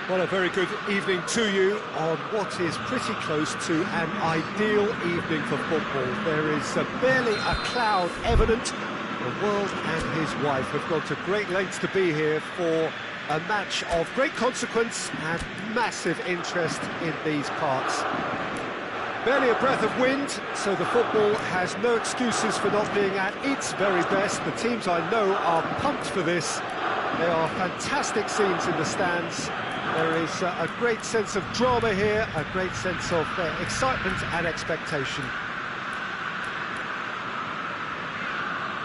Well, a very good evening to you on what is pretty close to an ideal evening for football. There is barely a cloud evident. The world and his wife have gone to great lengths to be here for a match of great consequence and massive interest in these parts. Barely a breath of wind, so the football has no excuses for not being at its very best. The teams I know are pumped for this. There are fantastic scenes in the stands. There is a great sense of drama here, a great sense of excitement and expectation.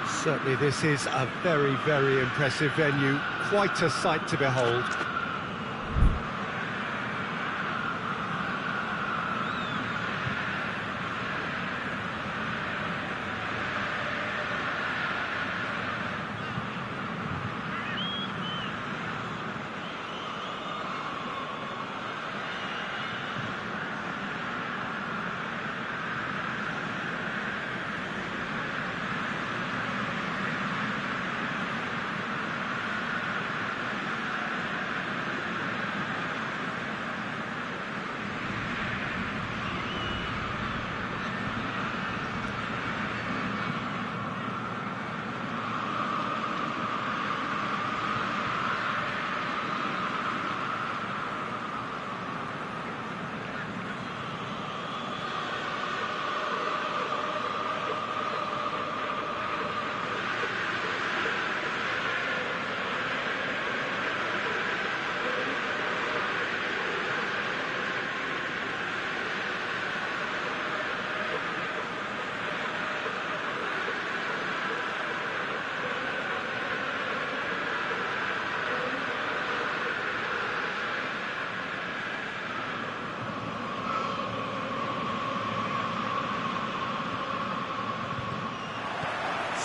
Certainly this is a very, very impressive venue, quite a sight to behold.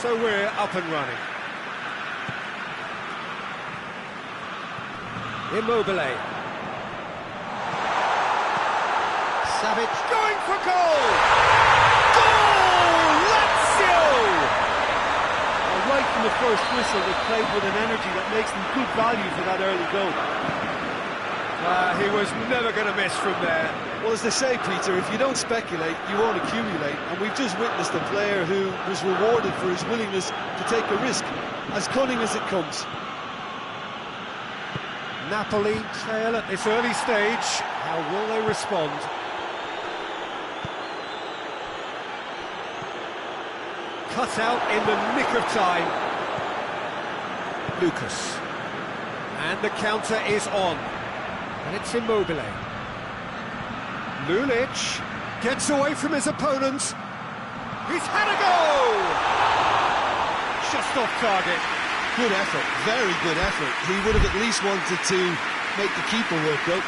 So we're up and running. Immobile. Savic going for goal! Goal! Lazio! Well, right from the first whistle, they played with an energy that makes them good value for that early goal. He was never going to miss from there. Well, as they say, Peter, if you don't speculate, you won't accumulate. And we've just witnessed a player who was rewarded for his willingness to take a risk, as cunning as it comes. Napoli trail at this early stage. How will they respond? Cut out in the nick of time. Lucas. And the counter is on. And it's Immobile. Lulic gets away from his opponent. He's had a go! Just off target. Good effort, very good effort. He would have at least wanted to make the keeper work, though.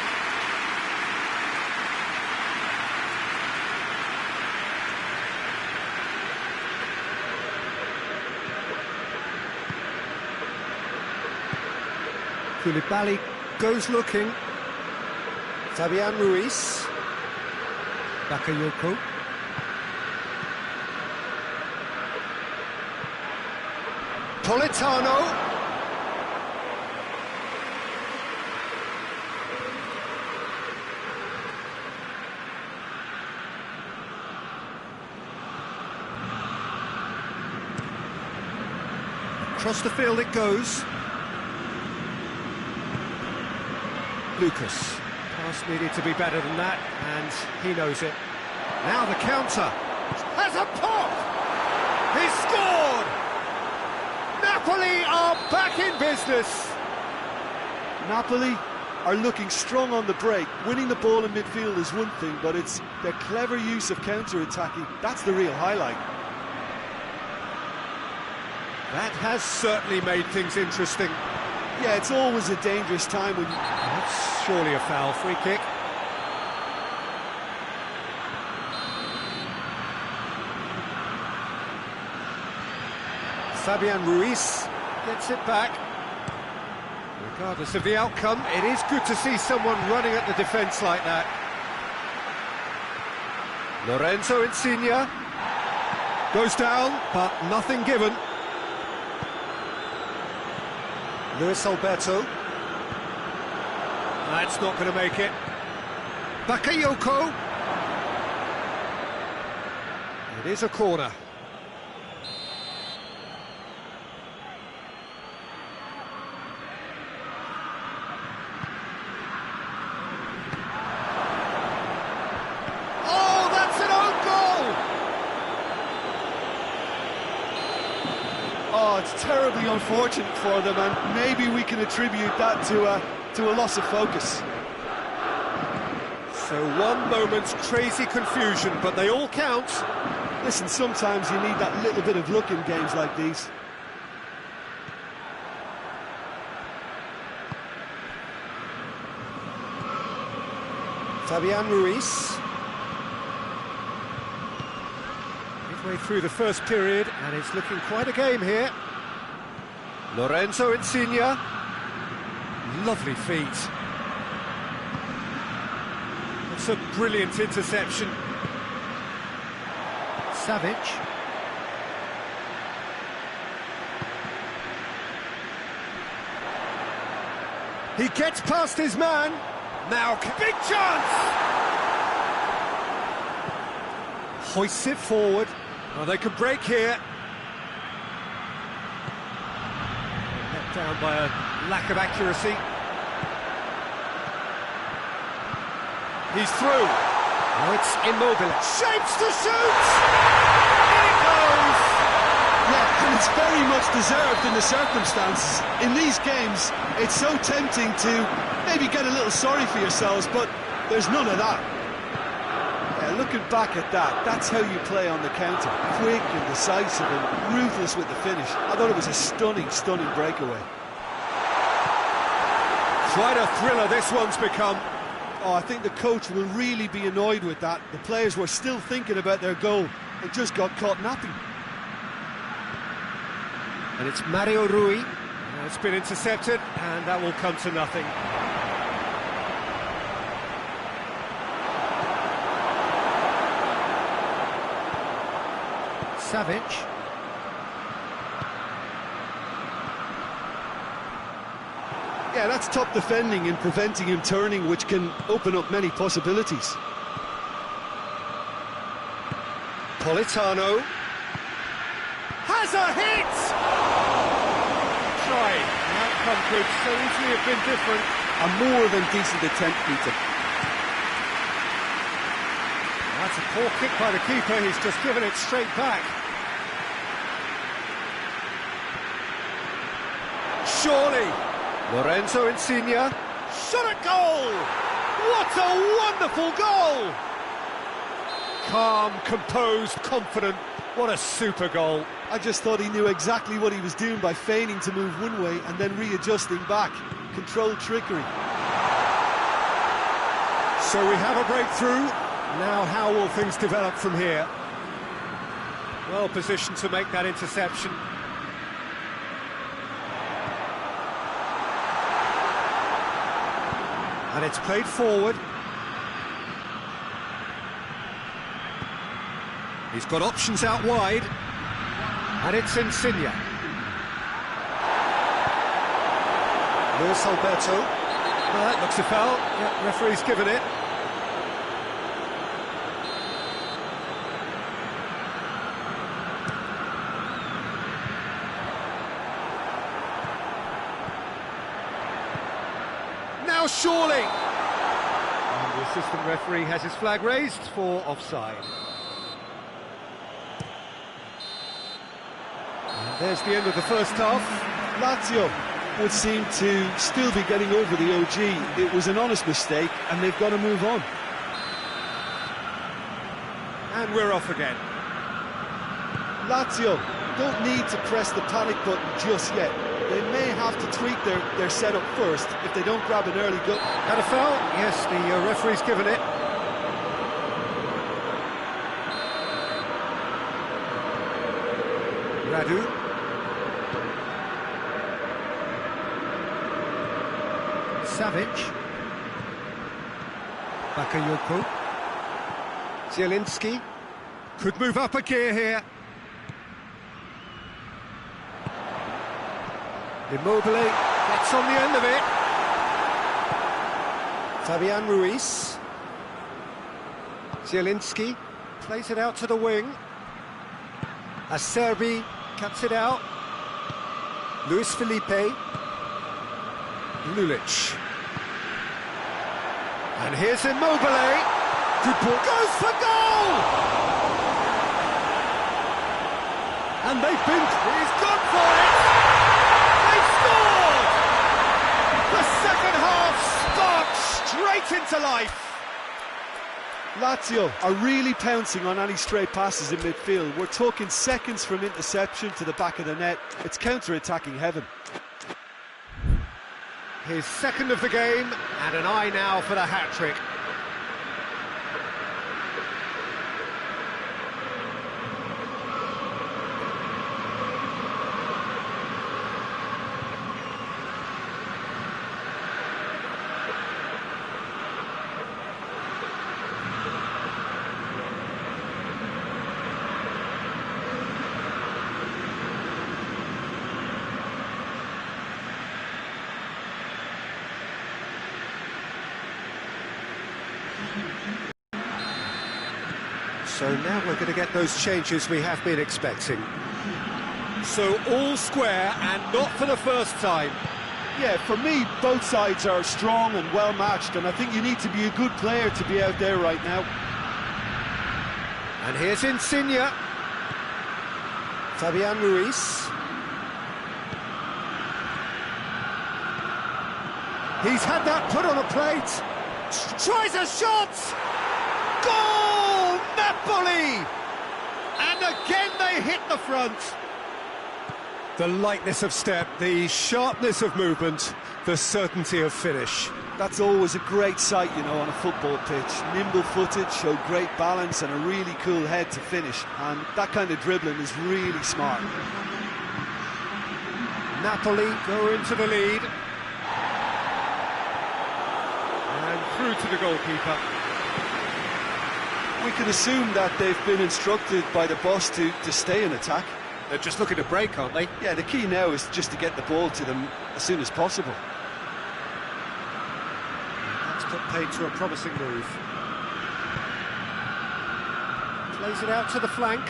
Koulibaly goes looking. Fabian Ruiz. Bakayoko. Politano. Across the field it goes. Lucas. Pass needed to be better than that, and he knows it. Now the counter. Has a pop! He's scored! Napoli are back in business! Napoli are looking strong on the break. Winning the ball in midfield is one thing, but it's their clever use of counter-attacking. That's the real highlight. That has certainly made things interesting. Yeah, it's always a dangerous time when you... That's surely a foul. Free kick. Fabian Ruiz gets it back. Regardless of the outcome, it is good to see someone running at the defence like that. Lorenzo Insigne goes down, but nothing given. Luis Alberto. That's not going to make it. Bakayoko. It is a corner. Oh, that's an own goal! Oh, it's terribly unfortunate for them, and maybe we can attribute that to a loss of focus. So one moment's crazy confusion, but they all count. Listen, sometimes you need that little bit of luck in games like these. Fabian Ruiz. Midway through the first period, and it's looking quite a game here. Lorenzo Insigne. Lovely feet. It's a brilliant interception. Savic. He gets past his man. Now, big chance! Hoists it forward. Oh, they can break here. Let down by a lack of accuracy. He's through. Now it's Immobile. Shapes to shoot! In it goes! Yeah, and it's very much deserved in the circumstances. In these games, it's so tempting to maybe get a little sorry for yourselves, but there's none of that. Yeah, looking back at that, that's how you play on the counter. Quick and decisive and ruthless with the finish. I thought it was a stunning, stunning breakaway. Quite a thriller this one's become. Oh, I think the coach will really be annoyed with that. The players were still thinking about their goal and just got caught napping. And it's Mario Rui. It's been intercepted, and that will come to nothing. Savic. Yeah, that's top defending and preventing him turning, which can open up many possibilities. Politano has a hit! Trying. The outcome could so easily have been different. A more than decent attempt, Peter. That's a poor kick by the keeper. He's just given it straight back. Surely. Lorenzo Insigne. Shot at goal! What a wonderful goal! Calm, composed, confident. What a super goal. I just thought he knew exactly what he was doing by feigning to move one way and then readjusting back. Controlled trickery. So we have a breakthrough. Now how will things develop from here? Well positioned to make that interception. And it's played forward. He's got options out wide. And it's Insigne. Luis Alberto. Well, that looks a foul. Yeah, referee's given it. Now surely! And the assistant referee has his flag raised for offside. And there's the end of the first half. Lazio would seem to still be getting over the OG. It was an honest mistake, and they've got to move on. And we're off again. Lazio don't need to press the panic button just yet. They may have to tweak their setup first if they don't grab an early goal. Had a foul? Yes, the referee's given it. Radu. Savic. Bakayoko. Zielinski. Could move up a gear here. Immobile gets on the end of it. Fabian Ruiz. Zielinski plays it out to the wing. Acerbi cuts it out. Luis Felipe. Lulic. And here's Immobile. Good ball. Goes for goal! And they've been... He's gone for it! They scored! The second half sparked straight into life. Lazio are really pouncing on any stray passes in midfield. We're talking seconds from interception to the back of the net. It's counter-attacking heaven. His second of the game, and an eye now for the hat-trick. So now we're going to get those changes we have been expecting. So all square, and not for the first time. Yeah, for me, both sides are strong and well matched, and I think you need to be a good player to be out there right now. And here's Insigne. Fabian Ruiz. He's had that put on a plate. Tries a shot! Goal! Napoli! And again they hit the front. The lightness of step, the sharpness of movement, the certainty of finish. That's always a great sight, you know, on a football pitch. Nimble-footed, showed great balance and a really cool head to finish. And that kind of dribbling is really smart. Napoli go into the lead. And through to the goalkeeper. We can assume that they've been instructed by the boss to stay in attack. They're just looking to break, aren't they? Yeah, the key now is just to get the ball to them as soon as possible. That's put paid to a promising move. Plays it out to the flank.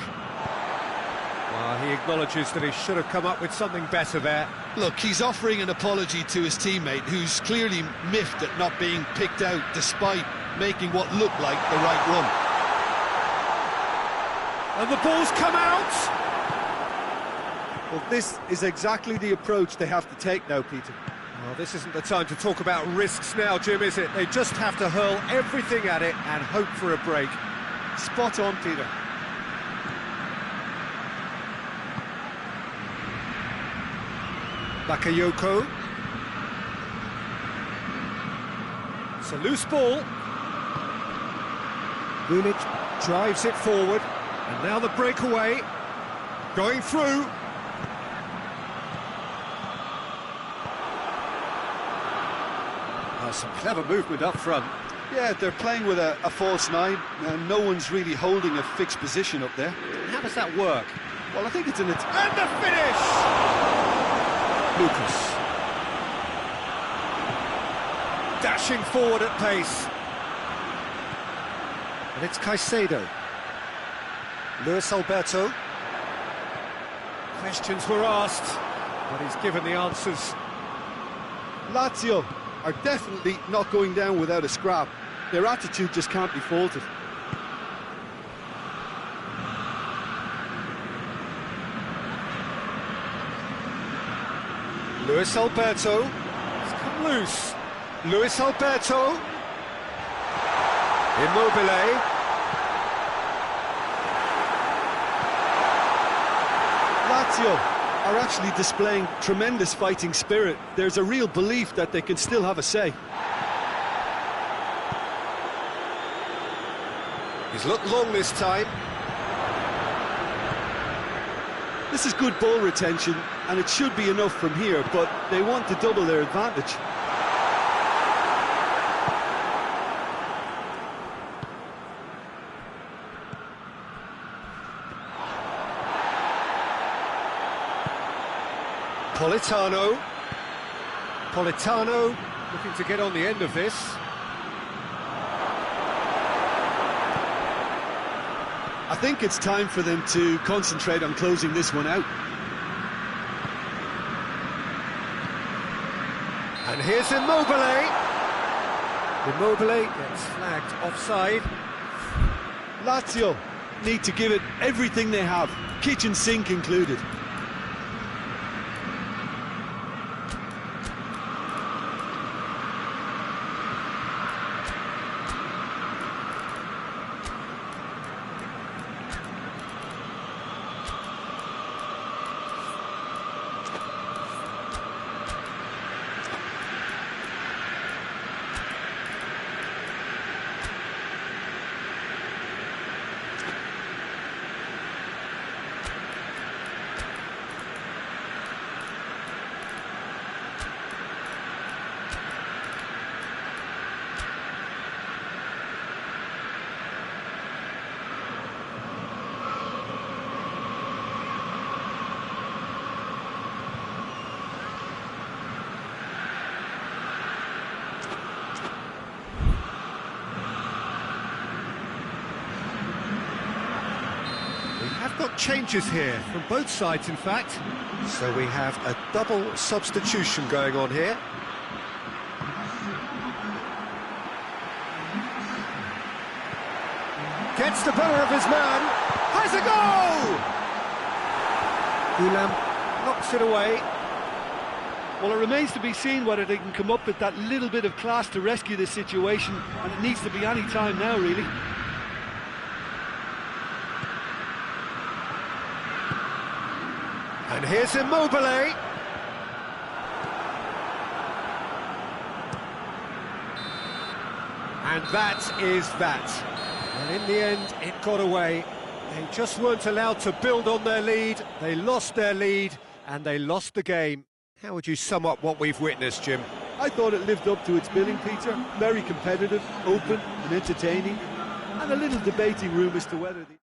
Well, he acknowledges that he should have come up with something better there. Look, he's offering an apology to his teammate, who's clearly miffed at not being picked out despite making what looked like the right run. And the ball's come out! Well, this is exactly the approach they have to take now, Peter. Well, this isn't the time to talk about risks now, Jim, is it? They just have to hurl everything at it and hope for a break. Spot on, Peter. Bakayoko. It's a loose ball. Lulic drives it forward. And now the breakaway. Going through. Some clever movement up front. Yeah, they're playing with a false nine, and no one's really holding a fixed position up there. How does that work? Well, I think it's an... And the finish! Lucas. Dashing forward at pace. And it's Caicedo. Luis Alberto. Questions were asked, but he's given the answers. Lazio are definitely not going down without a scrap. Their attitude just can't be faulted. Luis Alberto. It's come loose. Luis Alberto. Immobile. Lazio are actually displaying tremendous fighting spirit. There's a real belief that they can still have a say. He's looked long this time. This is good ball retention, and it should be enough from here, but they want to double their advantage. Politano looking to get on the end of this. I think it's time for them to concentrate on closing this one out. And here's Immobile. Immobile gets flagged offside. Lazio need to give it everything they have, kitchen sink included. Have got changes here from both sides, in fact. So we have a double substitution going on here. Gets the better of his man. Has a goal! Ulam knocks it away. Well, it remains to be seen whether they can come up with that little bit of class to rescue this situation, and it needs to be any time now, really. And here's Immobile. And that is that. And in the end, it got away. They just weren't allowed to build on their lead. They lost their lead, and they lost the game. How would you sum up what we've witnessed, Jim? I thought it lived up to its billing, Peter. Very competitive, open and entertaining, and a little debating room as to whether the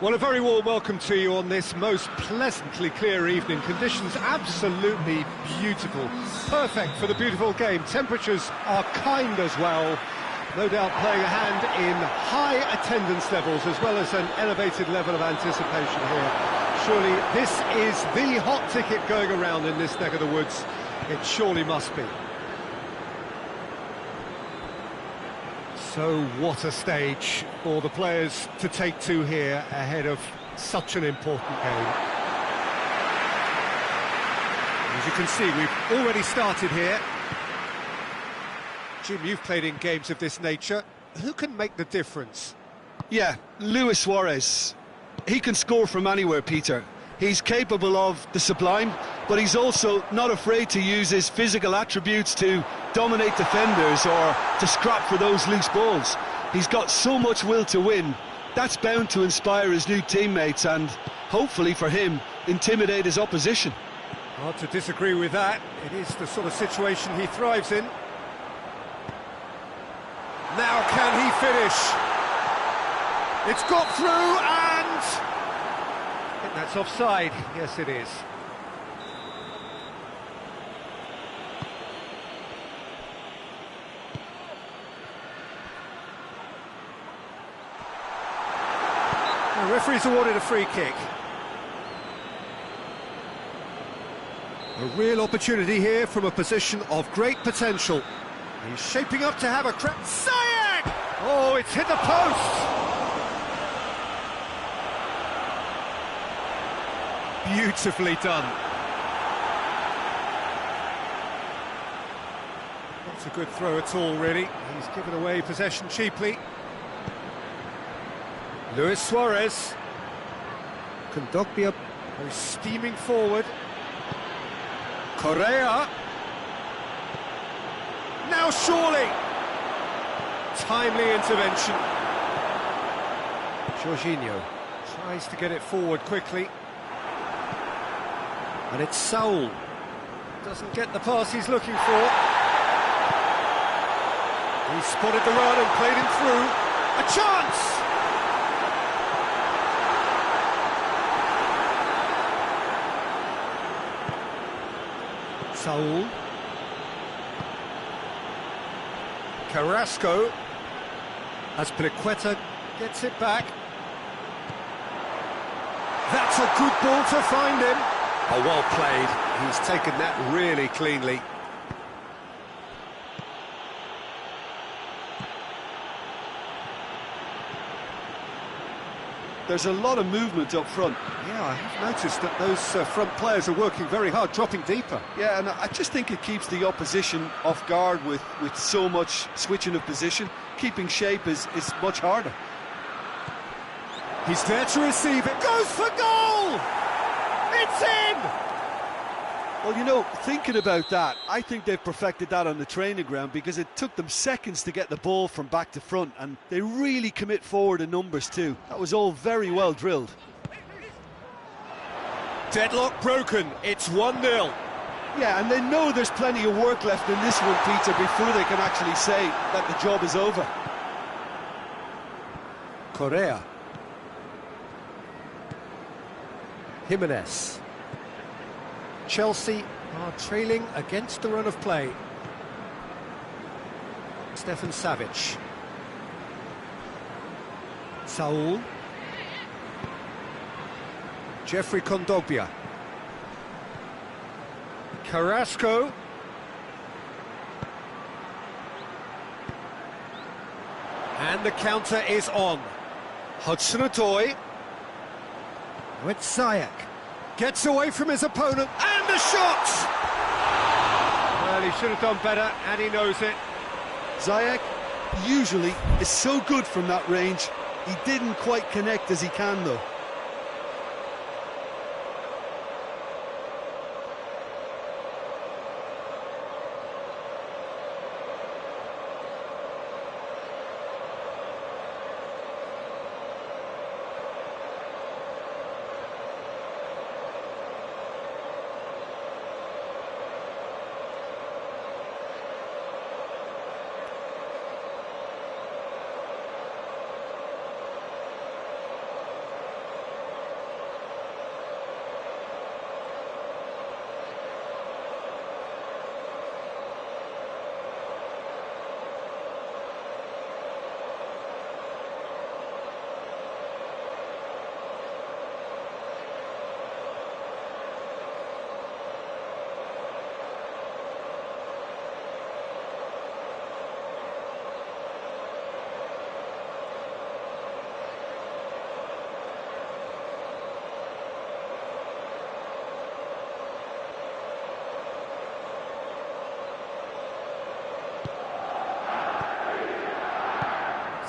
Well, a very warm welcome to you on this most pleasantly clear evening. Conditions absolutely beautiful. Perfect for the beautiful game. Temperatures are kind as well. No doubt playing a hand in high attendance levels as well as an elevated level of anticipation here. Surely this is the hot ticket going around in this neck of the woods. It surely must be. So what a stage for the players to take to here ahead of such an important game. As you can see, we've already started here. Jim, you've played in games of this nature. Who can make the difference? Yeah, Luis Suarez. He can score from anywhere, Peter. He's capable of the sublime, but he's also not afraid to use his physical attributes to dominate defenders or to scrap for those loose balls. He's got so much will to win. That's bound to inspire his new teammates and, hopefully for him, intimidate his opposition. Hard to disagree with that. It is the sort of situation he thrives in. Now can he finish? It's got through and... I think that's offside. Yes, it is. The referee's awarded a free kick. A real opportunity here from a position of great potential. He's shaping up to have a crack. Ziyech! Oh, it's hit the post! Beautifully done. Not a good throw at all, really. He's given away possession cheaply. Luis Suarez. Kondogbia goes steaming forward. Correa. Now surely. Timely intervention. Jorginho tries to get it forward quickly. And it's Saul. Doesn't get the pass he's looking for. He spotted the run and played him through. A chance! Saul. Carrasco. As Pliqueta gets it back. That's a good ball to find him. Oh, well played. He's taken that really cleanly. There's a lot of movement up front. Yeah, I have noticed that those front players are working very hard, dropping deeper. Yeah, and I just think it keeps the opposition off guard with so much switching of position. Keeping shape is much harder. He's there to receive it. Goes for goal! It's in! Well, you know, thinking about that, I think they've perfected that on the training ground because it took them seconds to get the ball from back to front, and they really commit forward in numbers too. That was all very well drilled. Deadlock broken. It's 1-0. Yeah, and they know there's plenty of work left in this one, Peter, before they can actually say that the job is over. Correa. Jimenez. Chelsea are trailing against the run of play. Stefan Savic. Saul. Jeffrey Kondogbia. Carrasco. And the counter is on. Hudson-Odoi. With Ziyech. Gets away from his opponent, and the shot! Well, he should have done better, and he knows it. Ziyech usually is so good from that range. He didn't quite connect as he can, though.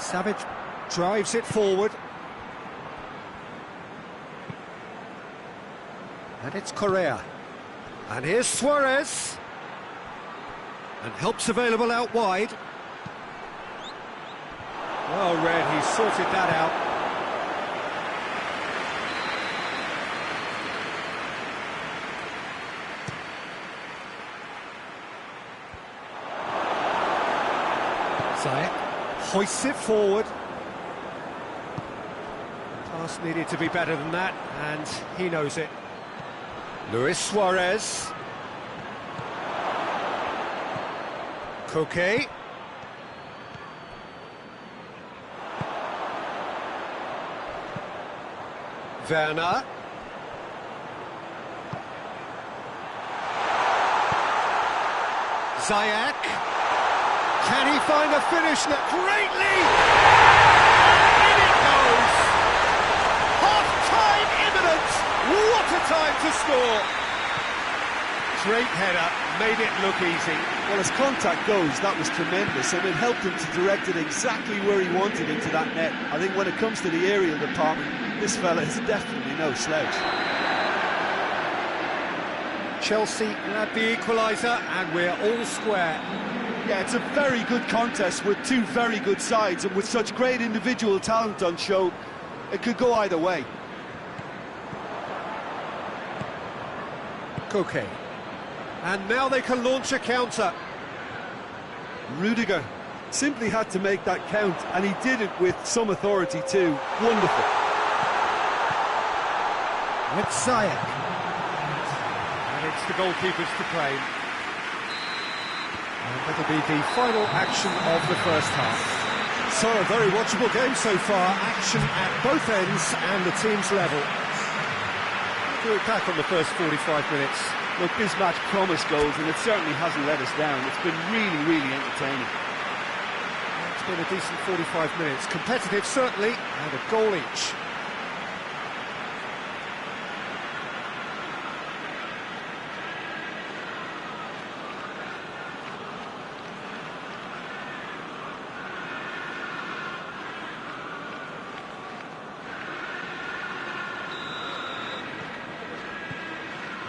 Savage drives it forward. And it's Correa. And here's Suarez. And help's available out wide. Well read, he sorted that out. Ziyech hoists it forward. Pass needed to be better than that, and he knows it. Luis Suarez. Koke. Werner. Ziyech. Can he find a finish? Greatly! In it goes! Half-time imminent! What a time to score! Great header, made it look easy. Well, as contact goes, that was tremendous, and it helped him to direct it exactly where he wanted into that net. I think when it comes to the aerial department, this fella is definitely no slouch. Chelsea grab the equaliser, and we're all square. Yeah, it's a very good contest with two very good sides, and with such great individual talent on show, it could go either way. Koke. And now they can launch a counter. Rudiger simply had to make that count, and he did it with some authority too. Wonderful. With Ziyech. And it's the goalkeepers to claim. And that'll be the final action of the first half. So a very watchable game so far. Action at both ends and the team's level. Do it back on the first 45 minutes. Look, this match promised goals, and it certainly hasn't let us down. It's been really, really entertaining. It's been a decent 45 minutes. Competitive, certainly, and a goal each.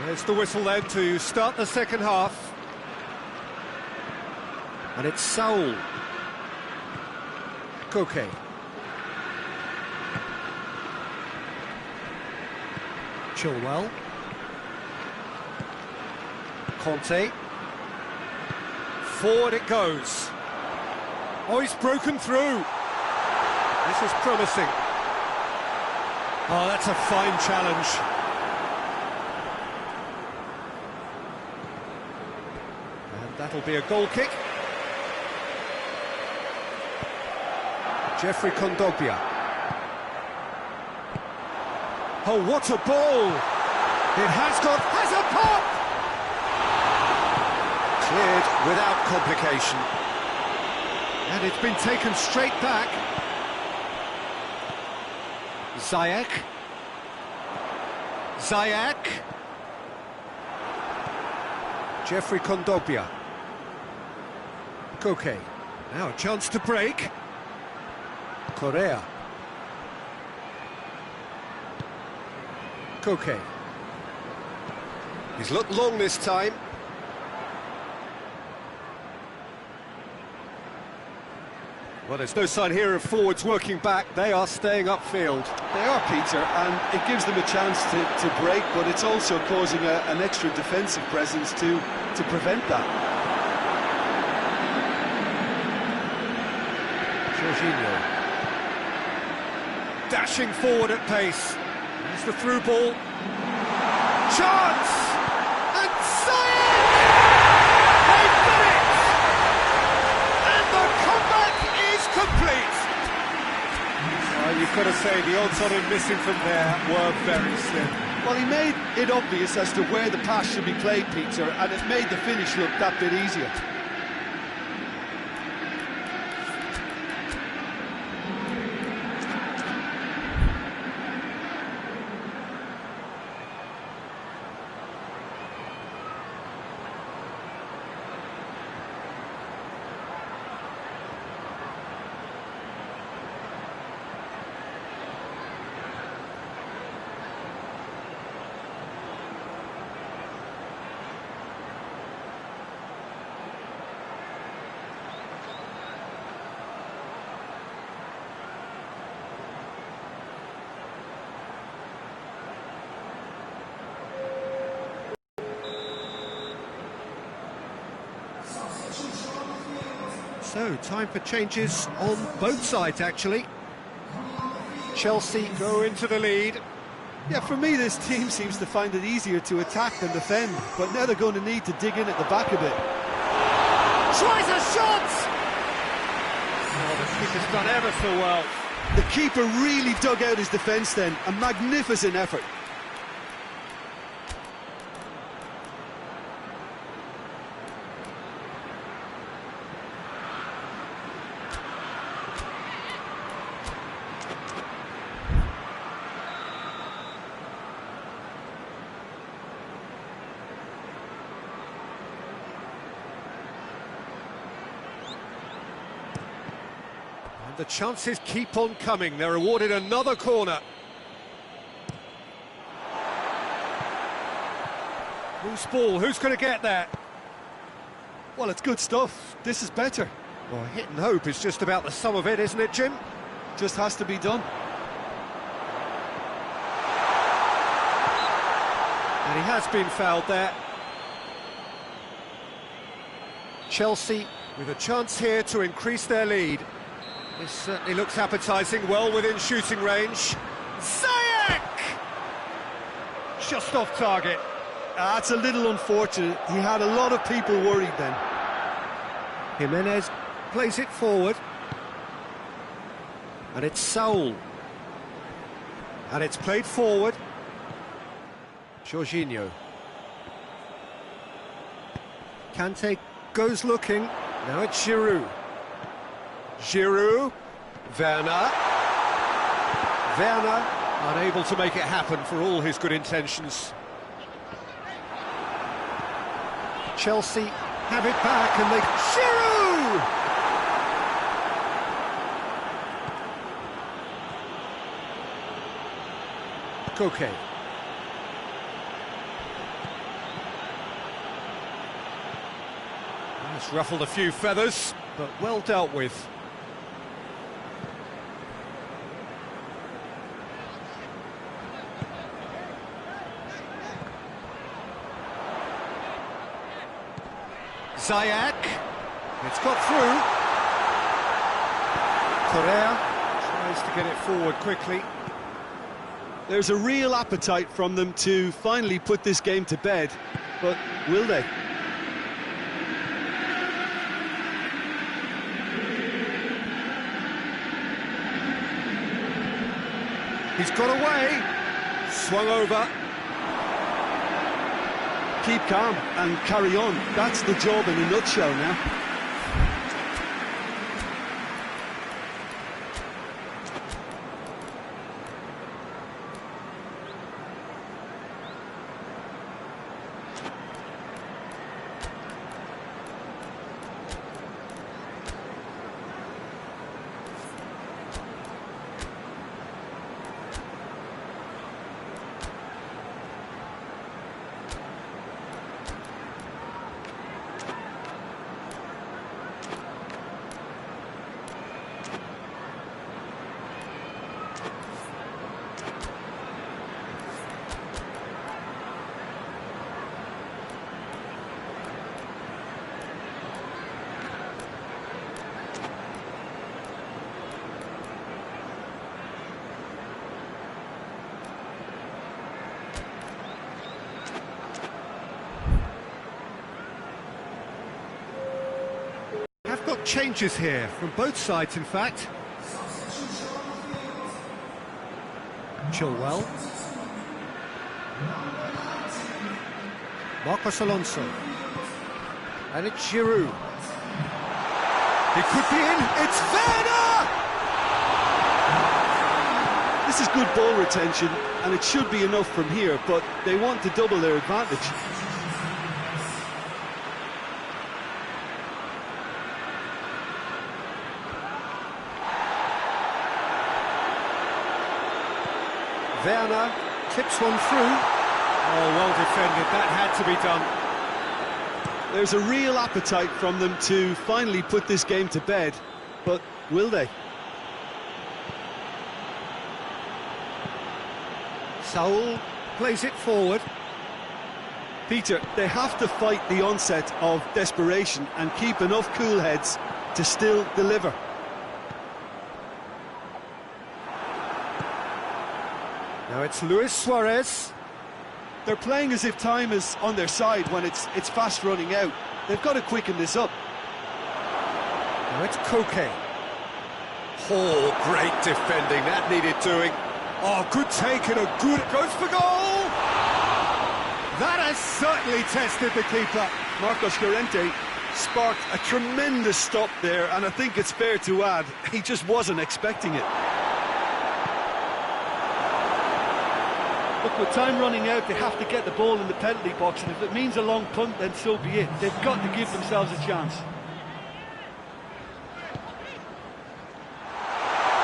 There's the whistle then to start the second half. And it's Saul. Koke. Chilwell. Conte. Forward it goes. Oh, he's broken through. This is promising. Oh, that's a fine challenge. That'll be a goal kick. Jeffrey Kondogbia. Oh, what a ball! It has a pop! Cleared without complication. And it's been taken straight back. Ziyech. Jeffrey Kondogbia. Koke. Now a chance to break. Correa. Koke. He's looked long this time. Well, there's no sign here of forwards working back. They are staying upfield. They are, Peter, and it gives them a chance to break, but it's also causing an extra defensive presence to prevent that. Jorginho. Dashing forward at pace. There's the through ball. Chance! And Ziyech! They've done it! And the comeback is complete! Well, you've got to say the odds on him missing from there were very slim. Well, he made it obvious as to where the pass should be played, Peter, and it made the finish look that bit easier. So, time for changes on both sides, actually. Chelsea go into the lead. Yeah, for me, this team seems to find it easier to attack than defend, but now they're going to need to dig in at the back a bit. Tries a shot! Oh, the keeper's done ever so well. The keeper really dug out his defence then, a magnificent effort. The chances keep on coming. They're awarded another corner. Loose ball, who's going to get that? Well, it's good stuff. This is better. Well, hit and hope is just about the sum of it, isn't it, Jim? Just has to be done. And he has been fouled there. Chelsea with a chance here to increase their lead. This certainly looks appetising, well within shooting range. Ziyech! Just off target. That's a little unfortunate. He had a lot of people worried then. Jimenez plays it forward. And it's Saul. And it's played forward. Jorginho. Kante goes looking. Now it's Giroud. Giroud, Werner, unable to make it happen for all his good intentions. Chelsea have it back and they... Giroud! Koke. It's ruffled a few feathers, but well dealt with. Ziyech, it's got through. Correa tries to get it forward quickly. There's a real appetite from them to finally put this game to bed, but will they? He's got away, swung over. Keep calm and carry on. That's the job in a nutshell now. Got changes here from both sides, in fact. Chilwell. Marcos Alonso. And it's Giroud. He could be in. It's Werner! This is good ball retention, and it should be enough from here, but they want to double their advantage. Werner clips one through. Oh, well defended, that had to be done. There's a real appetite from them to finally put this game to bed, but will they? Saul plays it forward. Peter, they have to fight the onset of desperation and keep enough cool heads to still deliver. Now it's Luis Suarez. They're playing as if time is on their side when it's fast running out. They've got to quicken this up. Now it's Koke. Oh, great defending, that needed doing. Oh, good take and a good... Goes for goal! That has certainly tested the keeper. Marcos Llorente sparked a tremendous stop there, and I think it's fair to add, he just wasn't expecting it. Look, with time running out, they have to get the ball in the penalty box, and if it means a long punt, then so be it. They've got to give themselves a chance.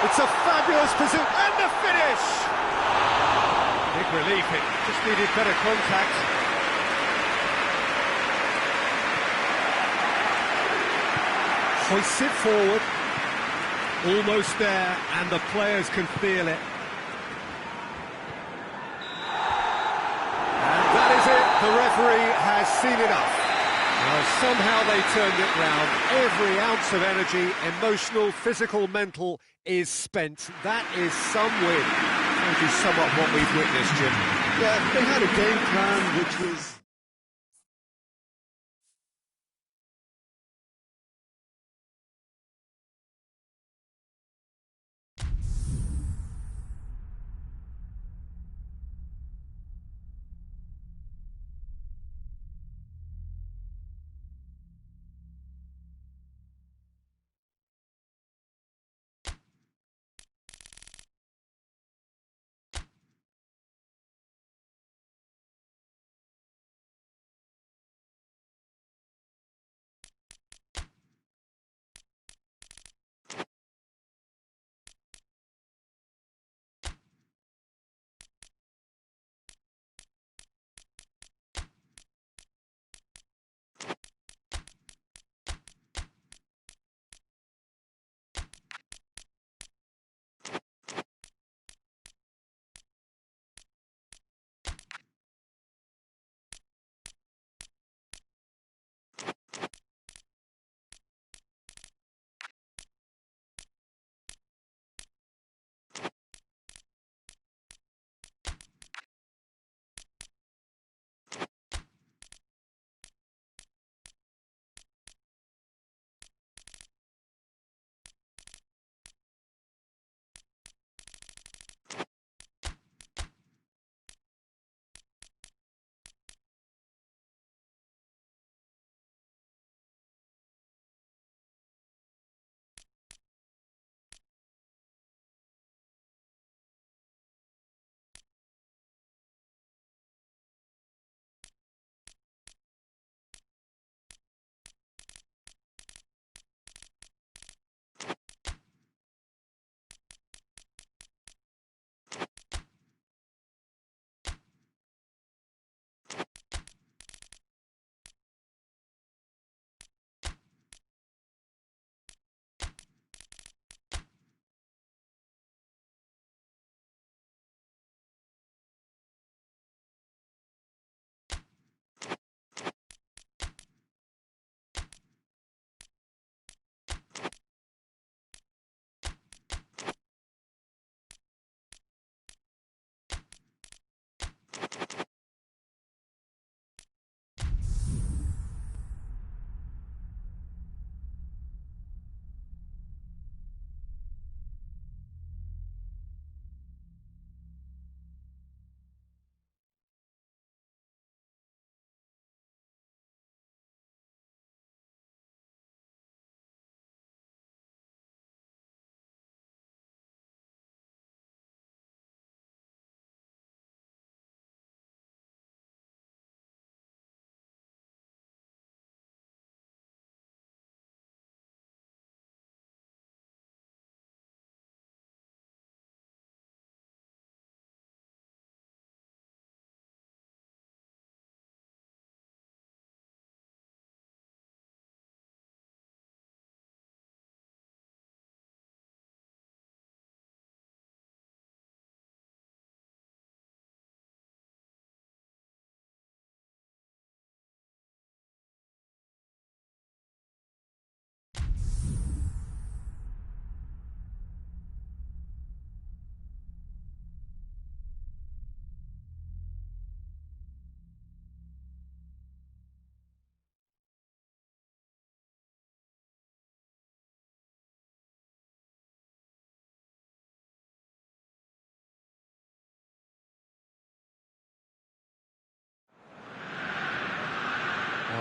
It's a fabulous pursuit, and the finish! Big relief, it just needed better contact. Hoists it forward. Almost there, and the players can feel it. And that is it, the referee has seen enough. Well, somehow they turned it round. Every ounce of energy, emotional, physical, mental, is spent. That is some win. Which is somewhat what we've witnessed, Jim. Yeah, they had a game plan which was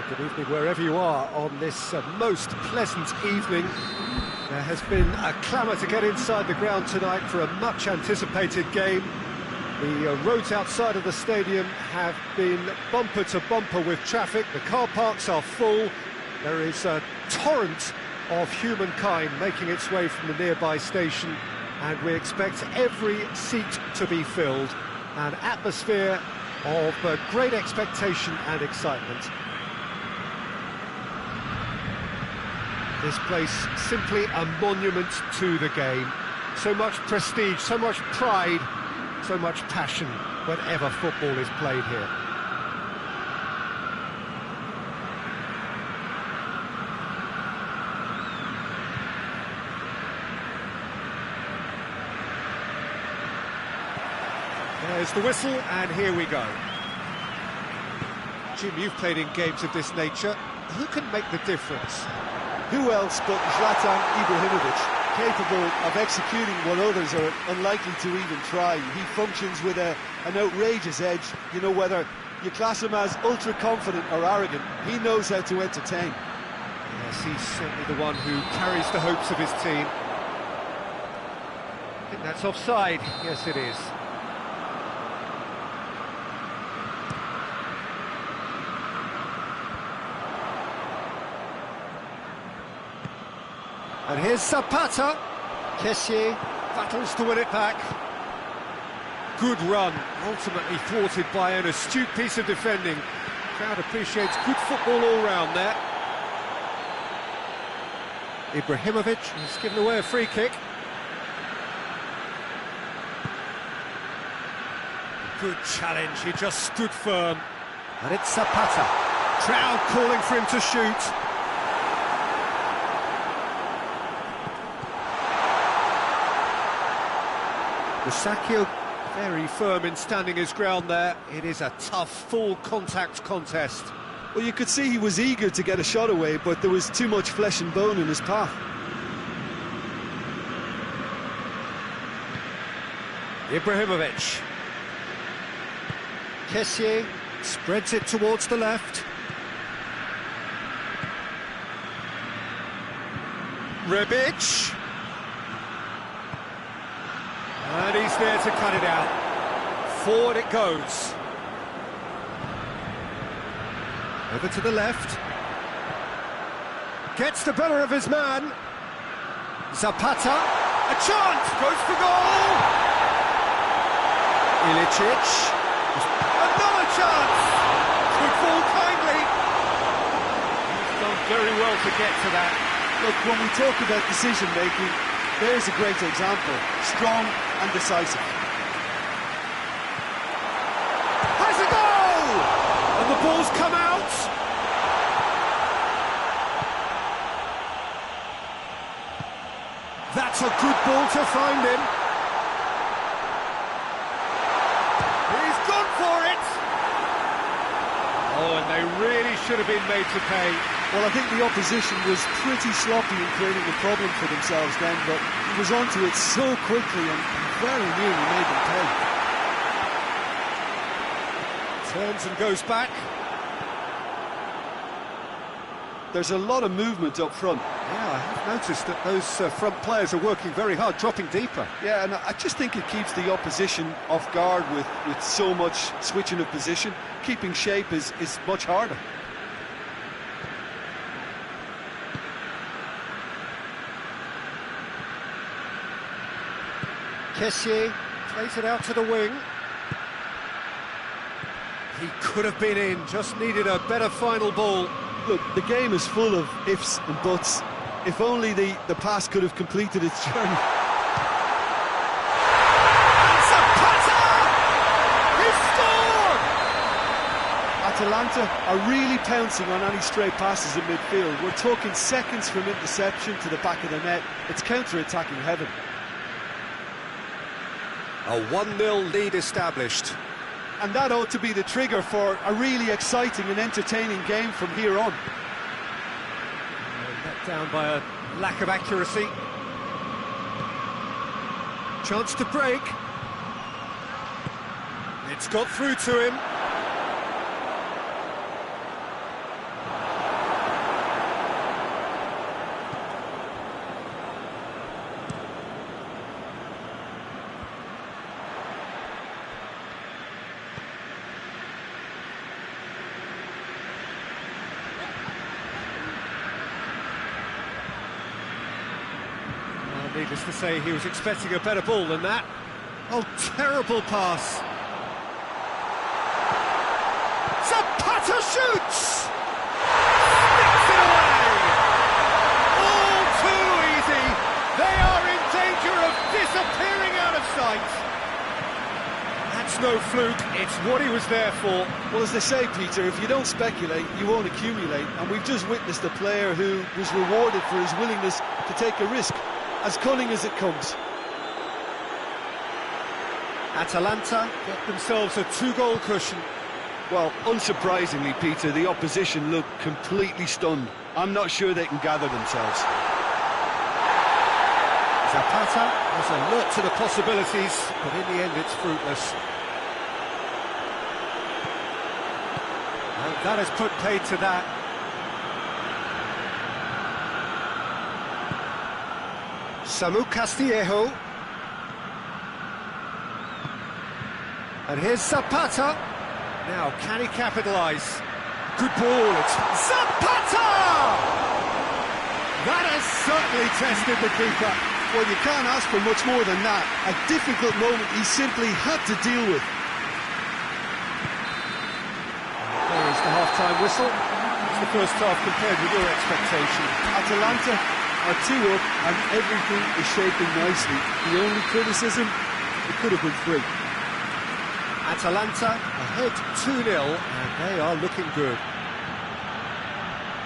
Well, good evening wherever you are on this most pleasant evening. There has been a clamour to get inside the ground tonight for a much anticipated game. The roads outside of the stadium have been bumper to bumper with traffic. The car parks are full. There is a torrent of humankind making its way from the nearby station, and we expect every seat to be filled. An atmosphere of great expectation and excitement. This place simply a monument to the game. So much prestige, so much pride, so much passion whenever football is played here. There's the whistle, and here we go. Jim, you've played in games of this nature. Who can make the difference? Who else but Zlatan Ibrahimovic, capable of executing what others are unlikely to even try. He functions with an outrageous edge. You know, whether you class him as ultra-confident or arrogant, he knows how to entertain. Yes, he's certainly the one who carries the hopes of his team. I think that's offside. Yes, it is. And here's Zapata. Kessie battles to win it back. Good run, ultimately thwarted by an astute piece of defending. Crowd appreciates good football all round there. Ibrahimovic has given away a free kick. Good challenge, he just stood firm. And it's Zapata. Crowd calling for him to shoot. Musacchio very firm in standing his ground there. It is a tough, full contact contest. Well, you could see he was eager to get a shot away, but there was too much flesh and bone in his path. Ibrahimovic. Kessie spreads it towards the left. Rebic. And he's there to cut it out. Forward it goes. Over to the left. Gets the better of his man. Zapata. A chance! Goes for goal! Ilicic. Another chance! Could fall kindly. He's done very well to get to that. Look, when we talk about decision-making, there's a great example. Strong and decisive. Has a goal! And the ball's come out. That's a good ball to find him. He's gone for it. Oh, and they really should have been made to pay. Well, I think the opposition was pretty sloppy in creating a problem for themselves then, but he was onto it so quickly and very nearly made them pay. Turns and goes back. There's a lot of movement up front. Yeah, I have noticed that those front players are working very hard, dropping deeper. Yeah, and I just think it keeps the opposition off guard with so much switching of position. Keeping shape is much harder. Kessie plays it out to the wing. He could have been in, just needed a better final ball. Look, the game is full of ifs and buts. If only the pass could have completed its journey. Zapata! He scored! Atalanta are really pouncing on any stray passes in midfield. We're talking seconds from interception to the back of the net. It's counter-attacking heaven. A 1-0 lead established. And that ought to be the trigger for a really exciting and entertaining game from here on. Let down by a lack of accuracy. Chance to break. It's got through to him. Needless to say, he was expecting a better ball than that. Oh, terrible pass. Zapata shoots! Sticks it away! All too easy. They are in danger of disappearing out of sight. That's no fluke, it's what he was there for. Well, as they say, Peter, if you don't speculate, you won't accumulate. And we've just witnessed a player who was rewarded for his willingness to take a risk, as cunning as it comes. Atalanta get themselves a 2-goal cushion. Well, unsurprisingly, Peter, the opposition look completely stunned. I'm not sure they can gather themselves. Zapata was alert to the possibilities, but in the end it's fruitless. And that has put paid to that. Samu Castillejo. And here's Zapata. Now, can he capitalise? Good ball, it's Zapata! That has certainly tested the keeper. Well, you can't ask for much more than that. A difficult moment he simply had to deal with. There is the half-time whistle. It's the first half compared with your expectation. Atalanta are 2 up and everything is shaping nicely. The only criticism, it could have been 3. Atalanta ahead 2-0 and they are looking good.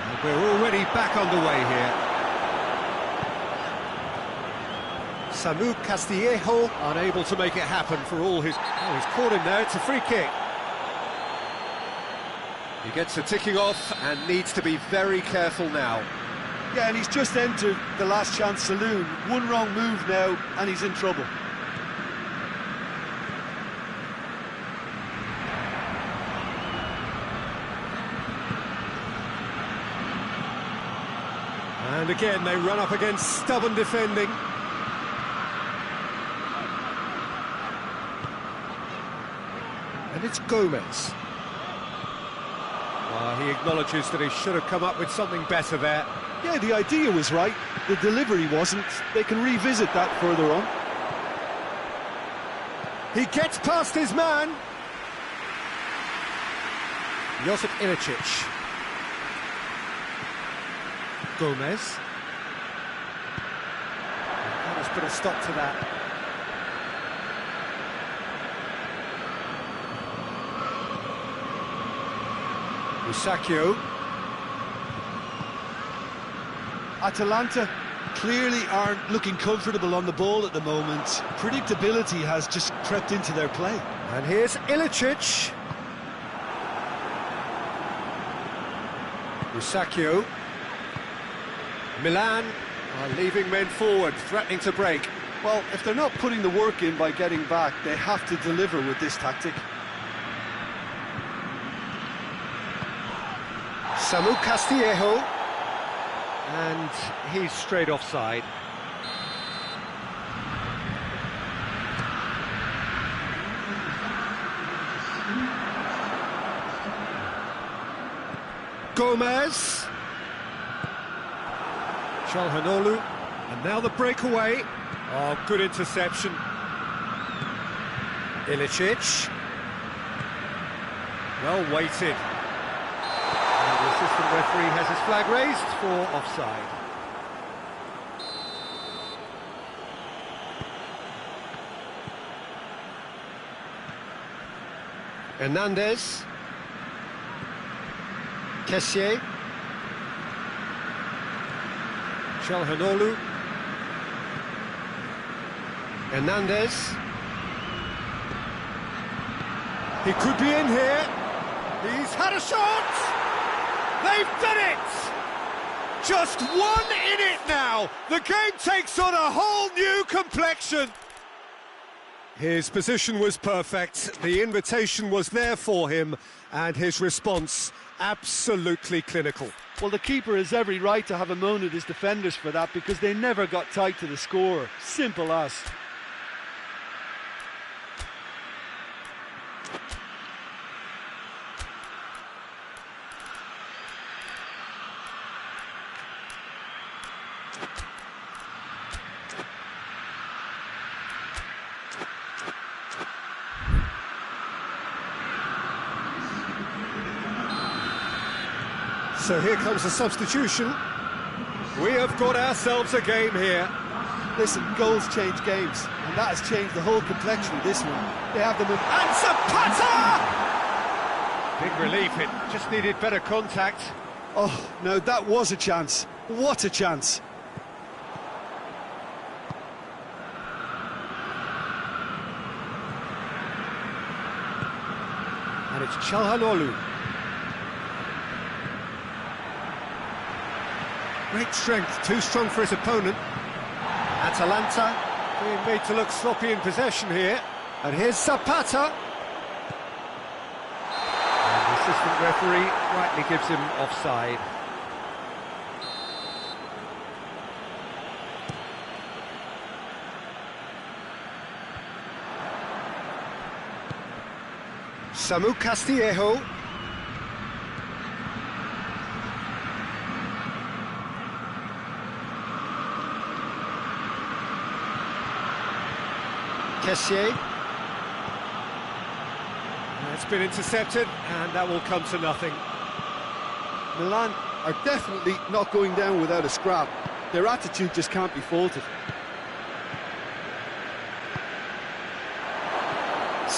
And we're already back underway here. Samu Castillejo unable to make it happen for all his... Oh, he's caught him there, it's a free kick. He gets a ticking off and needs to be very careful now. Yeah, and he's just entered the last chance saloon. One wrong move now and he's in trouble. And again, they run up against stubborn defending. And it's Gomez. He acknowledges that he should have come up with something better there. Yeah, the idea was right, the delivery wasn't. They can revisit that further on. He gets past his man. Josip Ilicic. Gomez. That has put a stop to that. Musacchio. Atalanta clearly aren't looking comfortable on the ball at the moment. Predictability has just crept into their play. And here's Ilicic. Musacchio. Milan are leaving men forward, threatening to break. Well, if they're not putting the work in by getting back, they have to deliver with this tactic. Samu Castillejo. And he's straight offside. Gomez. Çalhanoğlu, and now the breakaway. Oh, good interception. Ilicic. Well weighted. And the assistant referee has his flag raised for offside. Hernandez. Kessié. Çalhanoğlu. Hernandez. He could be in here. He's had a shot. They've done it. Just one in it now. The game takes on a whole new complexion. His position was perfect. The invitation was there for him, and his response absolutely clinical. Well, the keeper has every right to have a moan at his defenders for that, because they never got tight to the score. Simple as. So here comes a substitution. We have got ourselves a game here. Listen, goals change games, and that has changed the whole complexion of this one. They have them in... And Zapata! Big relief, it just needed better contact. Oh, no, that was a chance. What a chance. And it's Çalhanoğlu. Great strength, too strong for his opponent. Atalanta being made to look sloppy in possession here. And here's Zapata. And the assistant referee rightly gives him offside. Samu Castillejo. Kessié. It's been intercepted, and that will come to nothing. Milan are definitely not going down without a scrap. Their attitude just can't be faulted.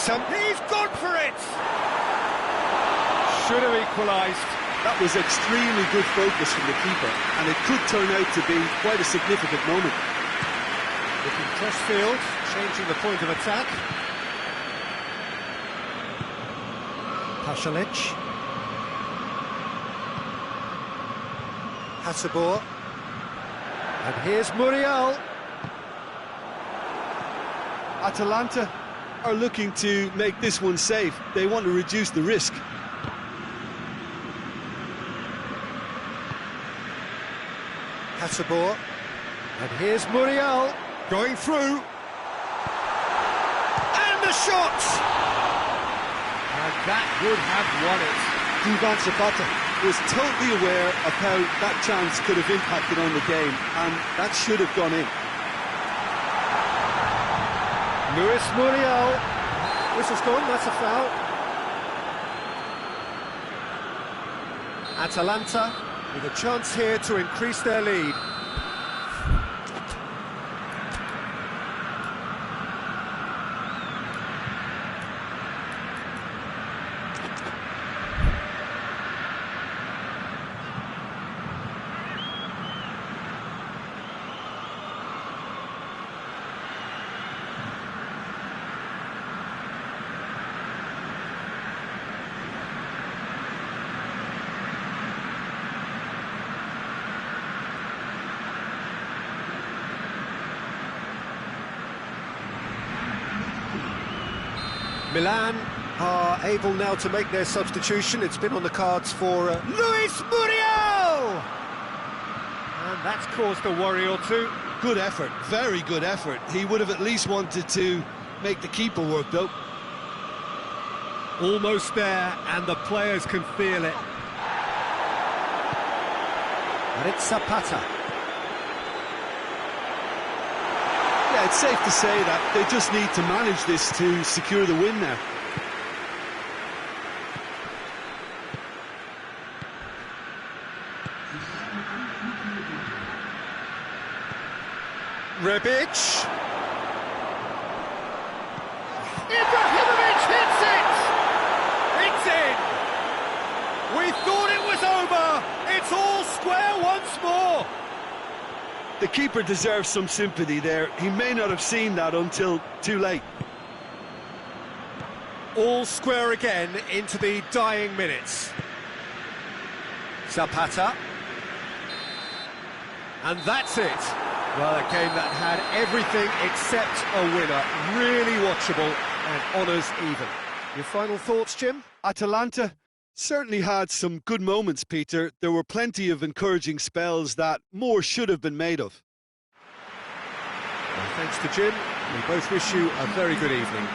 He's gone for it! Should have equalised. That was extremely good focus from the keeper, and it could turn out to be quite a significant moment. Looking cross field, changing the point of attack. Pasalic. Hasabor. And here's Muriel. Atalanta are looking to make this one safe. They want to reduce the risk. Hasabor. And here's Muriel going through. And the shot! And that would have won it. Duvan Zapata was totally aware of how that chance could have impacted on the game, and that should have gone in. Luis Muriel. Whistle's gone, that's a foul. Atalanta with a chance here to increase their lead. Milan are able now to make their substitution. It's been on the cards for Luis Muriel! And that's caused a worry or two. Good effort, very good effort. He would have at least wanted to make the keeper work, though. Almost there, and the players can feel it. And it's Zapata. Yeah, it's safe to say that they just need to manage this to secure the win now. Rebic. Ibrahimovic hits it! It's in! We thought it was over! It's all square once more! The keeper deserves some sympathy there. He may not have seen that until too late. All square again into the dying minutes. Zapata. And that's it. Well, a game that had everything except a winner. Really watchable and honours even. Your final thoughts, Jim? Atalanta certainly had some good moments, Peter. There were plenty of encouraging spells that more should have been made of. Well, thanks to Jim. We both wish you a very good evening.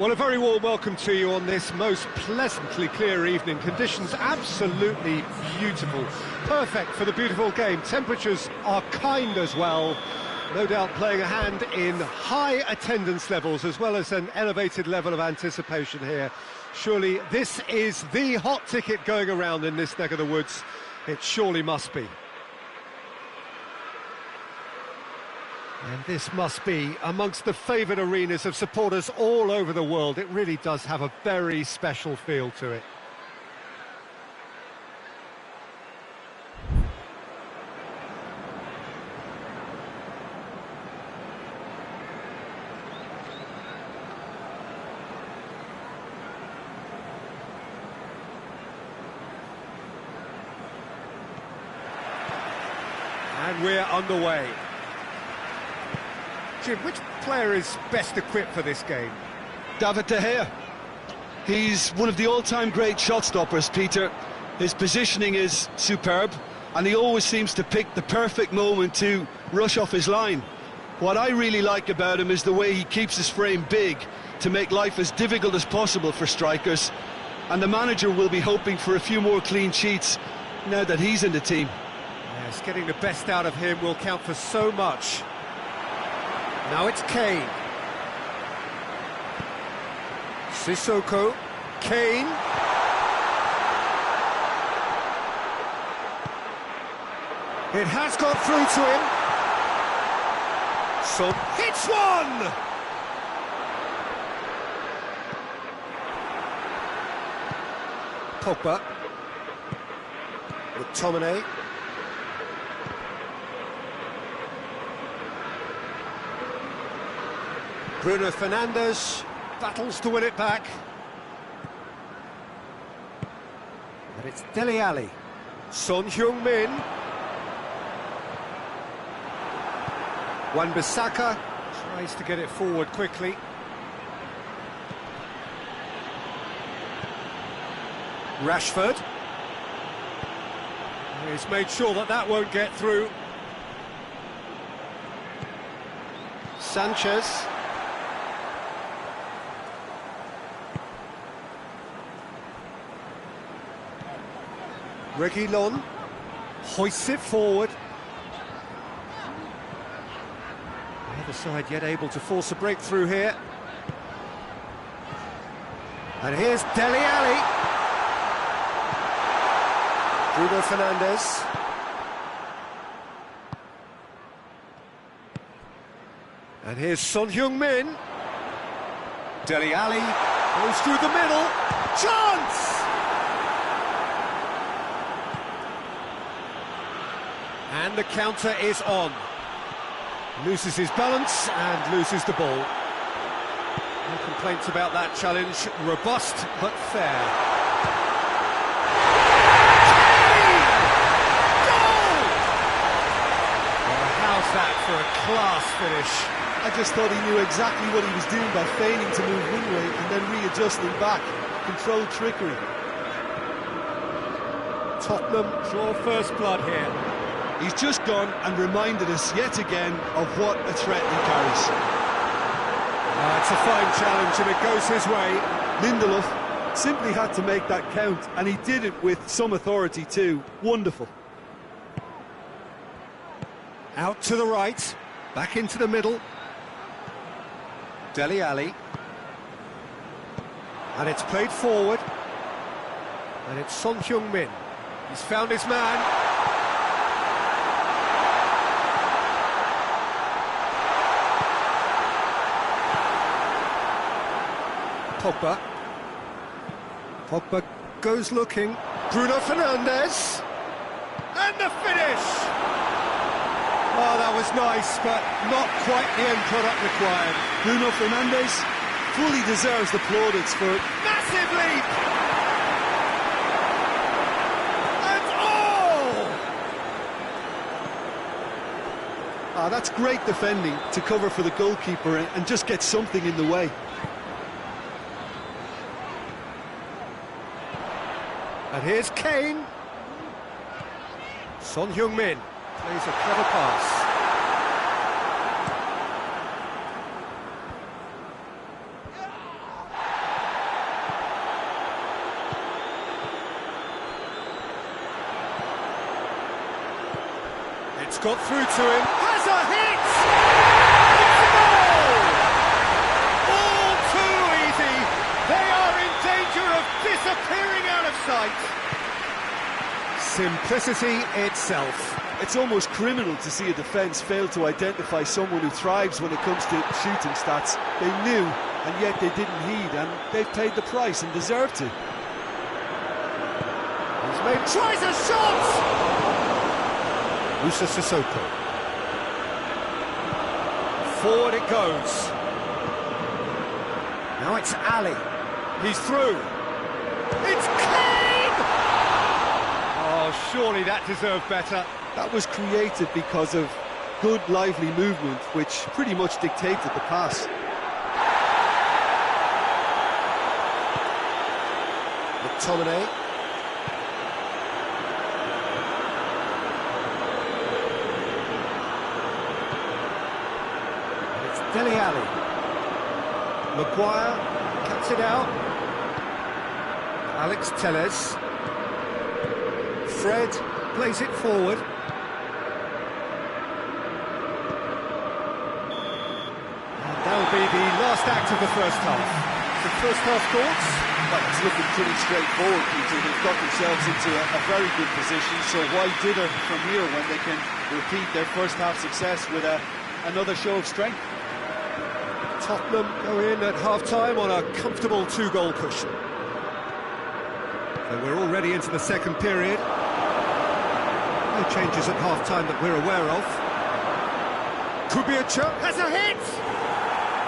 Well, a very warm welcome to you on this most pleasantly clear evening. Conditions absolutely beautiful. Perfect for the beautiful game. Temperatures are kind as well. No doubt playing a hand in high attendance levels as well as an elevated level of anticipation here. Surely this is the hot ticket going around in this neck of the woods. It surely must be. And this must be amongst the favoured arenas of supporters all over the world. It really does have a very special feel to it. And we're underway. Jim, which player is best equipped for this game? David De Gea. He's one of the all-time great shot stoppers, Peter. His positioning is superb, and he always seems to pick the perfect moment to rush off his line. What I really like about him is the way he keeps his frame big to make life as difficult as possible for strikers, and the manager will be hoping for a few more clean sheets now that he's in the team. Yes, getting the best out of him will count for so much. Now it's Kane. Sissoko. Kane. It has got through to him. Son hits one! Pogba. McTominay. Bruno Fernandes battles to win it back. And it's Dele Alli. Son Heung-min. Wan-Bissaka tries to get it forward quickly. Rashford. He's made sure that that won't get through. Sanchez. Reguilon hoists it forward. The other side yet able to force a breakthrough here. And here's Dele Alli. Bruno Fernandes. And here's Son Heung-min. Dele Alli goes through the middle. Chance! And the counter is on. Loses his balance and loses the ball. No complaints about that challenge. Robust but fair. Goal! Well, how's that for a class finish? I just thought he knew exactly what he was doing by feigning to move one way and then readjusting back. Controlled trickery. Tottenham draw first blood here. He's just gone and reminded us yet again of what a threat he carries. It's a fine challenge and it goes his way. Lindelof simply had to make that count, and he did it with some authority too. Wonderful. Out to the right, back into the middle. Dele Alli. And it's played forward. And it's Son Heung-min. He's found his man. Pogba goes looking. Bruno Fernandes. And the finish! Oh, that was nice, but not quite the end product required. Bruno Fernandes fully deserves the plaudits for it. Massive leap! And all! That's great defending to cover for the goalkeeper and just get something in the way. And here's Kane. Son Heung-min plays a clever pass. got through to him. Has a hit! It's a goal! All too easy. They are in danger of disappearing out of sight. Simplicity itself. It's almost criminal to see a defence fail to identify someone who thrives when it comes to shooting stats. They knew, and yet they didn't heed, and they've paid the price and deserve to. He's made... Tries a shot! Musa Sissoko. Forward it goes. Now it's Ali. He's through. It's Kane! Oh, surely that deserved better. That was created because of good, lively movement, which pretty much dictated the pass. McTominay. It's Dele Alli. Maguire cuts it out. Alex Telles. Fred plays it forward. And that'll be the last act of the first half. The first half thoughts? Well, it's looking pretty straightforward, Peter. They've got themselves into a very good position, so why dither from here when they can repeat their first half success with another show of strength? Tottenham go in at half-time on a comfortable 2-goal cushion. So we're already into the second period. No changes at half-time that we're aware of. Could be a chance. Has a hit!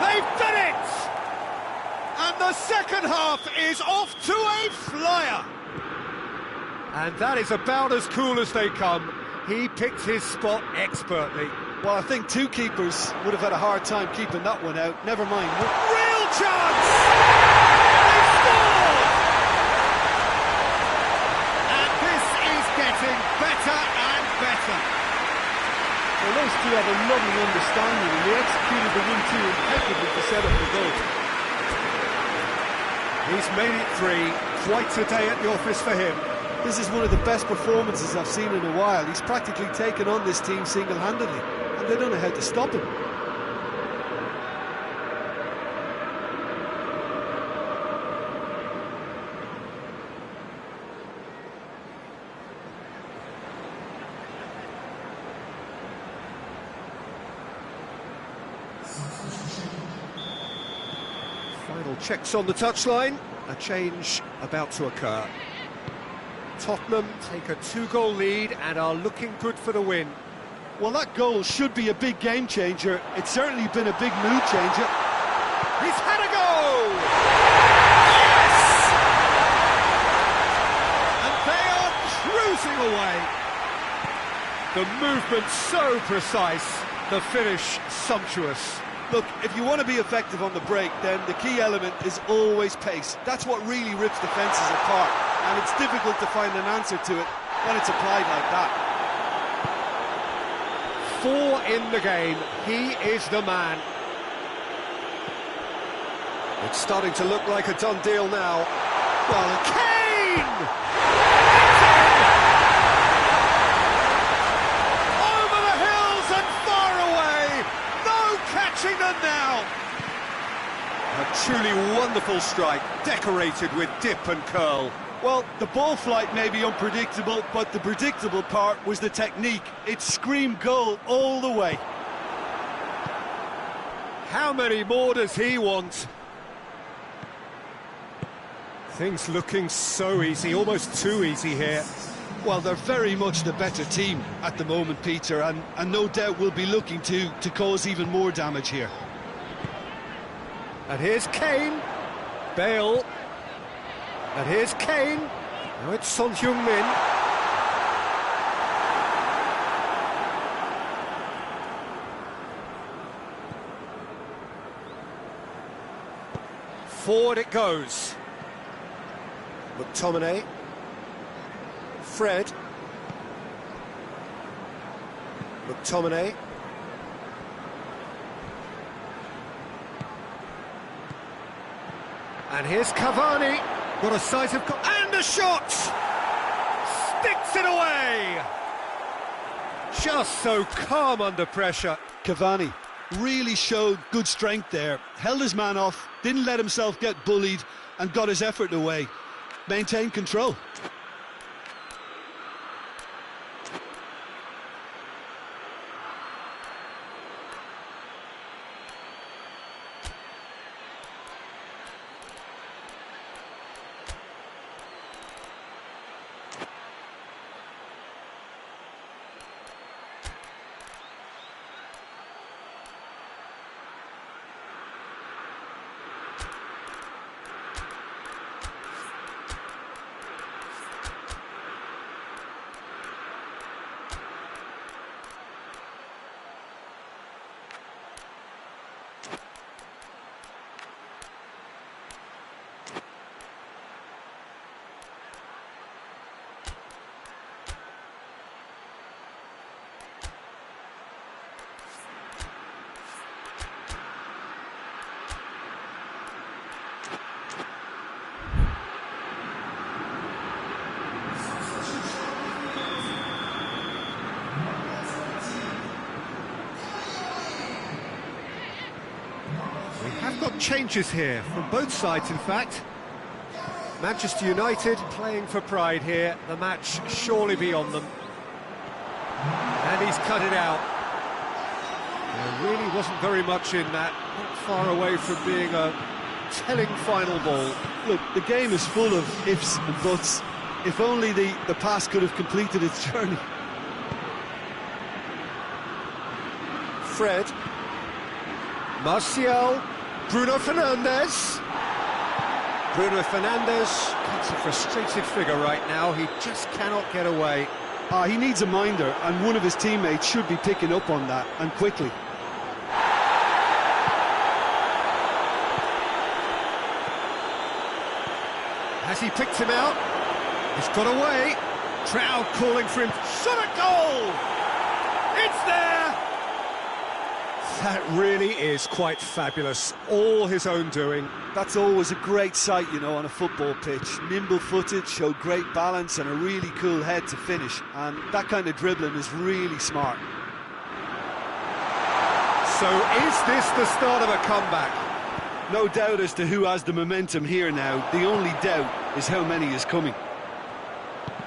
They've done it! And the second half is off to a flyer! And that is about as cool as they come. He picked his spot expertly. Well, I think two keepers would have had a hard time keeping that one out. Never mind. Real chance! They scored! And this is getting better and better. Well, those two have a lovely understanding, and they executed the 1-2 impeccably to set up the goal. He's made it 3. Quite a day at the office for him. This is one of the best performances I've seen in a while. He's practically taken on this team single-handedly, and they don't know how to stop him. Final checks on the touchline. A change about to occur. Tottenham take a 2-goal lead and are looking good for the win. Well, that goal should be a big game changer. It's certainly been a big mood changer. He's had a go! Yes! And they are cruising away. The movement so precise, the finish sumptuous. Look, if you want to be effective on the break, then the key element is always pace. That's what really rips defences apart, and it's difficult to find an answer to it when it's applied like that. 4 in the game, he is the man. It's starting to look like a done deal now. Well, Kane! Over the hills and far away! No catching them now! A truly wonderful strike, decorated with dip and curl. Well, the ball flight may be unpredictable, but the predictable part was the technique. It screamed goal all the way. How many more does he want? Things looking so easy, almost too easy here. Well, they're very much the better team at the moment, Peter, and no doubt will be looking to cause even more damage here. And here's Kane. Bale. And here's Kane. Now it's Son Heung-min. Forward it goes. McTominay. Fred. McTominay. And here's Cavani. Got a sight of... And a shot! Sticks it away! Just so calm under pressure. Cavani really showed good strength there, held his man off, didn't let himself get bullied and got his effort away. Maintained control. Have got changes here from both sides, in fact. Manchester United playing for pride here. The match surely be on them. And he's cut it out. There really wasn't very much in that. Not far away from being a telling final ball. Look, the game is full of ifs and buts. If only the pass could have completed its journey. Fred. Martial. Bruno Fernandes. Bruno Fernandes, that's a frustrated figure right now. He just cannot get away. He needs a minder, and one of his teammates should be picking up on that, and quickly. Has he picked him out? He's got away. Crowd calling for him. Shot a goal! It's there! That really is quite fabulous. All his own doing. That's always a great sight, you know, on a football pitch. Nimble-footed, showed great balance and a really cool head to finish. And that kind of dribbling is really smart. So is this the start of a comeback? No doubt as to who has the momentum here now. The only doubt is how many is coming.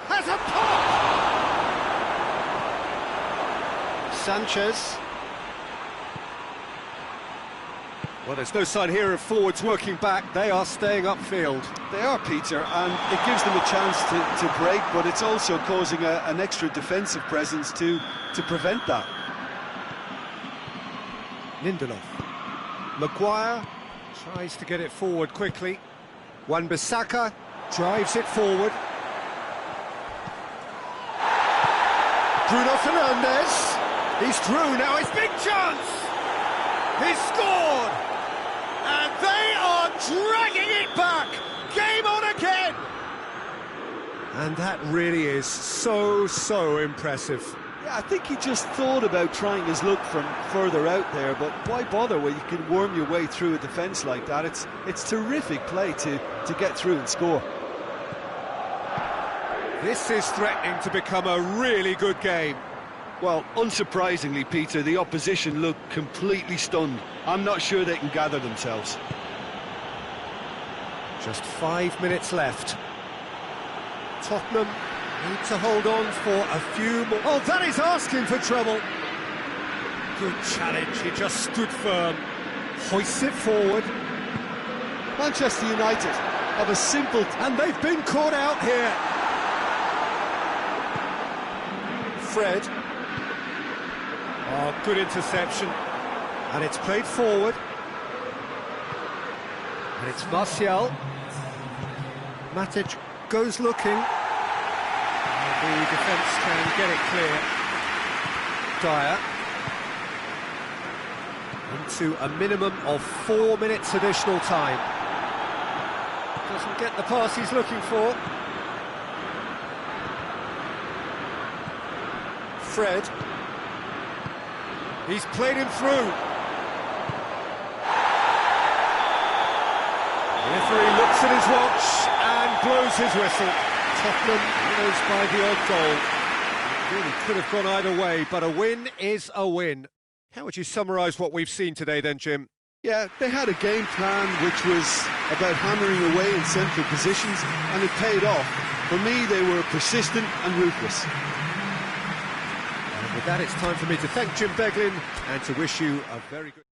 Has a pop! Sanchez. Well, there's no sign here of forwards working back. They are staying upfield. They are, Peter, and it gives them a chance to break, but it's also causing an extra defensive presence to prevent that. Lindelof. Maguire tries to get it forward quickly. Wan-Bissaka drives it forward. Bruno Fernandes. He's through now. It's big chance. He's scored. And they are dragging it back! Game on again! And that really is so impressive. Yeah, I think he just thought about trying his luck from further out there, but why bother when you can worm your way through a defence like that? It's terrific play to get through and score. This is threatening to become a really good game. Well, unsurprisingly, Peter, the opposition look completely stunned. I'm not sure they can gather themselves. Just 5 minutes left. Tottenham need to hold on for a few more. Oh, that is asking for trouble. Good challenge, he just stood firm. Hoists it forward. Manchester United have a simple... And they've been caught out here. Fred. Oh, good interception. And it's played forward. And it's Martial. Matic goes looking. And the defence can get it clear. Dyer. Into a minimum of 4 minutes additional time. Doesn't get the pass he's looking for. Fred. He's played him through. The referee looks at his watch and blows his whistle. Tottenham goes by the odd goal. Really could have gone either way, but a win is a win. How would you summarise what we've seen today then, Jim? Yeah, they had a game plan which was about hammering away in central positions, and it paid off. For me, they were persistent and ruthless. And with that, it's time for me to thank Jim Beglin and to wish you a very good...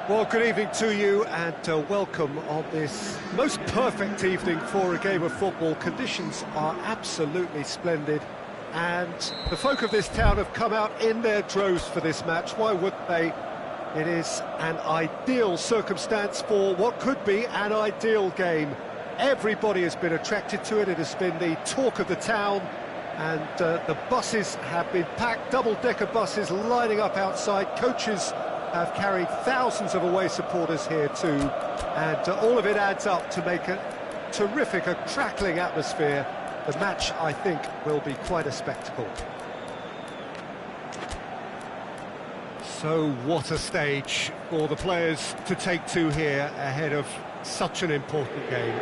Well, good evening to you and welcome on this most perfect evening for a game of football. Conditions are absolutely splendid and the folk of this town have come out in their droves for this match. Why wouldn't they? It is an ideal circumstance for what could be an ideal game. Everybody has been attracted to it. It has been the talk of the town and the buses have been packed, double-decker buses lining up outside. Coaches have carried thousands of away supporters here too, and all of it adds up to make terrific, a crackling atmosphere. The match, I think, will be quite a spectacle. So what a stage for the players to take to here ahead of such an important game.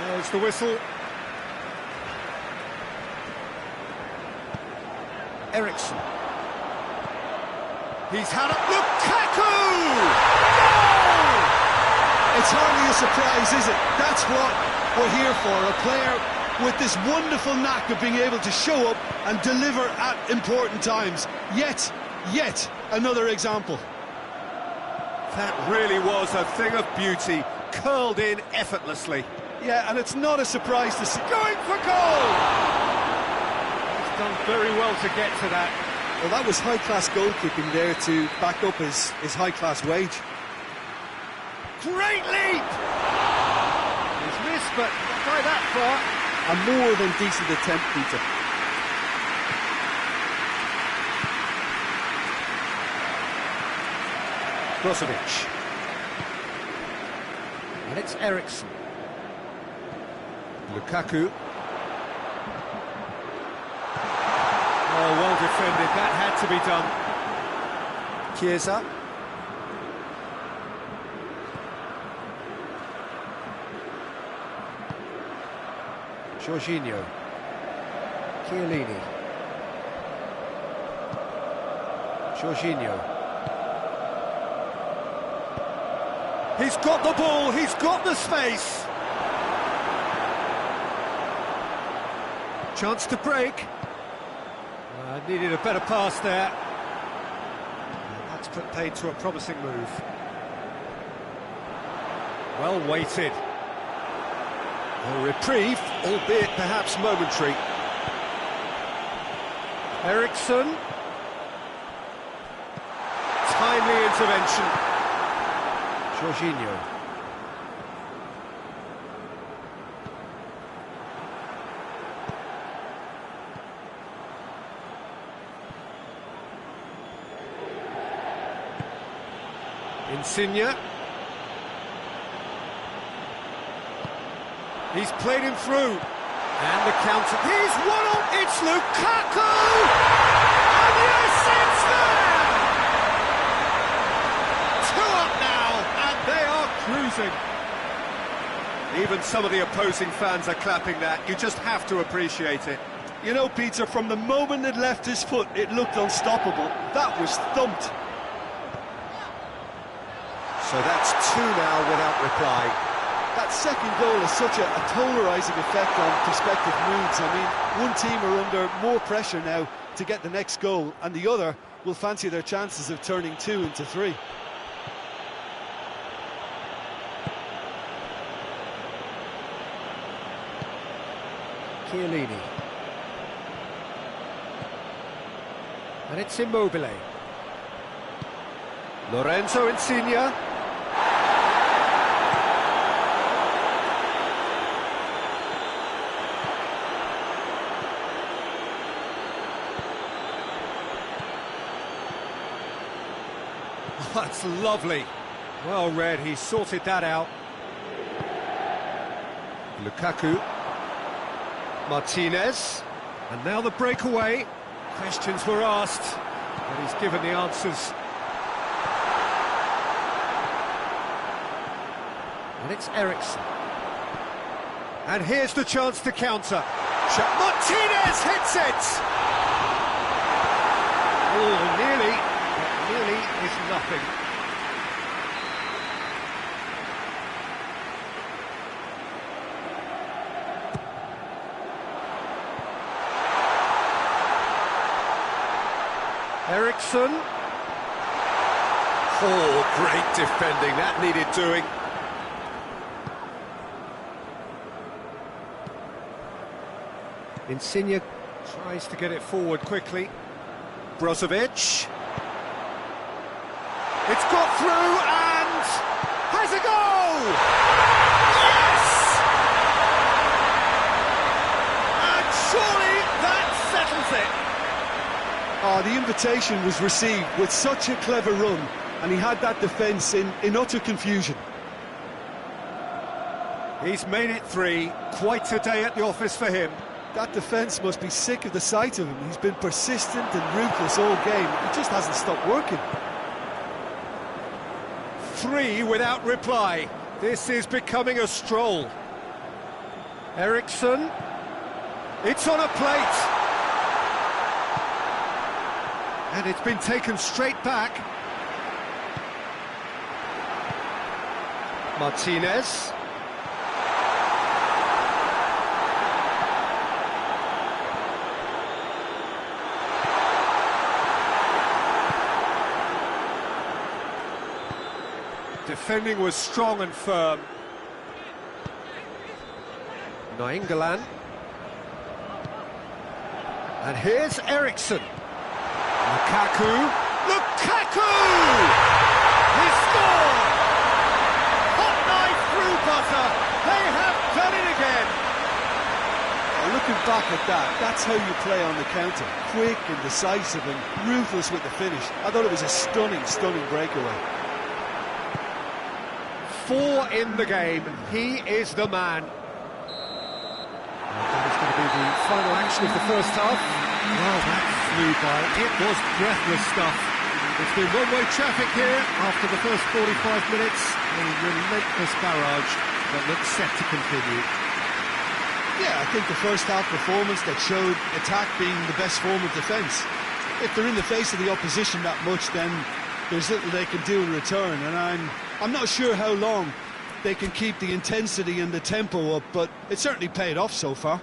There's the whistle. Ericsson. He's had a... Lukaku! Goal! It's hardly a surprise, is it? That's what we're here for. A player with this wonderful knack of being able to show up and deliver at important times. Yet another example. That really was a thing of beauty, curled in effortlessly. Yeah, and it's not a surprise to see. Going for goal! He's done very well to get to that. Well, that was high-class goalkeeping there to back up his high-class wage. Great leap! He's missed, but not by that far. A more than decent attempt, Peter. Brozovic. And it's Ericsson. Lukaku. Oh, well defended. That had to be done. Chiesa. Jorginho. Chiellini. Jorginho. He's got the ball, he's got the space. Chance to break. Needed a better pass there. That's put paid to a promising move. Well weighted. A reprieve, albeit perhaps momentary. Ericsson. Timely intervention. Jorginho. Insigne. He's played him through. And the counter. He's one on. It's Lukaku! And yes, it's there! 2 up now, and they are cruising. Even some of the opposing fans are clapping that. You just have to appreciate it. You know, Peter, from the moment it left his foot, it looked unstoppable. That was thumped. So that's 2 now without reply. That second goal has such a polarising effect on prospective moods. I mean, one team are under more pressure now to get the next goal, and the other will fancy their chances of turning 2 into 3. Chiellini. And it's Immobile. Lorenzo Insigne. That's lovely. Well read, he sorted that out. Lukaku. Martinez. And now the breakaway. Questions were asked, but he's given the answers. And it's Ericsson. And here's the chance to counter. Martinez hits it! Oh, nearly. Nearly is nothing. Ericsson. Oh, great defending, that needed doing. Insigne tries to get it forward quickly. Brozovic. It's got through and has a goal! Yes! And surely that settles it. Oh, the invitation was received with such a clever run, and he had that defence in utter confusion. He's made it 3. Quite a day at the office for him. That defence must be sick of the sight of him. He's been persistent and ruthless all game. He just hasn't stopped working. 3 without reply. This is becoming a stroll. Ericsson. It's on a plate. And it's been taken straight back. Martinez. Defending was strong and firm. Nainggolan. And here's Ericsson. Lukaku. Lukaku! He scored! Hot knife through butter. They have done it again. Looking back at that, that's how you play on the counter. Quick and decisive and ruthless with the finish. I thought it was a stunning, stunning breakaway. 4 in the game. He is the man. That is going to be the final action of the first half. Well, that flew by. It was breathless stuff. It's been one-way traffic here after the first 45 minutes. A relentless barrage that looks set to continue. Yeah, I think the first half performance that showed attack being the best form of defence. If they're in the face of the opposition that much, then there's little they can do in return, and I'm not sure how long they can keep the intensity and the tempo up, but it certainly paid off so far.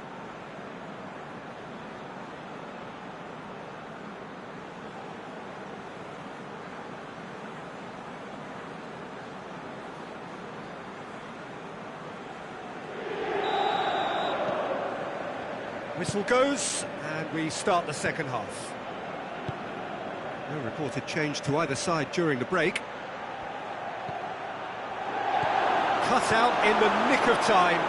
Whistle goes, and we start the second half. No reported change to either side during the break. Cut out in the nick of time.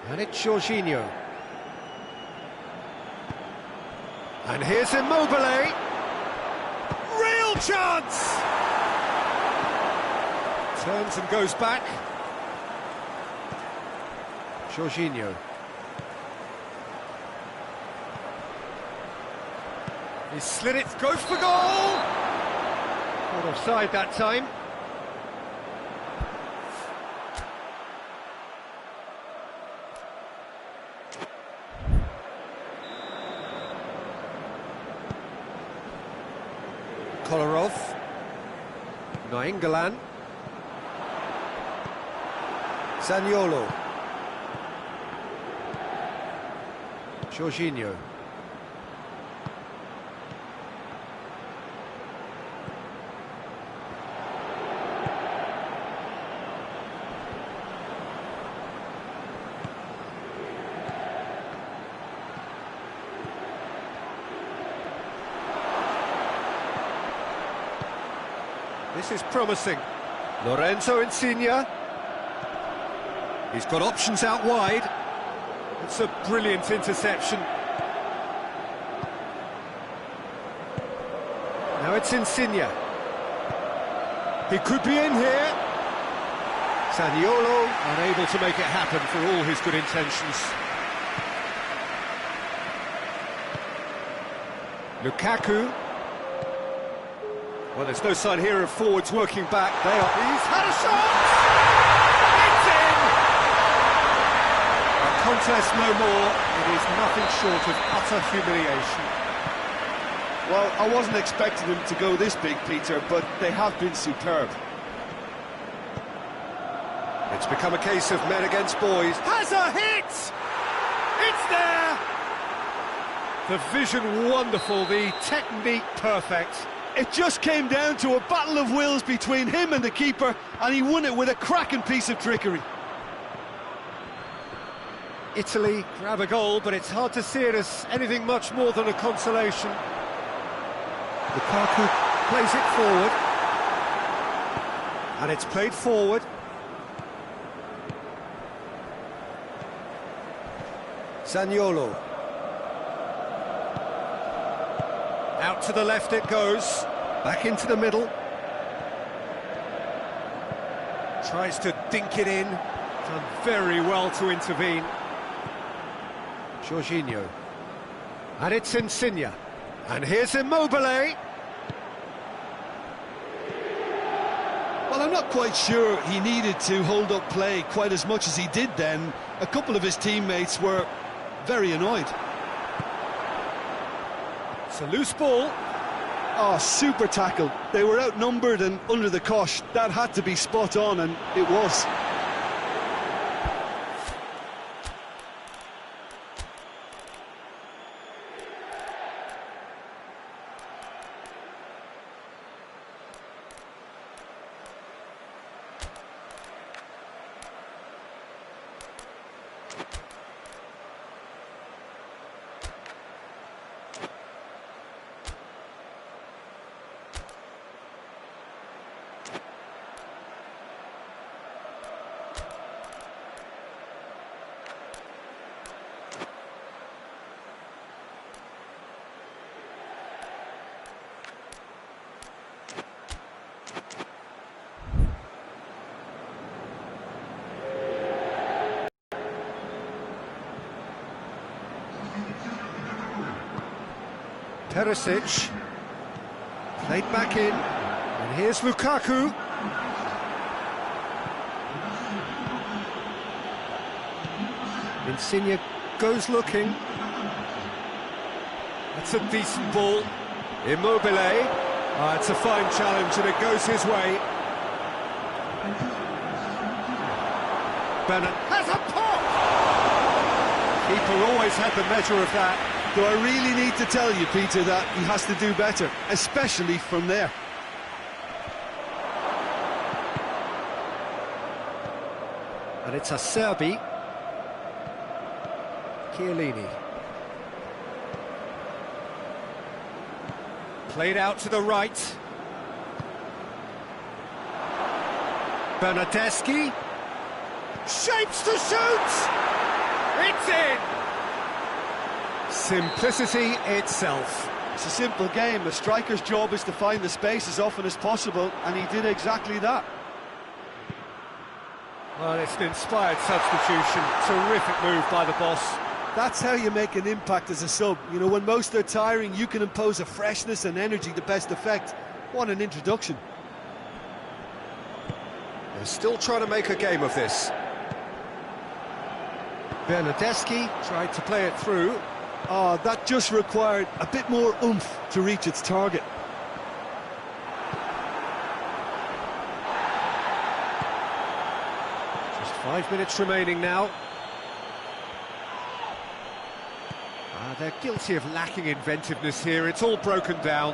And it's Jorginho. And here's Immobile. Real chance! Turns and goes back. Jorginho. He slid it, goes for goal! Not offside that time. Kolarov. Nainggolan. Zaniolo. Jorginho. This is promising. Lorenzo Insigne. He's got options out wide. It's a brilliant interception. Now it's Insigne. He could be in here. Zaniolo unable to make it happen for all his good intentions. Lukaku. Well, there's no sign here of forwards working back. He's had a shot! It's in! A contest no more. It is nothing short of utter humiliation. Well, I wasn't expecting them to go this big, Peter, but they have been superb. It's become a case of men against boys. Has a hit! It's there! The vision wonderful, the technique perfect. It just came down to a battle of wills between him and the keeper, and he won it with a cracking piece of trickery. Italy grab a goal, but it's hard to see it as anything much more than a consolation. Lukaku plays it forward. And it's played forward. Zaniolo. Out to the left it goes. Back into the middle. Tries to dink it in. Done very well to intervene. Jorginho. And it's Insigne. And here's Immobile. Well, I'm not quite sure he needed to hold up play quite as much as he did then. A couple of his teammates were very annoyed. It's a loose ball. Oh, super tackle. They were outnumbered and under the cosh. That had to be spot on, and it was. Perisic, played back in, and here's Lukaku. Insigne goes looking. That's a decent ball. Immobile. It's a fine challenge and it goes his way. Bennett has a pop! Keeper always had the measure of that. Do I really need to tell you, Peter, that he has to do better, especially from there? And it's a Serbi. Chiellini. Played out to the right. Bernardeschi. Shapes to shoot! It's in! Simplicity itself. It's a simple game. A striker's job is to find the space as often as possible, and he did exactly that. Well, it's an inspired substitution. Terrific move by the boss. That's how you make an impact as a sub. You know, when most are tiring, you can impose a freshness and energy to best effect. What an introduction. They're still trying to make a game of this. Bernardeschi tried to play it through. Oh, that just required a bit more oomph to reach its target. Just 5 minutes remaining now. They're guilty of lacking inventiveness here. It's all broken down.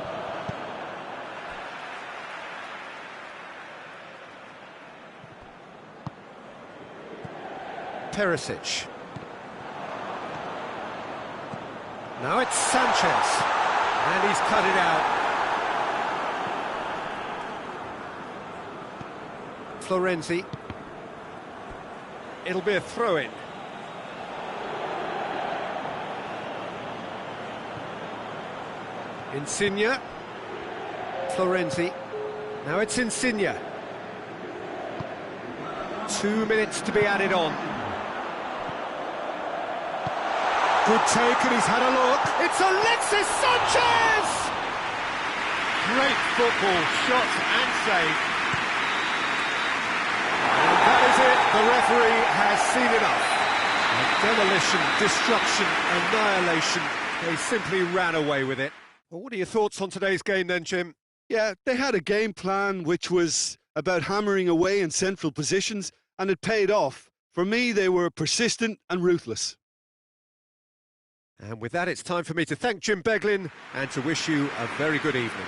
Perisic. Now it's Sanchez, and he's cut it out. Florenzi. It'll be a throw-in. Insigne. Florenzi. Now it's Insigne. 2 minutes to be added on. Good take, and he's had a look. It's Alexis Sanchez! Great football, shot and save. And that is it. The referee has seen enough. Demolition, destruction, annihilation. They simply ran away with it. Well, what are your thoughts on today's game then, Jim? Yeah, they had a game plan which was about hammering away in central positions, and it paid off. For me, they were persistent and ruthless. And with that, it's time for me to thank Jim Beglin and to wish you a very good evening.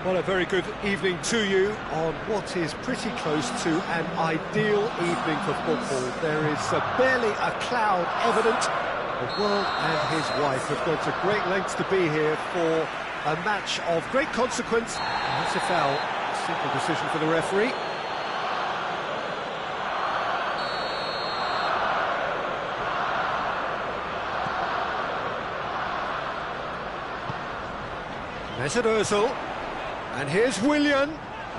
Well, a very good evening to you on what is pretty close to an ideal evening for football. There is barely a cloud evident. The world and his wife have gone to great lengths to be here for a match of great consequence. And that's a foul. Simple decision for the referee. Mesut Ozil. And here's Willian.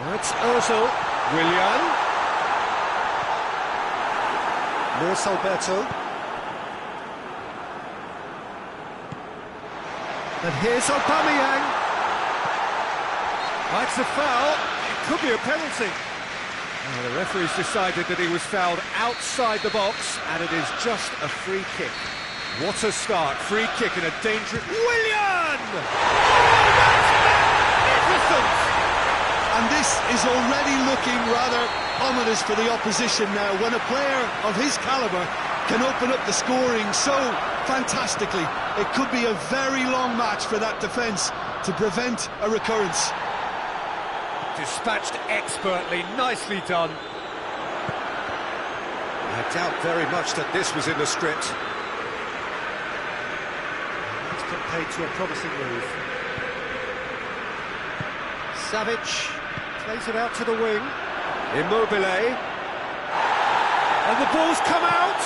That's Ozil. Willian. Luis Alberto. And here's Aubameyang. That's a foul. It could be a penalty. Oh, the referee's decided that he was fouled outside the box, and it is just a free kick. What a start. Free kick in a dangerous... Willian! Oh, that's magnificent! And this is already looking rather ominous for the opposition now, when a player of his calibre can open up the scoring so fantastically. It could be a very long match for that defence to prevent a recurrence. Dispatched expertly, nicely done. I doubt very much that this was in the script. Let's get paid to a promising move. Savic plays it out to the wing. Immobile. And the ball's come out.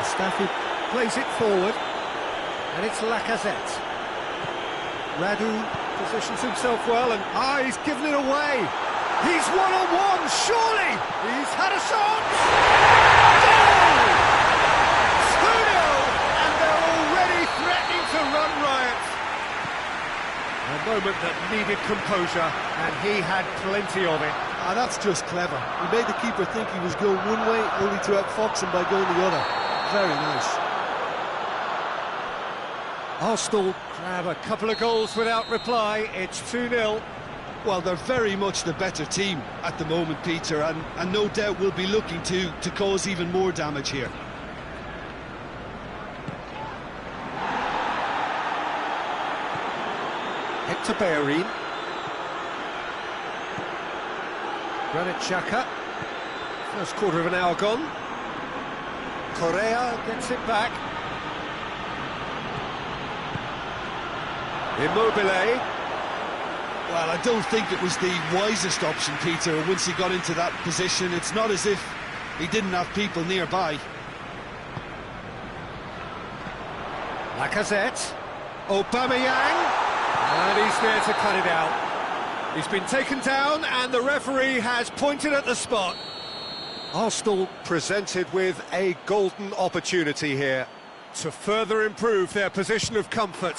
Mustafi plays it forward. And it's Lacazette. Radu positions himself well, and he's given it away. He's one-on-one, surely! He's had a shot! Goal! 2-0, and they're already threatening to run riot. A moment that needed composure, and he had plenty of it. Ah, that's just clever. He made the keeper think he was going one way, only to outfox him by going the other. Very nice. Arsenal grab a couple of goals without reply. It's 2-0. Well, they're very much the better team at the moment, Peter, and no doubt will be looking to cause even more damage here. Hector Bellerin. Granit Xhaka. First quarter of an hour gone. Correa gets it back. Immobile. Well, I don't think it was the wisest option, Peter, once he got into that position. It's not as if he didn't have people nearby. Lacazette. Aubameyang. And he's there to cut it out. He's been taken down, and the referee has pointed at the spot. Arsenal presented with a golden opportunity here to further improve their position of comfort.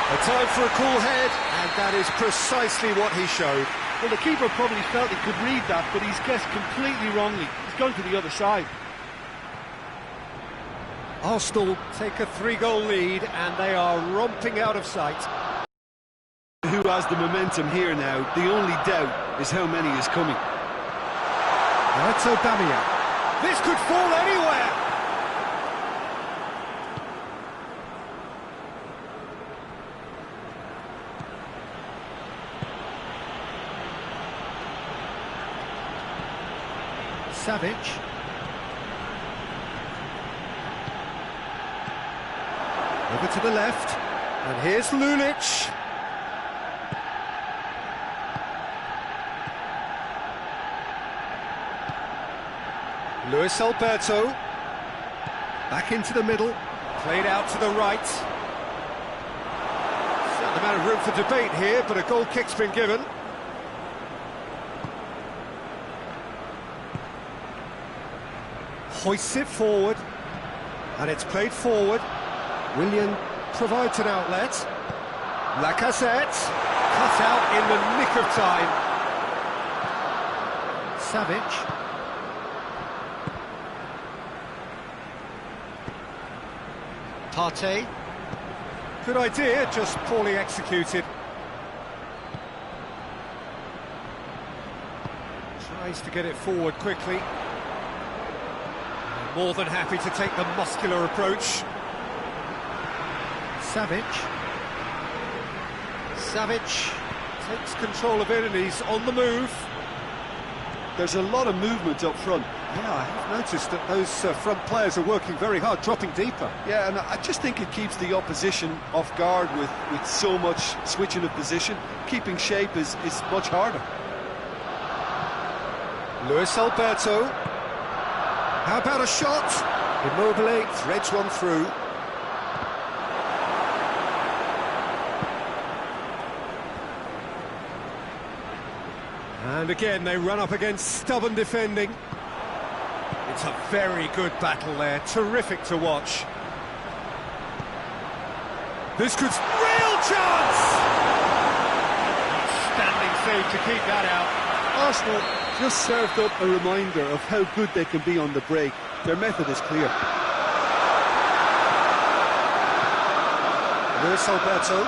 A time for a cool head, and that is precisely what he showed. Well, the keeper probably felt he could read that, but he's guessed completely wrongly. He's gone to the other side. Arsenal take a 3-goal lead, and they are romping out of sight. Who has the momentum here now? The only doubt is how many is coming. That's Aubameyang. This could fall anywhere. Savic. Over to the left, and here's Lulic. Luis Alberto. Back into the middle, played out to the right. Certain amount of room for debate here, but a goal kick's been given. Hoists it forward, and it's played forward. Willian provides an outlet. Lacazette, cut out in the nick of time. Savic. Partey. Good idea, just poorly executed. Tries to get it forward quickly. More than happy to take the muscular approach. Savic. Savic takes control of it, and he's on the move. There's a lot of movement up front. Yeah, I have noticed that those front players are working very hard, dropping deeper. Yeah, and I just think it keeps the opposition off guard with so much switching of position. Keeping shape is much harder. Luis Alberto. How about a shot? Immobile threads one through. And again, they run up against stubborn defending. It's a very good battle there, terrific to watch. This could... Real chance! Standing save to keep that out. Arsenal just served up a reminder of how good they can be on the break. Their method is clear. Luis Alberto.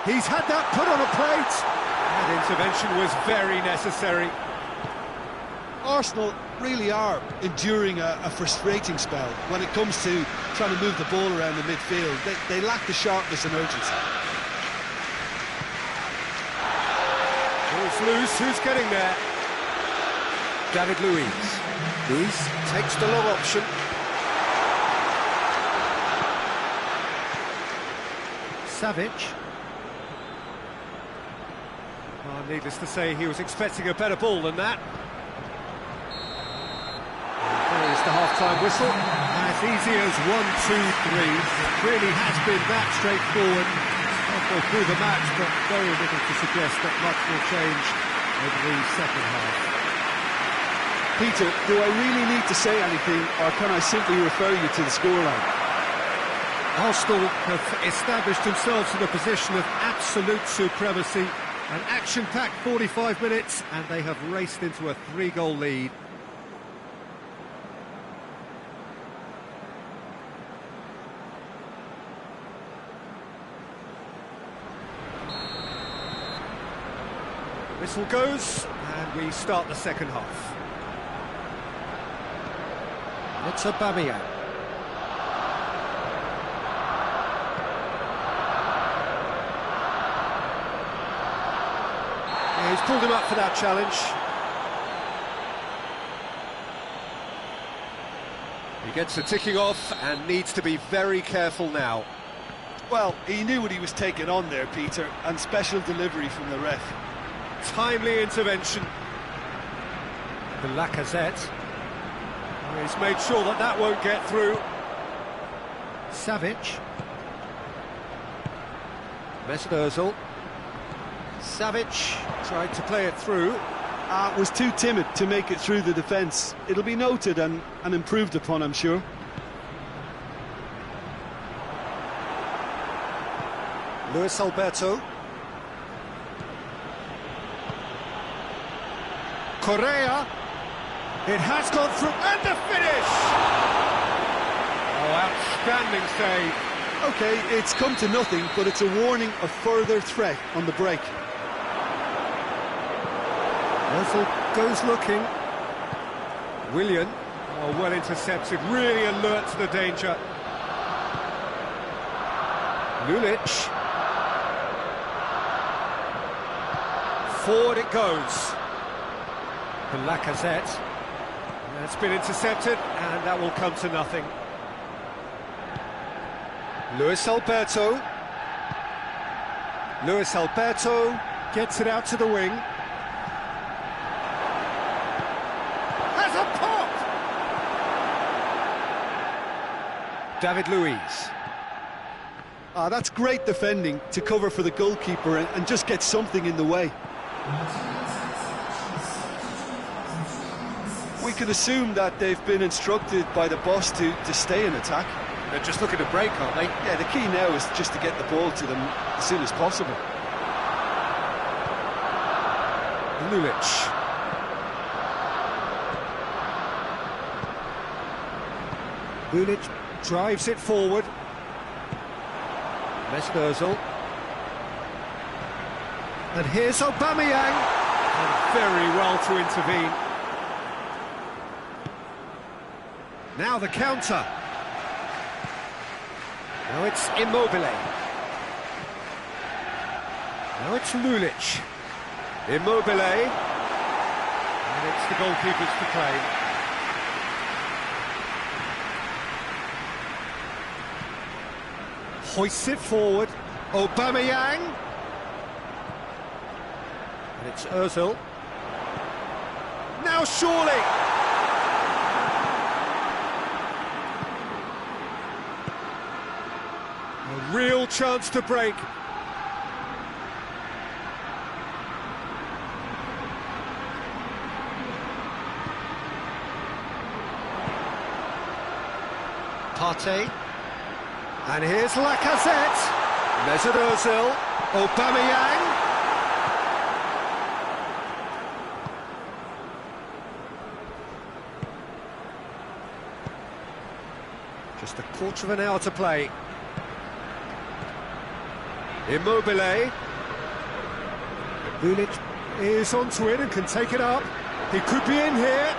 He's had that put on a plate. That intervention was very necessary. Arsenal really are enduring a frustrating spell when it comes to trying to move the ball around the midfield. They lack the sharpness and urgency. Ball's loose, who's getting there? David Luiz. Luiz takes the long option. Savic. Oh, needless to say, he was expecting a better ball than that. There is the half-time whistle. As easy as 1, 2, 3. It really has been that straightforward. Halfway through the match, but very little to suggest that much will change over the second half. Peter, do I really need to say anything, or can I simply refer you to the scoreline? Arsenal have established themselves in a position of absolute supremacy. An action-packed 45 minutes, and they have raced into a 3-goal lead. Whistle goes, and we start the second half. It's Aubameyang. He's pulled him up for that challenge. He gets the ticking off and needs to be very careful now. Well, he knew what he was taking on there, Peter, and special delivery from the ref. Timely intervention. The Lacazette. He's made sure that that won't get through. Savic. Mesut Ozil. Savic tried to play it through. Was too timid to make it through the defence. It'll be noted and improved upon, I'm sure. Luis Alberto. Correa. It has gone through, and the finish! Oh, outstanding save. OK, it's come to nothing, but it's a warning of further threat on the break. Ozil goes looking. Willian, oh, well intercepted, really alert to the danger. Lulic. Forward it goes. The Lacazette. That's been intercepted, and that will come to nothing. Luis Alberto. Luis Alberto gets it out to the wing. Has a pop! David Luiz. That's great defending to cover for the goalkeeper and just get something in the way. We could assume that they've been instructed by the boss to stay in attack. They're just looking to break, aren't they? Yeah, the key now is just to get the ball to them as soon as possible. Lulic. Lulic drives it forward. Mesut Ozil. And here's Aubameyang. And very well to intervene. Now the counter. Now it's Immobile. Now it's Lulic. Immobile. And it's the goalkeepers to claim. Hoists it forward. Aubameyang. And it's Ozil. Now surely. chance to break. Partey. And here's Lacazette. Mesut Ozil. Aubameyang. Just a quarter of an hour to play. Immobile. Bulic is onto it and can take it up. He could be in here.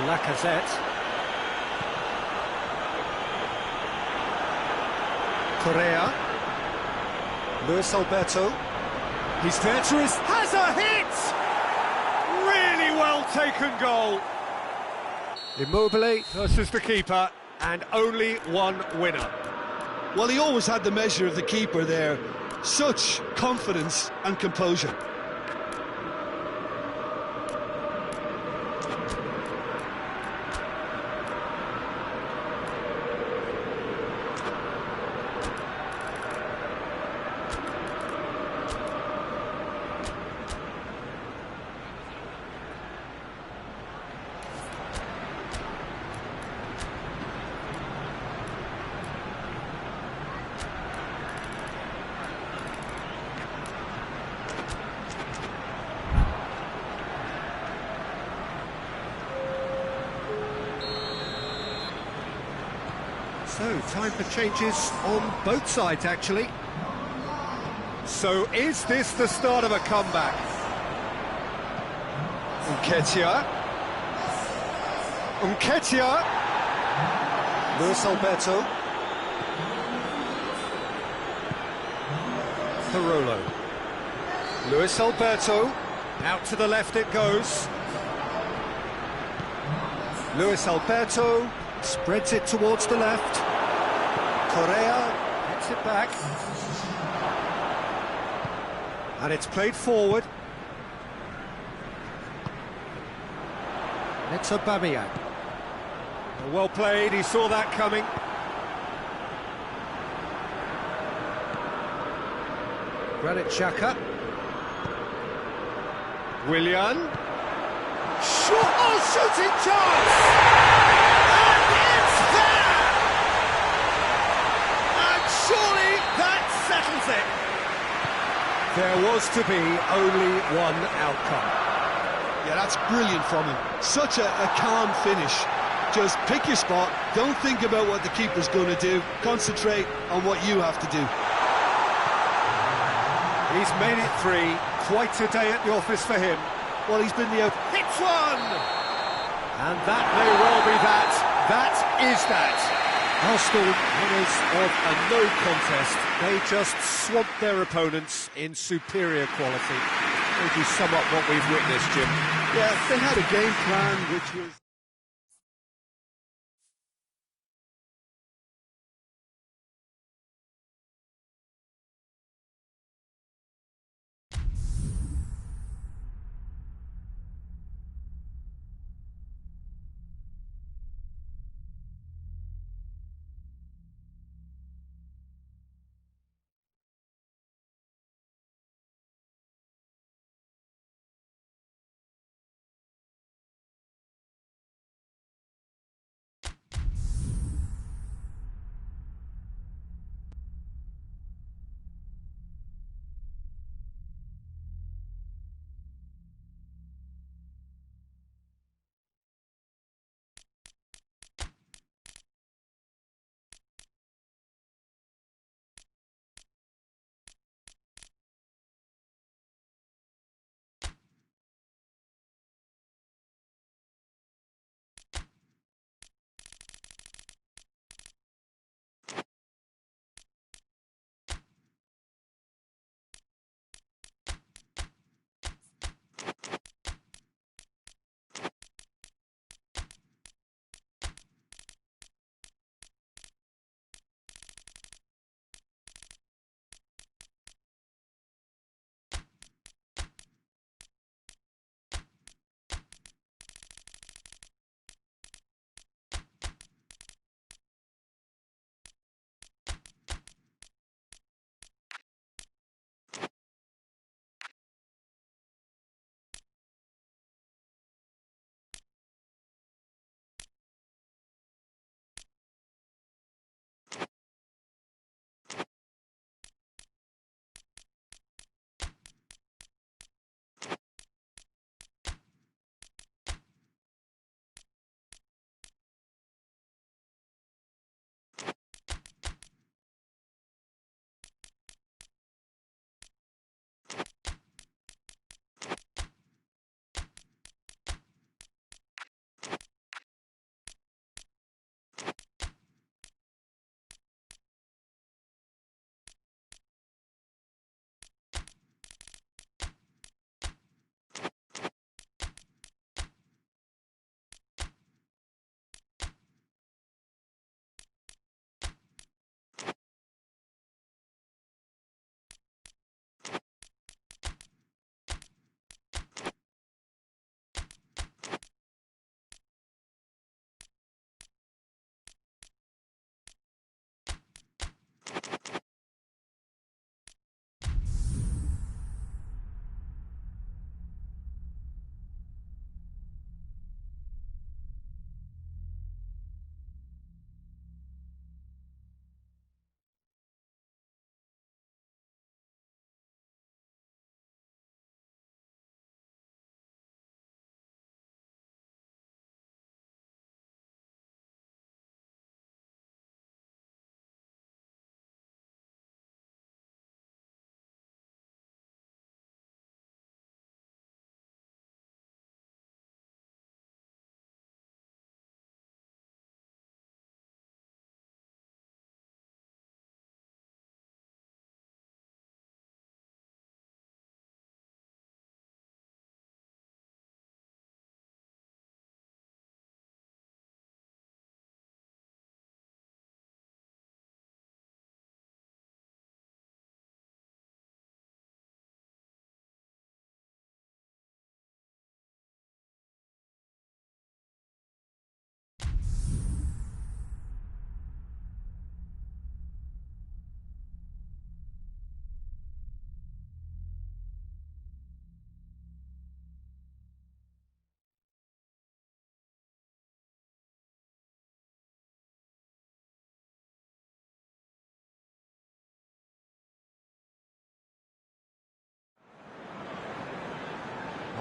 Lacazette. Correa. Luis Alberto. He's there to his... Has a hit! Really well taken goal. Immobile versus the keeper, and only one winner. Well, he always had the measure of the keeper there. Such confidence and composure. So, time for changes on both sides, actually. So, is this the start of a comeback? Nketiah. Luis Alberto. Parolo. Luis Alberto. Out to the left it goes. Luis Alberto spreads it towards the left. Correa gets it back. And it's played forward. It's Aubameyang. Well played, he saw that coming. Granit Xhaka. Willian. Shooting chance! And it's there! And surely that settles it. There was to be only one outcome. Yeah, that's brilliant from him. Such a calm finish. Just pick your spot, don't think about what the keeper's going to do, concentrate on what you have to do. He's made it three, quite a day at the office for him. Well, he's been the... Hits one! And that may well be that. That is that. Arsenal, winners of a no contest. They just swamped their opponents in superior quality. Maybe sum up what we've witnessed, Jim. Yeah, they had a game plan which was...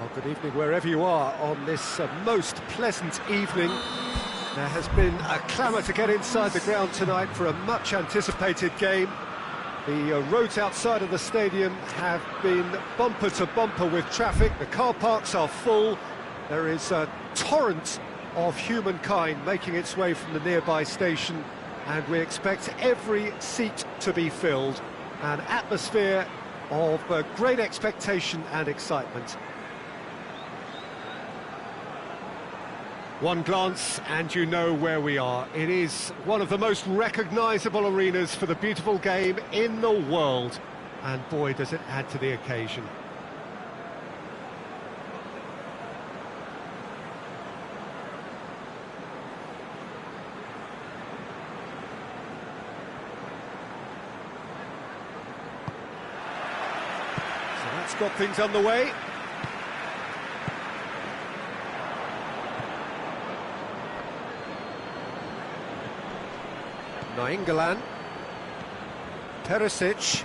Well, good evening wherever you are on this most pleasant evening. There has been a clamour to get inside the ground tonight for a much anticipated game. The roads outside of the stadium have been bumper to bumper with traffic. The car parks are full. There is a torrent of humankind making its way from the nearby station, and we expect every seat to be filled. An atmosphere of great expectation and excitement. One glance and you know where we are. It is one of the most recognisable arenas for the beautiful game in the world. And boy, does it add to the occasion. So that's got things underway. Nainggolan, Perisic,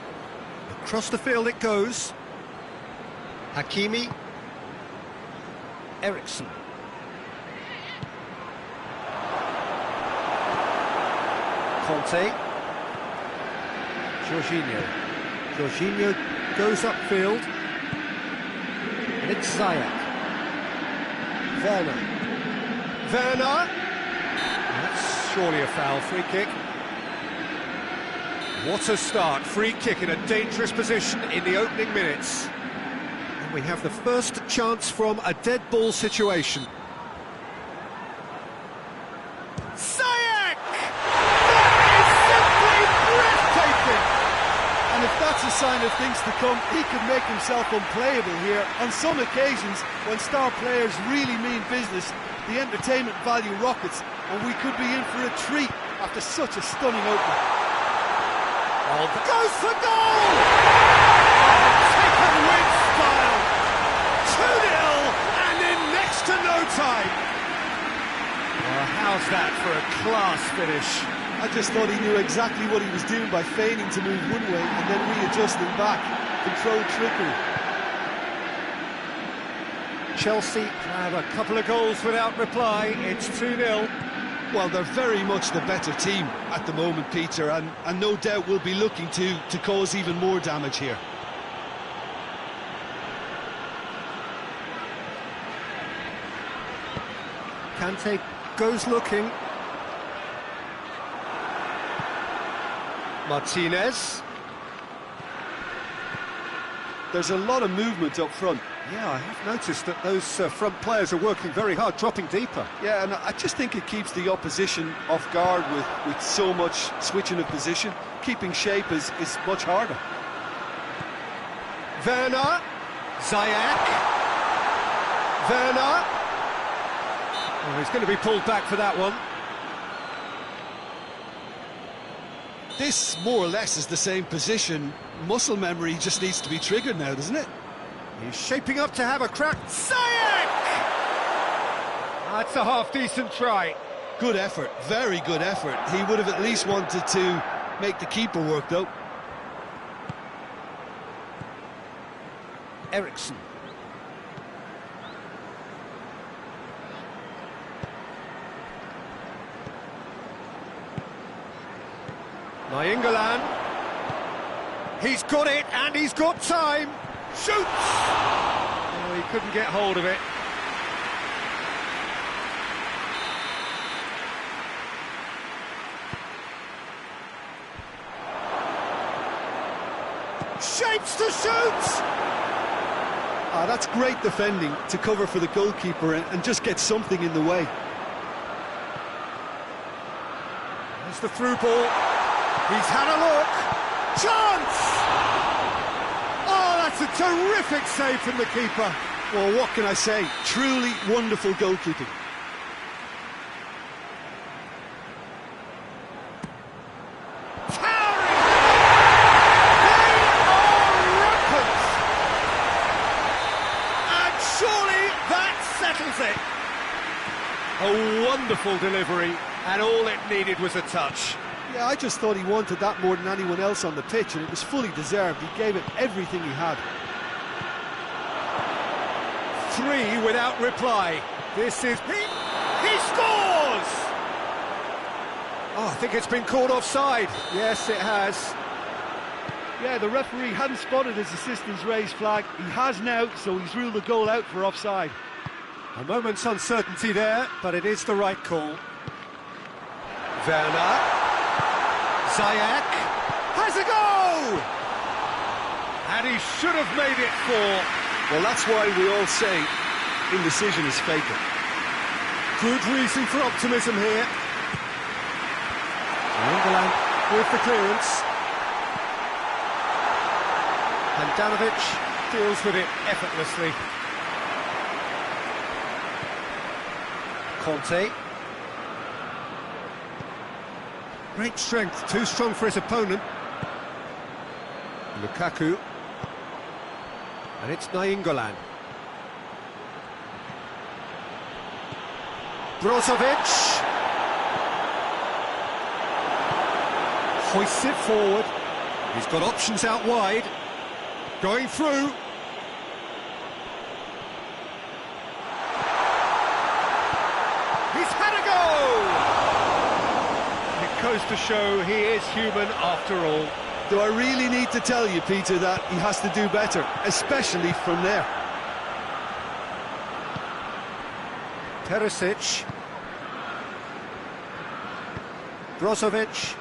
across the field it goes. Hakimi, Eriksson. Conte, Jorginho goes upfield, and it's Ziyech. Werner, that's surely a foul, free kick. What a start, free kick in a dangerous position in the opening minutes. And we have the first chance from a dead ball situation. Ziyech! That is simply breathtaking! And if that's a sign of things to come, he could make himself unplayable here. On some occasions, when star players really mean business, the entertainment value rockets, and we could be in for a treat after such a stunning opening. Goes for goal! Taken with style. 2-0 and in next to no time. Well, how's that for a class finish? I just thought he knew exactly what he was doing by feigning to move one way and then readjusting back. Controlled trickery. Chelsea have a couple of goals without reply. It's 2-0. Well, they're very much the better team at the moment, Peter, and no doubt will be looking to cause even more damage here. Kante goes looking. Martinez. There's a lot of movement up front. Yeah, I have noticed that those front players are working very hard, dropping deeper. Yeah, and I just think it keeps the opposition off guard with so much switching of position. Keeping shape is much harder. Werner. Ziyech. Werner. Oh, he's going to be pulled back for that one. This, more or less, is the same position. Muscle memory just needs to be triggered now, doesn't it? He's shaping up to have a crack. Ziyech! That's a half-decent try. Good effort, very good effort. He would have at least wanted to make the keeper work, though. Eriksson. Nainggolan. He's got it, and he's got time. Shoots! Oh, he couldn't get hold of it. Shapes to shoot! Ah, that's great defending to cover for the goalkeeper and just get something in the way. There's the through ball. He's had a look. Chance! Oh, that's a terrific save from the keeper. Well, what can I say? Truly wonderful goalkeeping. Towering! They are rampant! And surely that settles it. A wonderful delivery, and all it needed was a touch. Yeah, I just thought he wanted that more than anyone else on the pitch, and it was fully deserved. He gave it everything he had. 3 without reply. This is... He scores! Oh, I think it's been called offside. Yes, it has. Yeah, the referee hadn't spotted his assistant's raised flag. He has now, so he's ruled the goal out for offside. A moment's uncertainty there, but it is the right call. Werner. Ziyech has a goal! And he should have made it 4. Well, that's why we all say indecision is fatal. Good reason for optimism here. England with the clearance. And Handanovic deals with it effortlessly. Conte. Great strength, too strong for his opponent. Lukaku. And it's Nainggolan. Brozovic. Hoists it forward. He's got options out wide. Going through. He's had a goal! It goes to show he is human after all. Do I really need to tell you, Peter, that he has to do better, especially from there? Perisic. Brozovic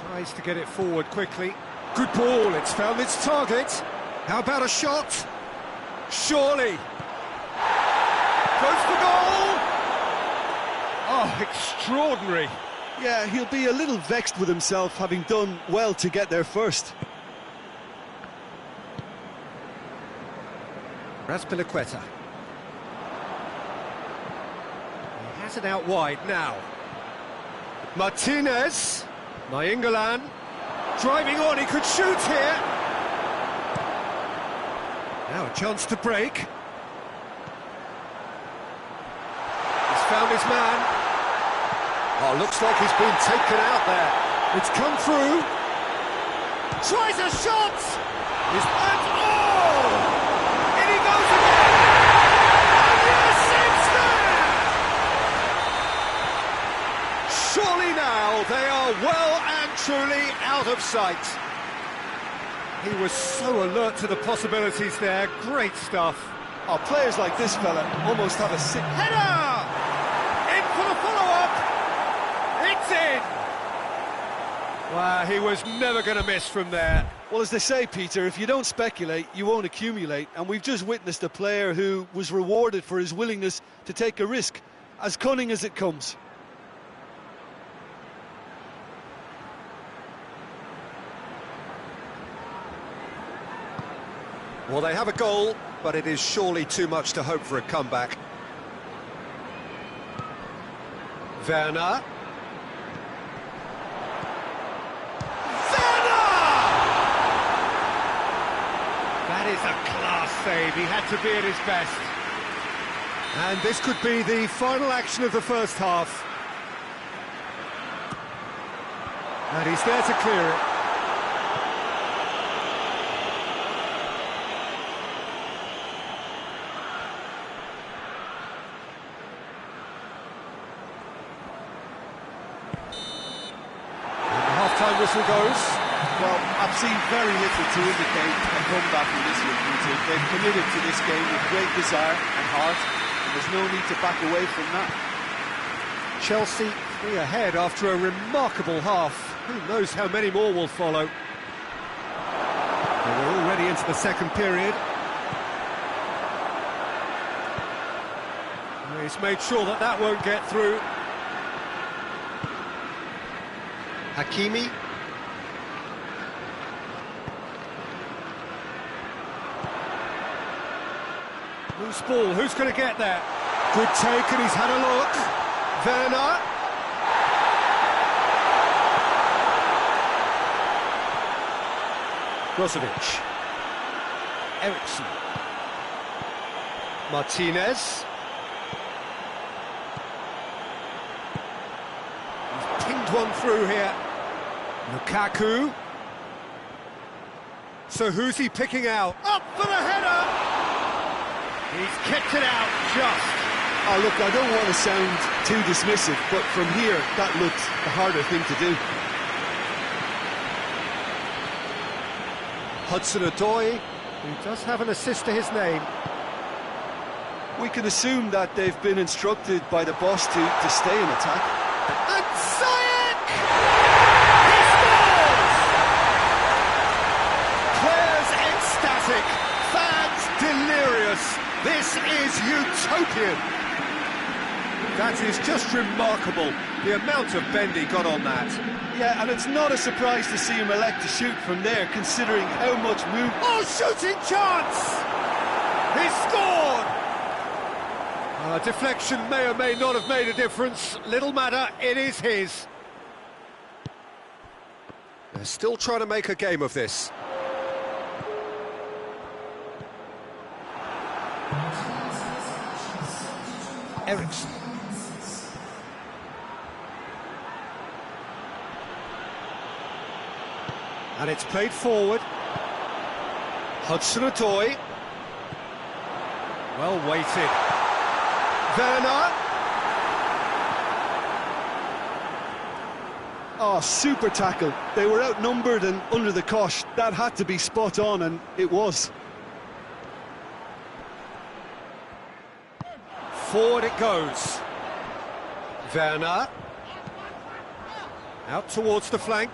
tries to get it forward quickly. Good ball, it's found its target. How about a shot? Surely. Goes for goal! Oh, extraordinary. Yeah, he'll be a little vexed with himself, having done well to get there first. Azpilicueta. He has it out wide now. Martinez. Nainggolan. Driving on, he could shoot here. Now a chance to break. He's found his man. Oh, looks like he's been taken out there. It's come through. Tries a shot! And oh! In he goes again! And yes, it's there! Surely now they are well and truly out of sight. He was so alert to the possibilities there. Great stuff. Oh, players like this fella almost have a sick... Header! In for the follow-up! It's in! Wow, he was never going to miss from there. Well, as they say, Peter, if you don't speculate, you won't accumulate. And we've just witnessed a player who was rewarded for his willingness to take a risk, as cunning as it comes. Well, they have a goal, but it is surely too much to hope for a comeback. Werner. That is a class save. He had to be at his best. And this could be the final action of the first half. And he's there to clear it. And the half-time whistle goes. Well, I've seen very little to indicate a comeback in this one, Peter. They've committed to this game with great desire and heart, and there's no need to back away from that. Chelsea 3 ahead after a remarkable half. Who knows how many more will follow. Well, we're already into the second period. Well, he's made sure that that won't get through. Hakimi. Loose ball, who's going to get there? Good take, and he's had a look. Werner. Brozovic. Eriksson. Martinez. He's pinged one through here. Lukaku. So who's he picking out? Up for the header! He's kept it out just. Oh, look, I don't want to sound too dismissive, but from here, that looked the harder thing to do. Hudson-Odoi, who does have an assist to his name. We can assume that they've been instructed by the boss to stay in attack. And Ziyech! He scores! Players ecstatic, fans delirious. This is utopian. That is just remarkable, the amount of bend he got on that. Yeah, and it's not a surprise to see him elect to shoot from there, considering how much move... Oh, shooting chance! He scored! Deflection may or may not have made a difference. Little matter, it is his. They're still trying to make a game of this. Ericsson. And it's played forward. Hudson-Odoi. Well weighted. Werner. Oh, super tackle. They were outnumbered and under the cosh. That had to be spot on, and it was. Forward it goes. Werner. Out towards the flank.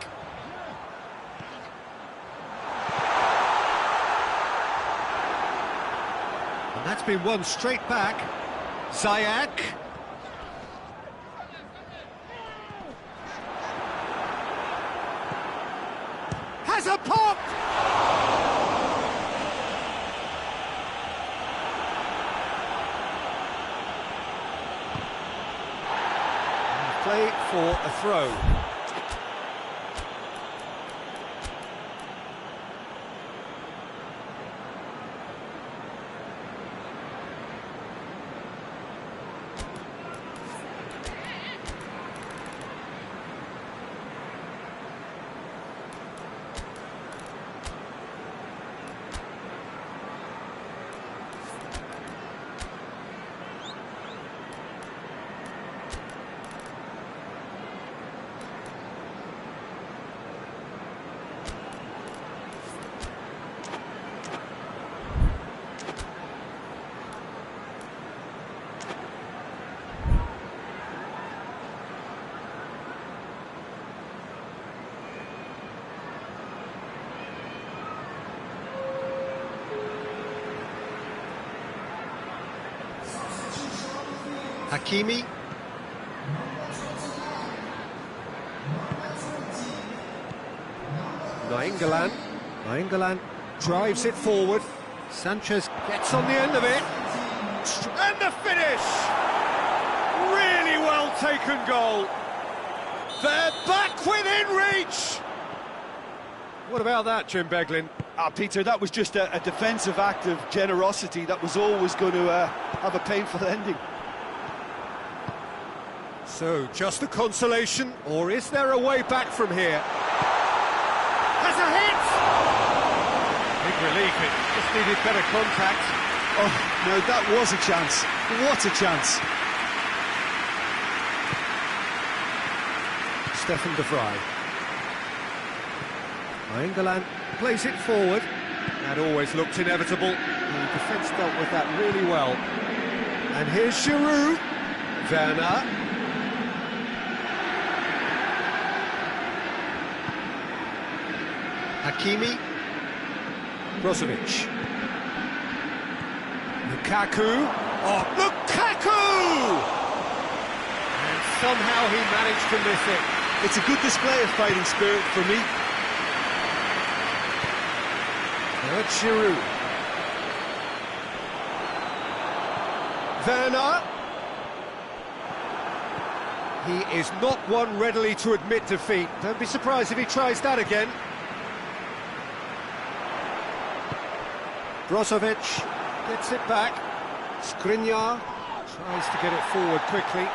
And that's been won straight back. Ziyech. Has a pop! Play for a throw. Hakimi. Nainggolan drives it forward. Sanchez gets on the end of it. And the finish! Really well taken goal. They're back within reach! What about that, Jim Beglin? Peter, that was just a defensive act of generosity that was always going to have a painful ending. So, just a consolation, or is there a way back from here? Has a hit! Big relief, it just needed better contact. Oh, no, that was a chance. What a chance. Stefan de Vrij. Nainggolan plays it forward. That always looked inevitable. The defence dealt with that really well. And here's Giroud. Werner. Hakimi. Brozovic. Lukaku. Oh, Lukaku! And somehow he managed to miss it. It's a good display of fighting spirit for me. Giroud. Werner. He is not one readily to admit defeat. Don't be surprised if he tries that again. Brozovic gets it back. Skriniar tries to get it forward quickly.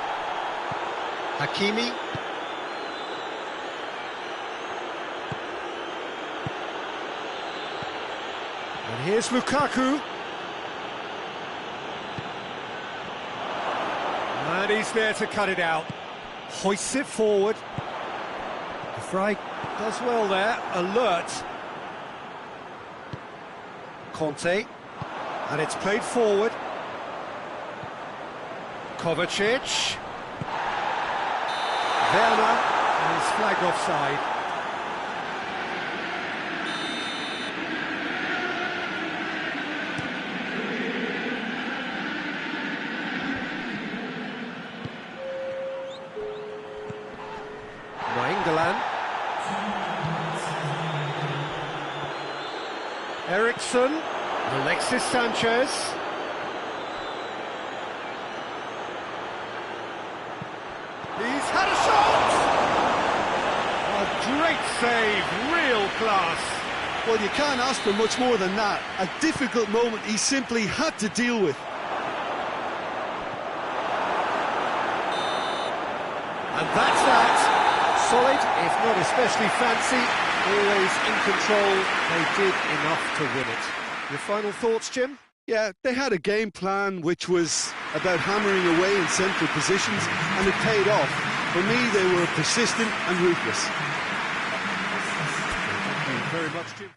Hakimi. And here's Lukaku. And he's there to cut it out. Hoists it forward. De Vrij does well there, alert. Conte, and it's played forward. Kovacic. Werner is flagged offside. Nainggolan. Eriksson. Alexis Sanchez. He's had a shot! A great save, real class. Well, you can't ask for much more than that. A difficult moment he simply had to deal with. And that's that. Solid, if not especially fancy, always in control. They did enough to win it. Your final thoughts, Jim? Yeah, they had a game plan which was about hammering away in central positions, and it paid off. For me, they were persistent and ruthless. Thank you very much, Jim.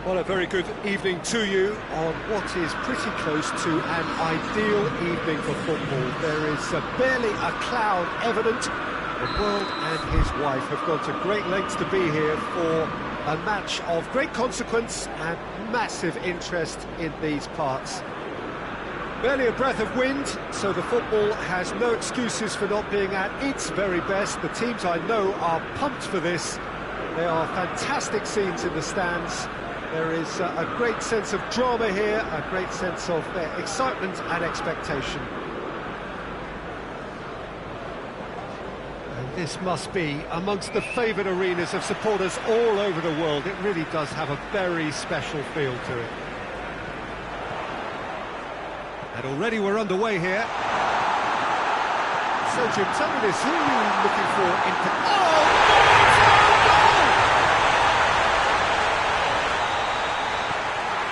Well, a very good evening to you on what is pretty close to an ideal evening for football. There is barely a cloud evident. The world and his wife have gone to great lengths to be here for a match of great consequence and massive interest in these parts. Barely a breath of wind, so the football has no excuses for not being at its very best. The teams I know are pumped for this. There are fantastic scenes in the stands. There is a great sense of drama here, a great sense of excitement and expectation. And this must be amongst the favoured arenas of supporters all over the world. It really does have a very special feel to it. And already we're underway here. So Jim, tell me this, who are you looking for in...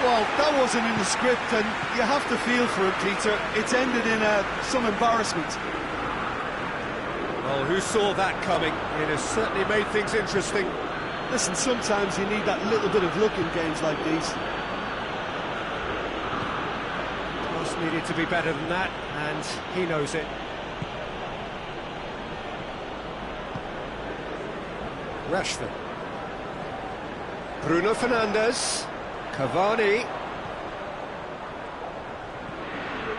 Well, that wasn't in the script, and you have to feel for it, Peter. It's ended in some embarrassment. Well, who saw that coming? It has certainly made things interesting. Listen, sometimes you need that little bit of luck in games like these. Just needed to be better than that, and he knows it. Rashford. Bruno Fernandes. Cavani.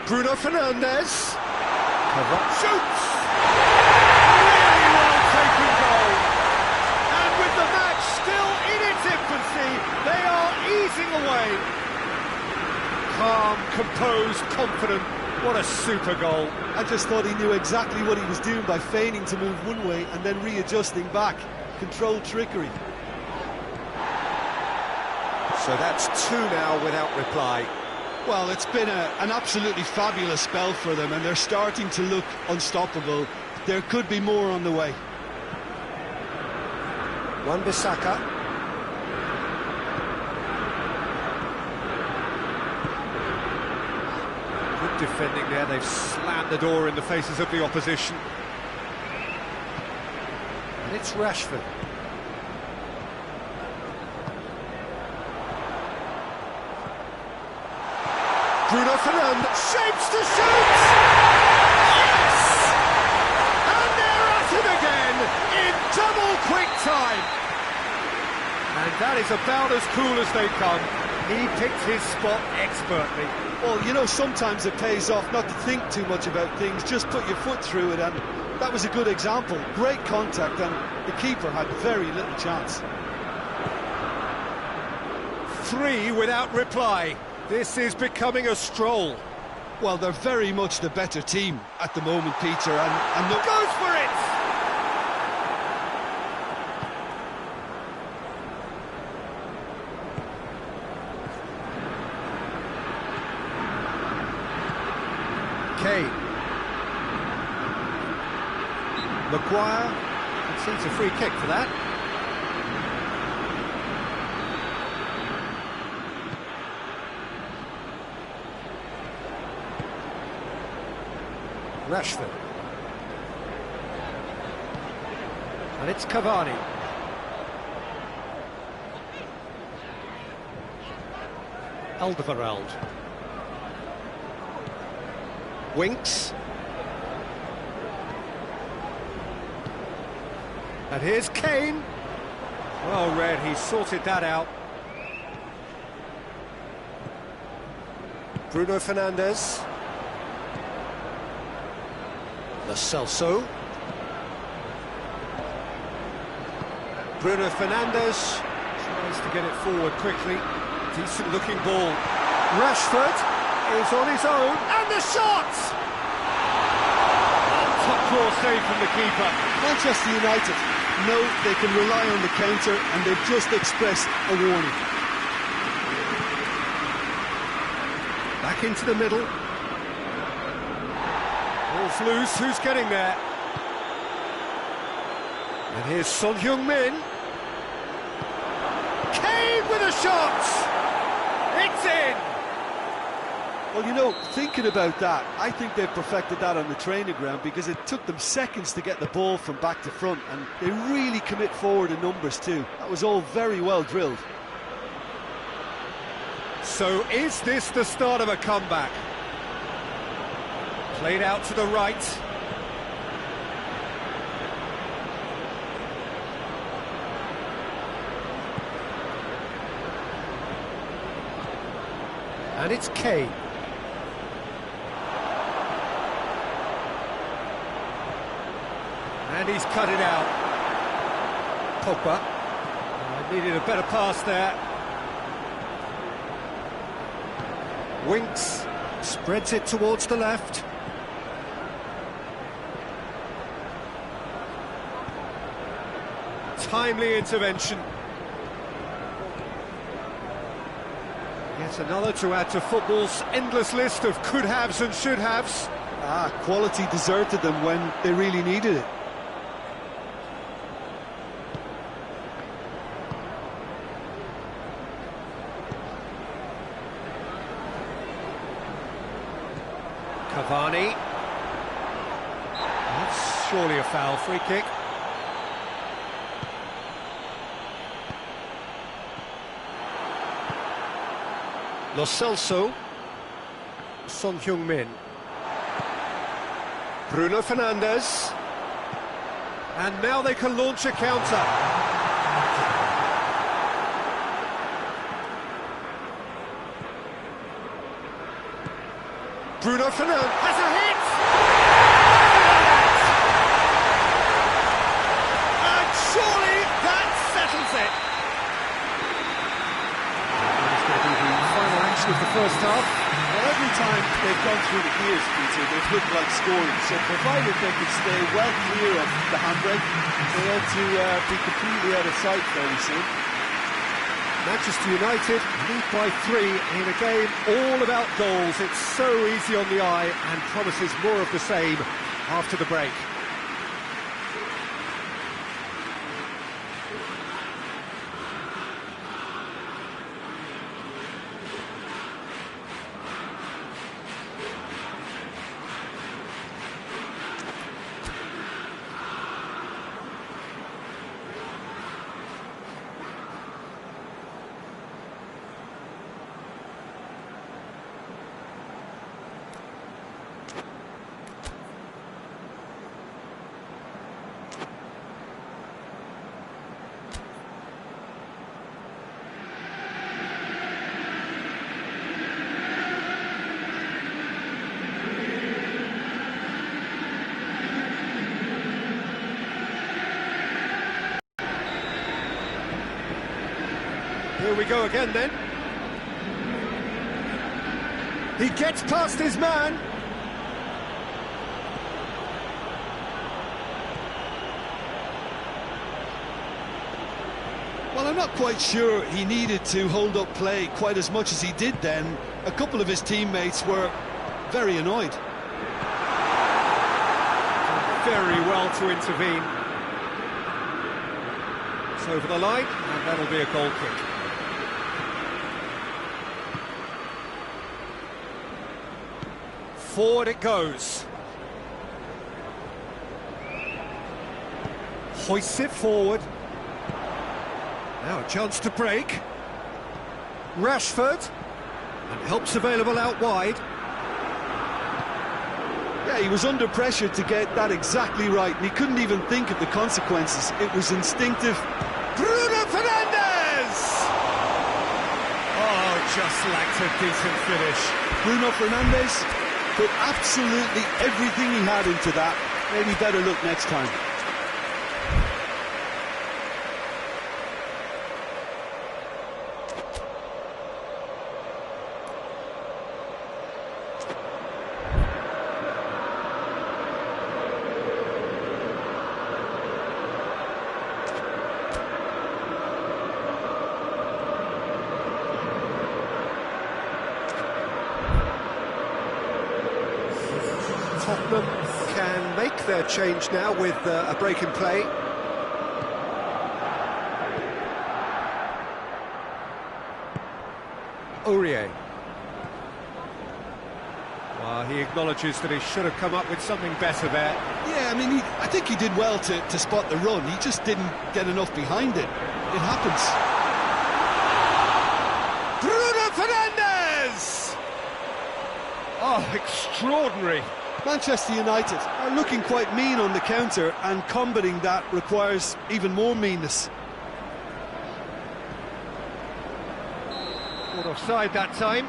Bruno Fernandes. Cavani shoots! Really well taken goal. And with the match still in its infancy, they are easing away. Calm, composed, confident. What a super goal. I just thought he knew exactly what he was doing by feigning to move one way and then readjusting back. Controlled trickery. So that's two now without reply. Well, it's been an absolutely fabulous spell for them, and they're starting to look unstoppable. There could be more on the way. Wan-Bissaka. Good defending there. They've slammed the door in the faces of the opposition. And it's Rashford. Bruno Fernandes shapes to shoot! Yes! And they're at it again in double quick time. And that is about as cool as they come. He picked his spot expertly. Well, you know, sometimes it pays off not to think too much about things, just put your foot through it, and that was a good example. Great contact, and the keeper had very little chance. 3 without reply. This is becoming a stroll. Well, they're very much the better team at the moment, Peter, and look... Goes for it! Kane. Maguire concedes a free kick for that. Rashford. And it's Cavani. Alderweireld. Winks. And here's Kane. Well read, he sorted that out. Bruno Fernandes. Lo Celso. Bruno Fernandes tries to get it forward quickly. Decent looking ball. Rashford is on his own. And the shot! Top claw save from the keeper. Manchester United know they can rely on the counter, and they've just expressed a warning. Back into the middle. Ball's loose, who's getting there? And here's Son Heung-min. Kane with a shot! It's in! Well, you know, thinking about that, I think they've perfected that on the training ground, because it took them seconds to get the ball from back to front, and they really commit forward in numbers too. That was all very well drilled. So is this the start of a comeback? Played out to the right. And it's Kane. And he's cut it out. Pogba. Needed a better pass there. Winks. Spreads it towards the left. Timely intervention. Yet another to add to football's endless list of could-haves and should-haves. Quality deserted them when they really needed it. Cavani. That's surely a foul, free kick. Lo Celso. Son Heung-min. Bruno Fernandes. And now they can launch a counter. Bruno Fernandes has a hit! And surely that settles it! That's going to be the final action of the first half. Well, every time they've gone through the gears, Peter, they've looked like scoring. So provided they can stay well clear of the handbrake, they ought to be completely out of sight fairly soon. Manchester United lead by 3 in a game all about goals. It's so easy on the eye and promises more of the same after the break. Here we go again then. He gets past his man. Well, I'm not quite sure he needed to hold up play quite as much as he did then. A couple of his teammates were very annoyed. Very well to intervene. It's over the line, and that'll be a goal kick. Forward it goes. Hoists it forward. Now a chance to break. Rashford. And help's available out wide. Yeah, he was under pressure to get that exactly right, and he couldn't even think of the consequences. It was instinctive. Bruno Fernandes! Oh, just lacked a decent finish. Bruno Fernandes put absolutely everything he had into that. Maybe better look next time. Tottenham can make their change now with a break in play. Aurier. Well, he acknowledges that he should have come up with something better there. Yeah, I mean, I think he did well to spot the run. He just didn't get enough behind it. It happens. Bruno Fernandes! Oh, extraordinary. Manchester United are looking quite mean on the counter, and combating that requires even more meanness. Caught offside that time.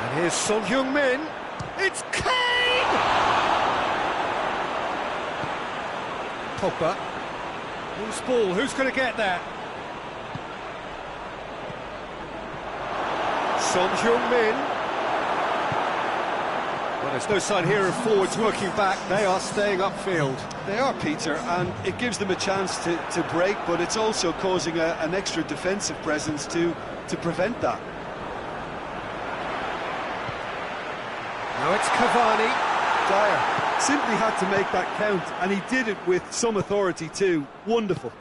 And here's Son Heung-min. It's Kane! Pogba. Loose ball, who's going to get that? Son Heung-min. Well, there's no sign here of forwards working back. They are staying upfield. They are, Peter, and it gives them a chance to break, but it's also causing an extra defensive presence to prevent that. Now it's Cavani. Dyer simply had to make that count, and he did it with some authority too. Wonderful.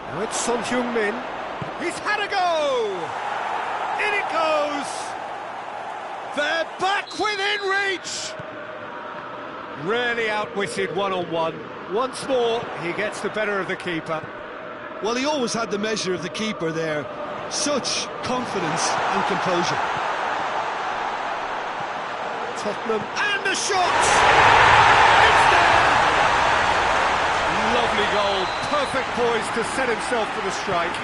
Now it's Son Heung-min. He's had a go! In it goes! They're back within reach! Really outwitted one-on-one. Once more, he gets the better of the keeper. Well, he always had the measure of the keeper there. Such confidence and composure. Tottenham, and the shot! It's there! Lovely goal, perfect poise to set himself for the strike.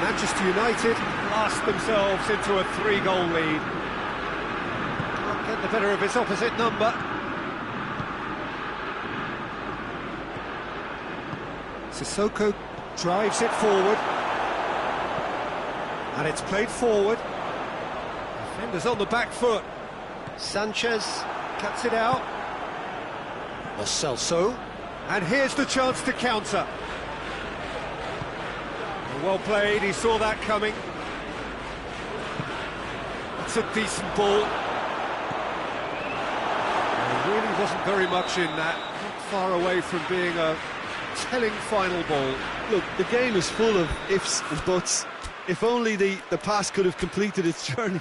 Manchester United blast themselves into a 3-goal lead. Can't get the better of his opposite number. Sissoko drives it forward. And it's played forward. Defenders on the back foot. Sanchez cuts it out. Lo Celso. And here's the chance to counter. Well played, he saw that coming. It's a decent ball. There really wasn't very much in that. Not far away from being a telling final ball. Look, the game is full of ifs and buts. If only the pass could have completed its journey.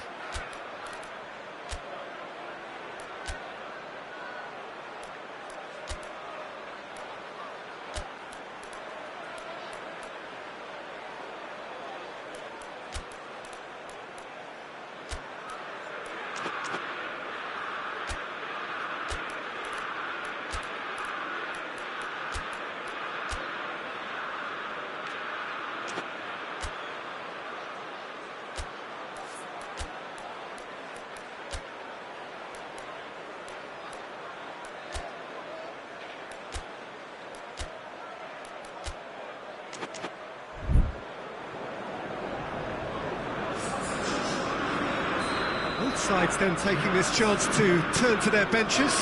Both sides then taking this chance to turn to their benches.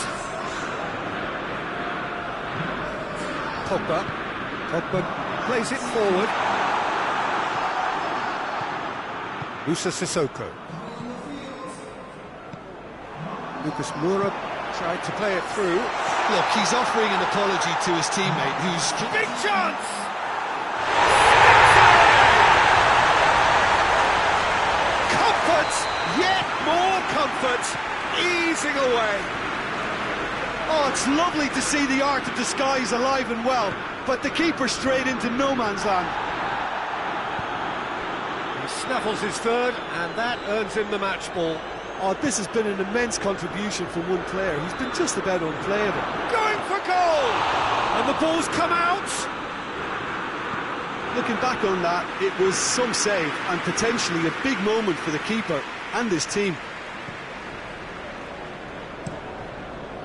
Pogba plays it forward. Musa Sissoko. Lucas Moura tried to play it through. Look, he's offering an apology to his teammate who's... Big chance! Comfort! Yet more comfort! Easing away. Oh, it's lovely to see the art of disguise alive and well, but the keeper straight into no man's land. He snaffles his third, and that earns him the match ball. Oh, this has been an immense contribution from one player. He's been just about unplayable. Going for goal! And the ball's come out! Looking back on that, it was some save and potentially a big moment for the keeper and his team.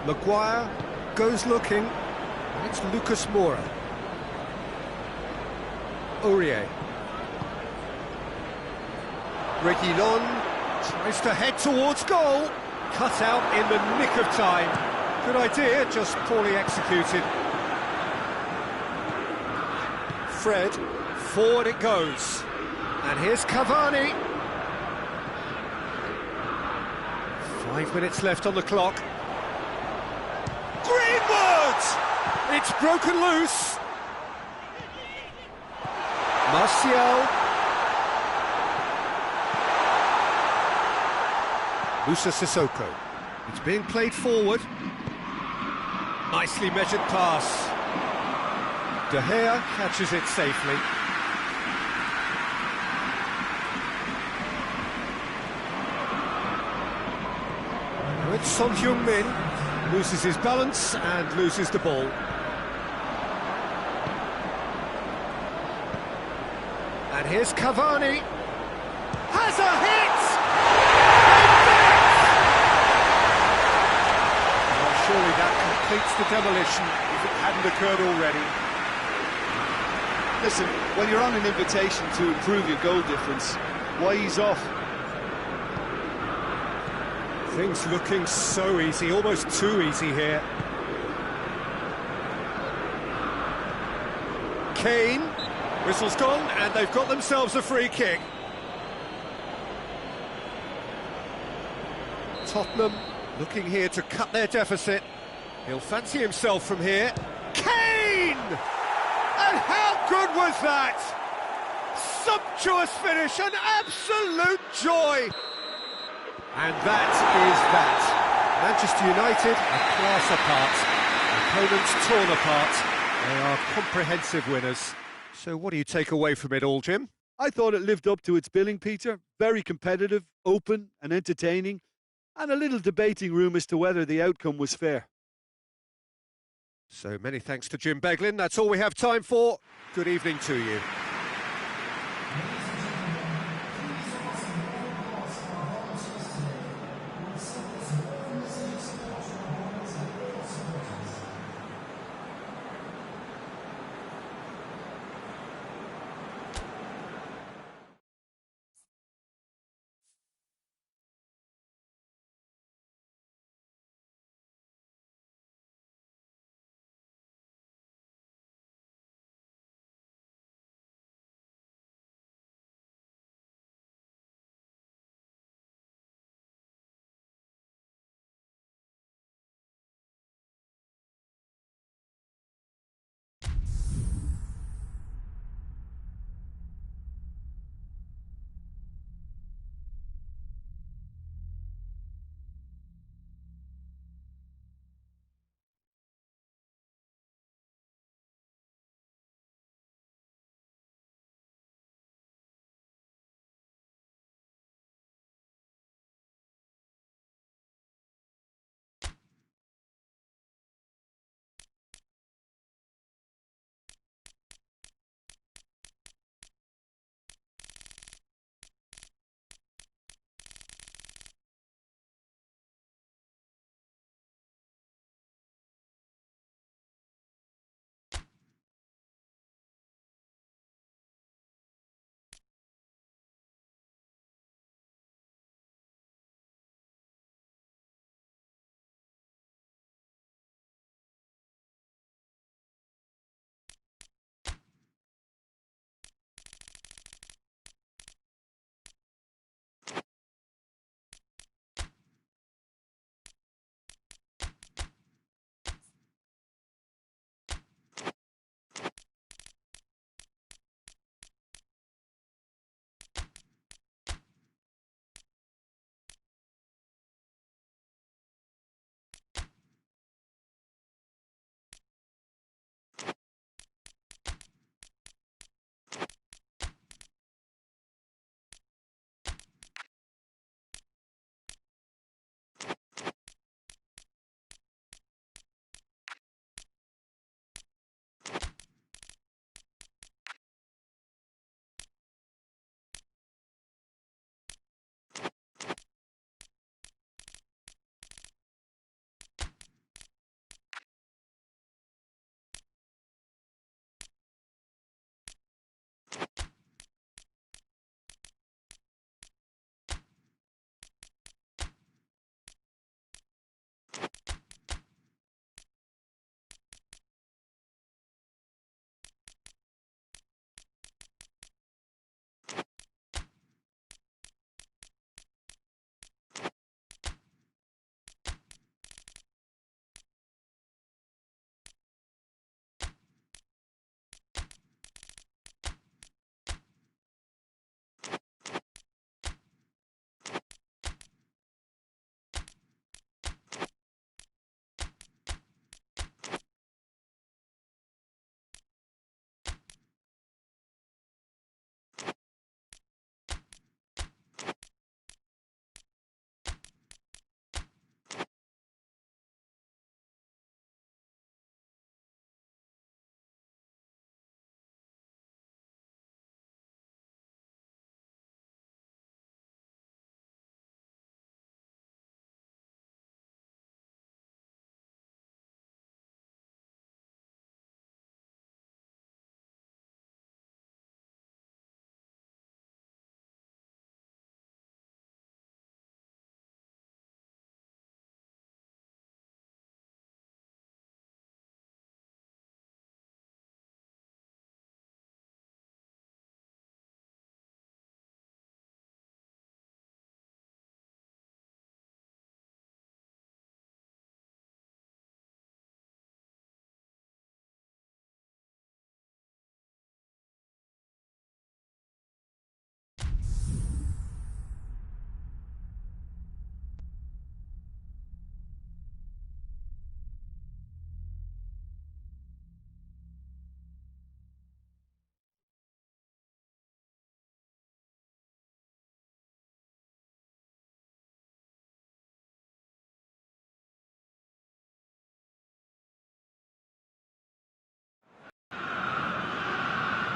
Maguire goes looking. It's Lucas Moura. Aurier. Reguilon tries to head towards goal. Cut out in the nick of time. Good idea, just poorly executed. Fred, forward it goes. And here's Cavani. 5 minutes left on the clock. Greenwood! It's broken loose. Martial. Musa Sissoko. It's being played forward. Nicely measured pass. De Gea catches it safely. Now it's Son Heung-min, loses his balance and loses the ball. And here's Cavani. Has a hit! Well, surely that completes the demolition if it hadn't occurred already. Listen, when you're on an invitation to improve your goal difference, why ease off? Things looking so easy, almost too easy here. Kane, whistle's gone, and they've got themselves a free kick. Tottenham looking here to cut their deficit. He'll fancy himself from here. Kane! And how good was that? Sumptuous finish, an absolute joy! And that is that. Manchester United a class apart. Opponents torn apart. They are comprehensive winners. So what do you take away from it all, Jim? I thought it lived up to its billing, Peter. Very competitive, open and entertaining, and a little debating room as to whether the outcome was fair. So many thanks to Jim Beglin. That's all we have time for. Good evening to you.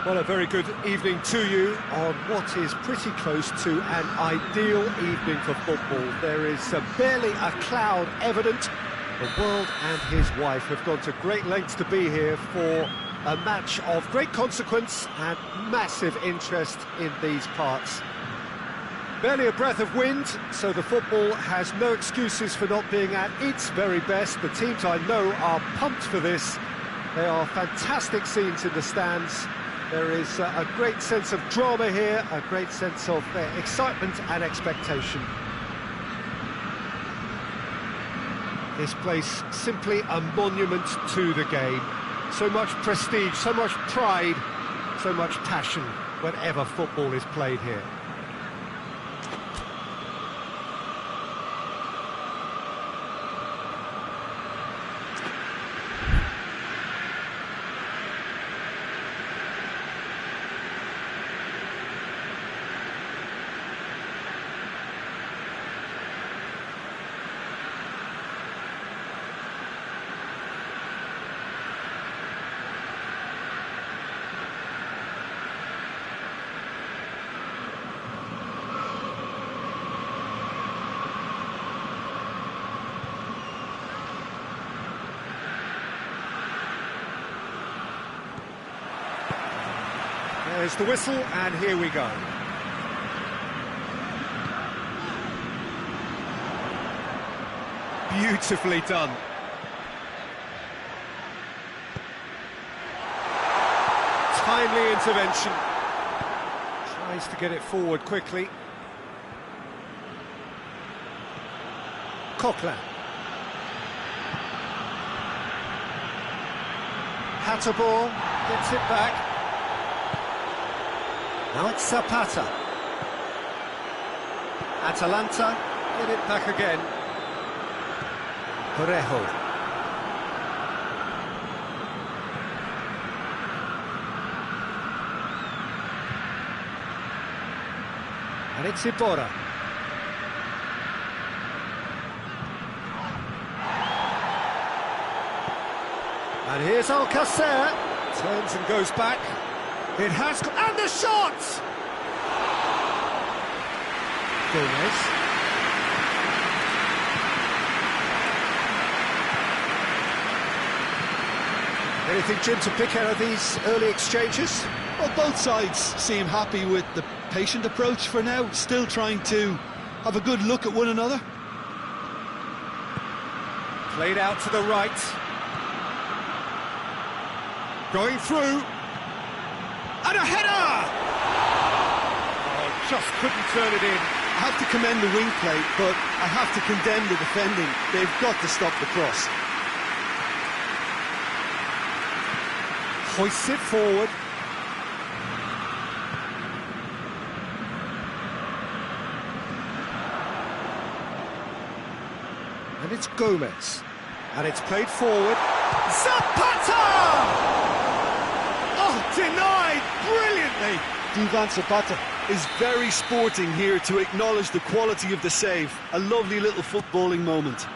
Well, a very good evening to you on what is pretty close to an ideal evening for football. There is barely a cloud evident. The world and his wife have gone to great lengths to be here for a match of great consequence and massive interest in these parts. Barely a breath of wind, so the football has no excuses for not being at its very best. The teams I know are pumped for this. They are fantastic scenes in the stands. There is a great sense of drama here, a great sense of excitement and expectation. This place simply a monument to the game. So much prestige, so much pride, so much passion whenever football is played here. There's the whistle, and here we go. Beautifully done. Timely intervention. Tries to get it forward quickly. Coquelin. Hatterball gets it back. Now it's Zapata. Atalanta get it back again. Parejo. And it's Iborra. And here's Alcacer. Turns and goes back. It has... And the shot! Gomez. Anything, Jim, to pick out of these early exchanges? Well, both sides seem happy with the patient approach for now, still trying to have a good look at one another. Played out to the right. Going through. And a header! Oh, just couldn't turn it in. I have to commend the wing play, but I have to condemn the defending. They've got to stop the cross. Hoists it forward. And it's Gomez. And it's played forward. Zapata! Oh, denied brilliantly! Duvan Zapata is very sporting here to acknowledge the quality of the save. A lovely little footballing moment.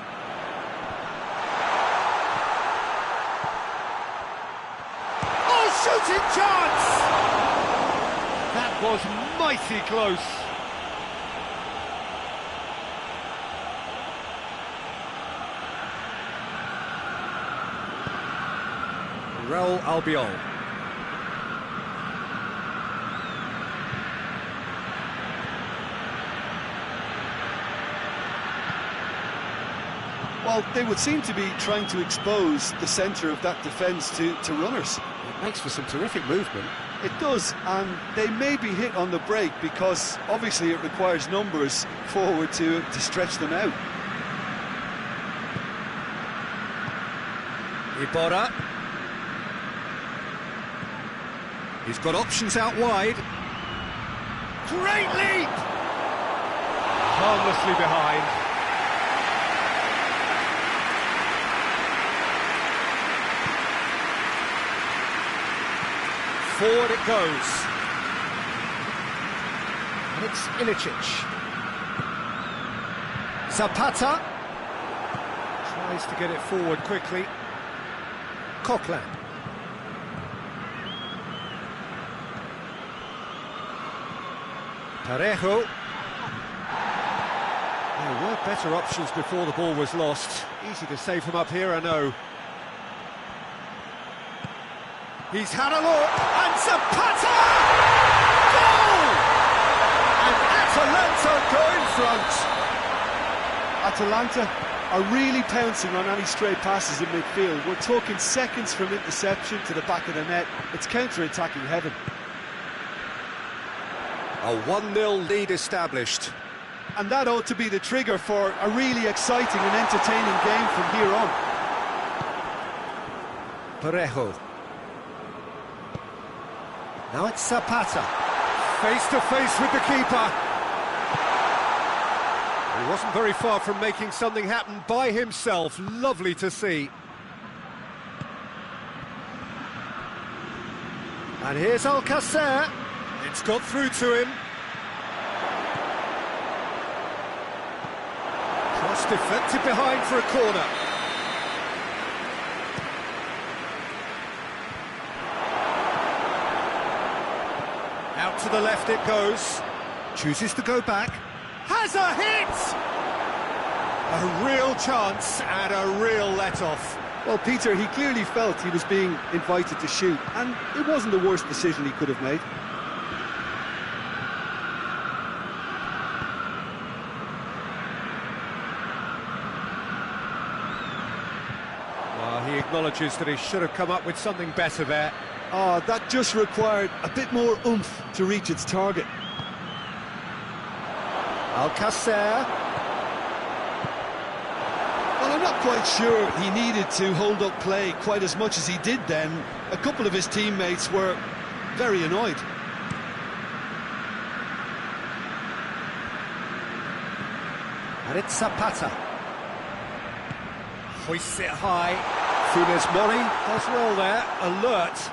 Oh, shooting chance! That was mighty close. Real Albiol. Well, they would seem to be trying to expose the centre of that defence to runners. It makes for some terrific movement. It does, and they may be hit on the break because obviously it requires numbers forward to stretch them out. Iborra. He's got options out wide. Great leap! Harmlessly behind. Forward it goes. And it's Ilicic. Zapata. Tries to get it forward quickly. Coquelin. Parejo. There were better options before the ball was lost. Easy to save from up here, I know. He's had a look, and Zapata! Goal! And Atalanta go in front. Atalanta are really pouncing on any stray passes in midfield. We're talking seconds from interception to the back of the net. It's counter-attacking heaven. A 1-0 lead established. And that ought to be the trigger for a really exciting and entertaining game from here on. Parejo. Now it's Zapata. Face to face with the keeper. He wasn't very far from making something happen by himself. Lovely to see. And here's Alcacer. It's got through to him. Cross deflected behind for a corner. Out to the left it goes. Chooses to go back. Has a hit! A real chance and a real let-off. Well, Peter, he clearly felt he was being invited to shoot, and it wasn't the worst decision he could have made. Well, he acknowledges that he should have come up with something better there. Oh, that just required a bit more oomph to reach its target. Alcacer. Well, I'm not quite sure he needed to hold up play quite as much as he did then. A couple of his teammates were very annoyed. And it's Zapata. Hoists it high. Funes Mori does well there, alert.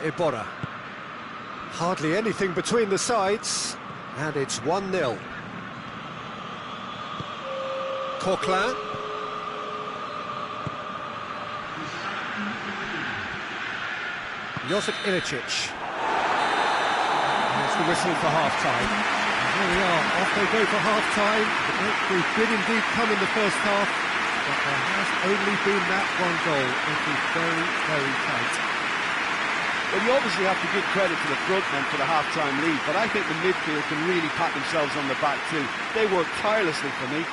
Iborra. Hardly anything between the sides, and it's 1-0. Coquelin. Josip Ilicic. There's the whistle for half-time. And here we are, off they go for half-time. The breakthrough did indeed come in the first half, but there has only been that one goal. It is very, very tight. Well, you obviously have to give credit to the front men for the half-time lead, but I think the midfield can really pat themselves on the back too. They worked tirelessly for me.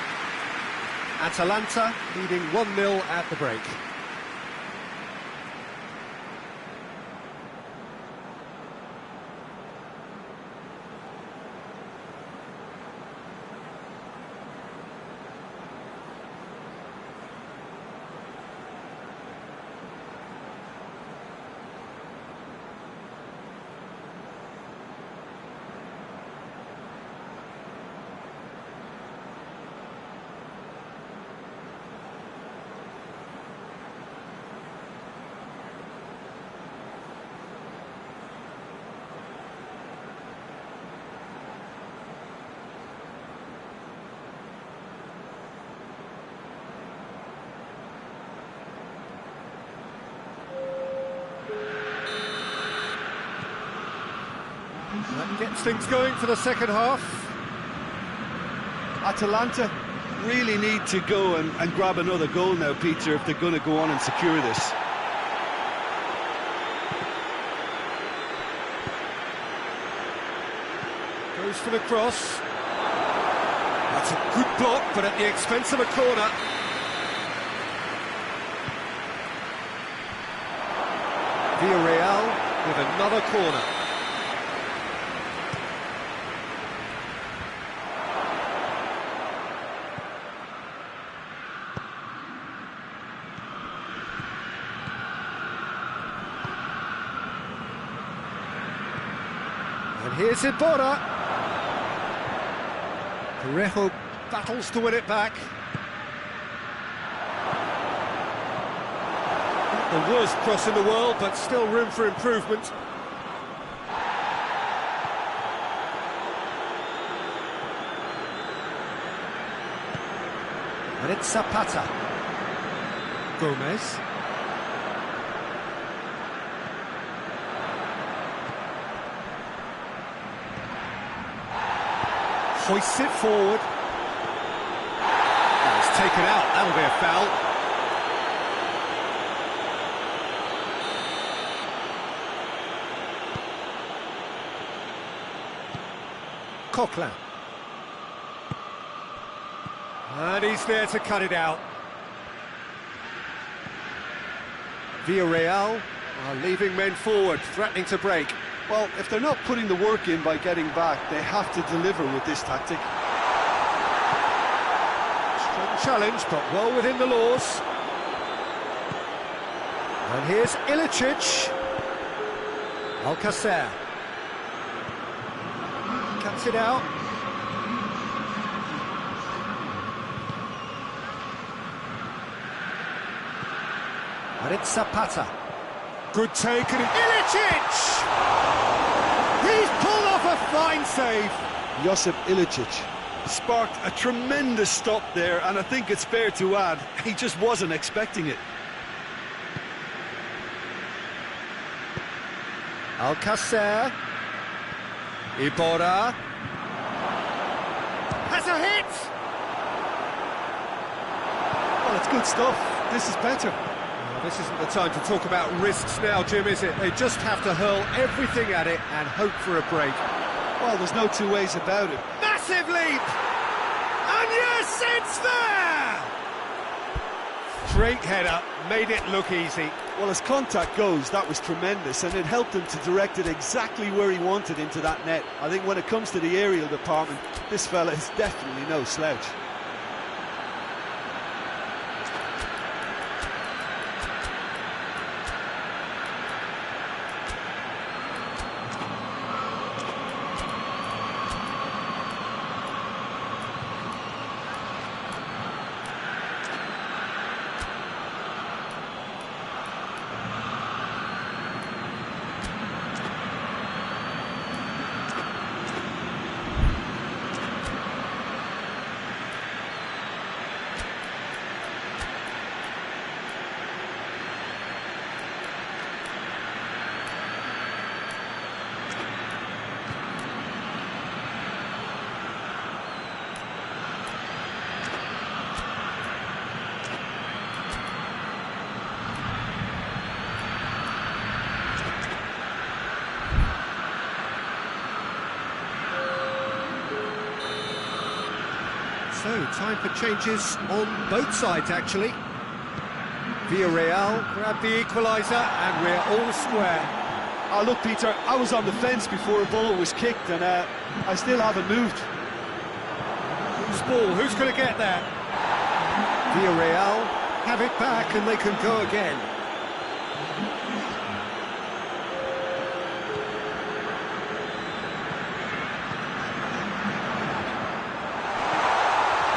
Atalanta leading 1-0 at the break. That gets things going for the second half. Atalanta really need to go and grab another goal now, Peter, if they're going to go on and secure this. Goes for the cross. That's a good block, but at the expense of a corner. Villarreal with another corner. And here's Iborra. Parejo battles to win it back. Not the worst cross in the world, but still room for improvement. And it's Zapata. Gomez. hoists it forward. Oh, it's taken out, that'll be a foul. Coquelin. And he's there to cut it out. Villarreal are leaving men forward, threatening to break. Well, if they're not putting the work in by getting back, they have to deliver with this tactic. Strong challenge, but well within the laws. And here's Ilicic. Alcacer. Cuts it out. And it's Zapata. Good take, and Ilicic! He's pulled off a fine save. Josip Ilicic sparked a tremendous stop there, and I think it's fair to add, he just wasn't expecting it. Alcacer. Ibora. Has a hit! Well, it's good stuff. This is better. This isn't the time to talk about risks now, Jim, is it? They just have to hurl everything at it and hope for a break. Well, there's no two ways about it. Massive leap! And yes, it's there! Straight header, made it look easy. Well, as contact goes, that was tremendous, and it helped him to direct it exactly where he wanted into that net. I think when it comes to the aerial department, this fella is definitely no slouch. So, time for changes on both sides, actually. Villarreal grabbed the equaliser, and we're all square. Oh, look, Peter, I was on the fence before a ball was kicked, and I still haven't moved. Whose ball? Who's going to get that? Villarreal have it back, and they can go again.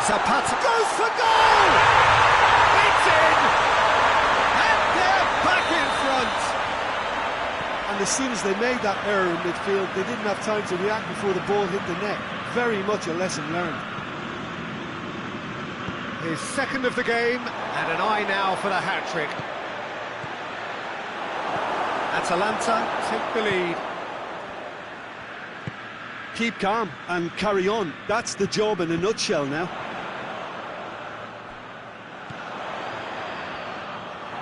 Zapata goes for goal! It's in! And they're back in front! And as soon as they made that error in midfield, they didn't have time to react before the ball hit the net. Very much a lesson learned. His second of the game, and an eye now for the hat-trick. Atalanta take the lead. Keep calm and carry on. That's the job in a nutshell now.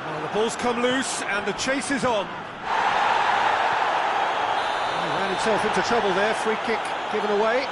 Well, the ball's come loose and the chase is on. He ran himself into trouble there, free kick given away.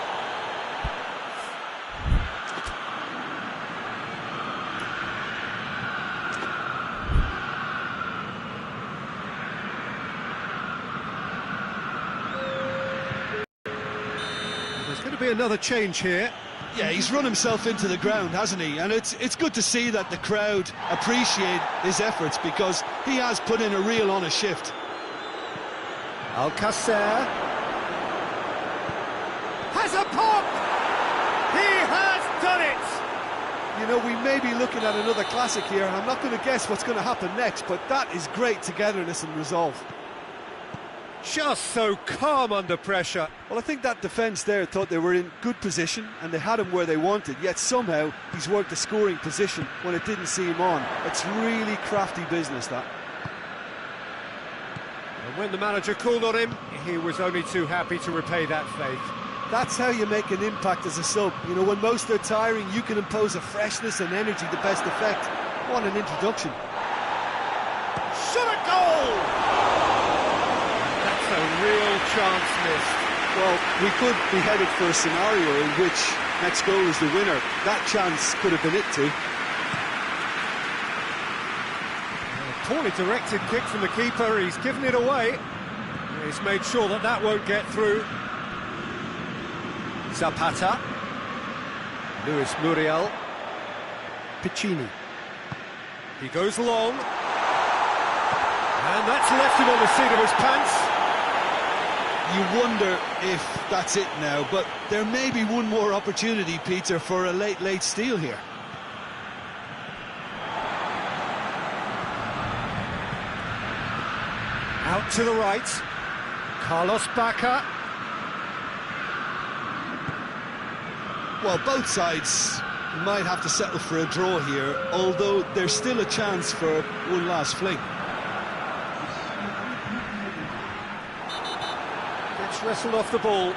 There's going to be another change here. Yeah, he's run himself into the ground, hasn't he? And it's good to see that the crowd appreciate his efforts, because he has put in a real honest shift. Alcacer has a pop! He has done it! You know, we may be looking at another classic here, and I'm not going to guess what's going to happen next, but that is great togetherness and resolve. Just so calm under pressure. Well, I think that defence there thought they were in good position and they had him where they wanted, yet somehow he's worked a scoring position when it didn't see him on. It's really crafty business, that. And when the manager called on him, he was only too happy to repay that faith. That's how you make an impact as a sub. You know, when most are tiring, you can impose a freshness and energy to best effect. What an introduction. Shot a goal! That's a real chance missed. Well, we could be headed for a scenario in which next goal is the winner. That chance could have been it too. A poorly directed kick from the keeper, he's given it away. He's made sure that that won't get through. Zapata. Luis Muriel. Piccini. He goes long. And that's left him on the seat of his pants. You wonder if that's it now, but there may be one more opportunity, Peter, for a late steal here. Out to the right. Carlos Bacca. Well, both sides might have to settle for a draw here, although there's still a chance for one last fling. Gets wrestled off the ball.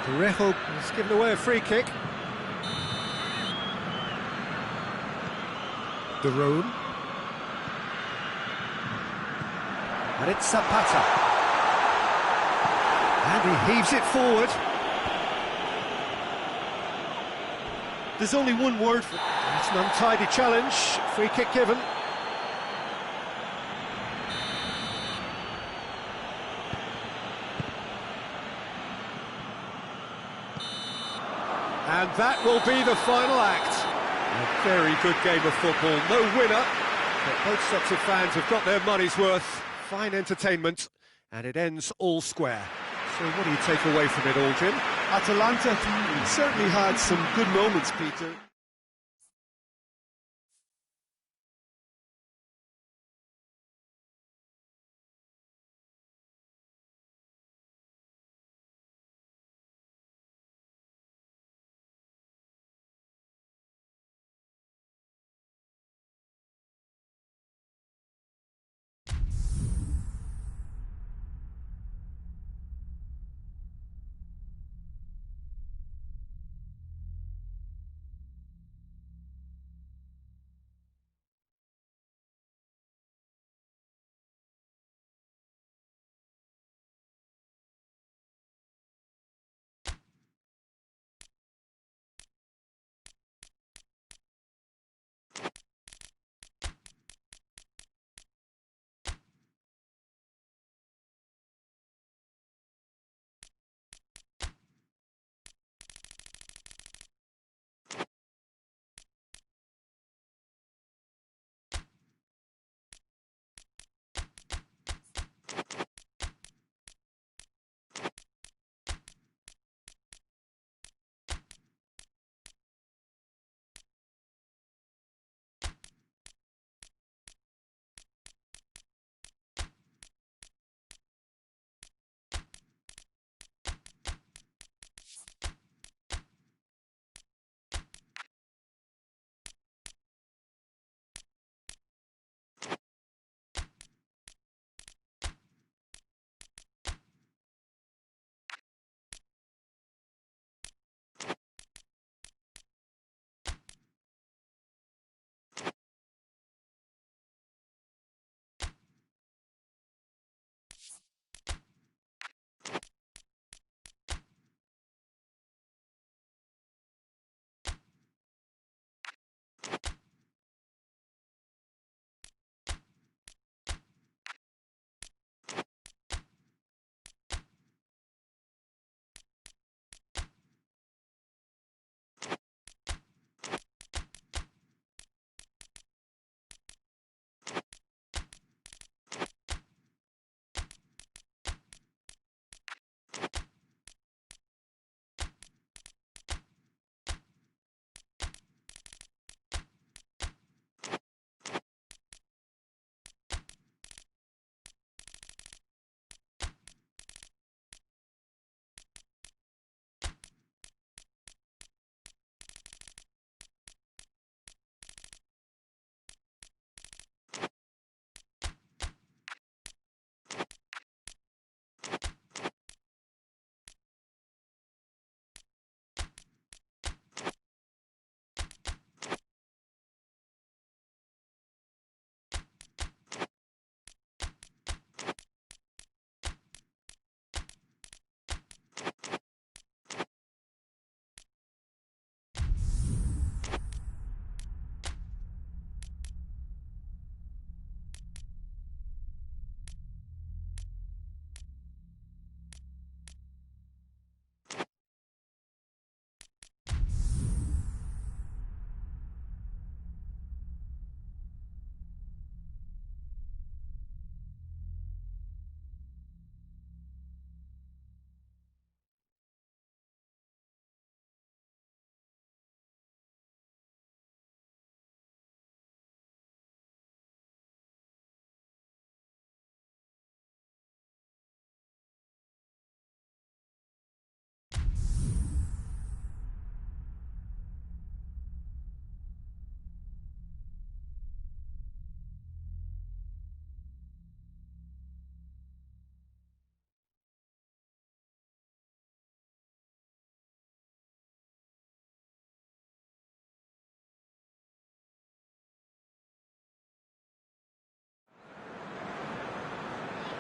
Parejo has given away a free kick. De Roon. And it's Zapata. And he heaves it forward. There's only one word for it. It's an untidy challenge. Free kick given. And that will be the final act. A very good game of football. No winner, but both sets of fans have got their money's worth. Fine entertainment, and it ends all square. So what do you take away from it all, Jim? Atalanta certainly had some good moments, Peter.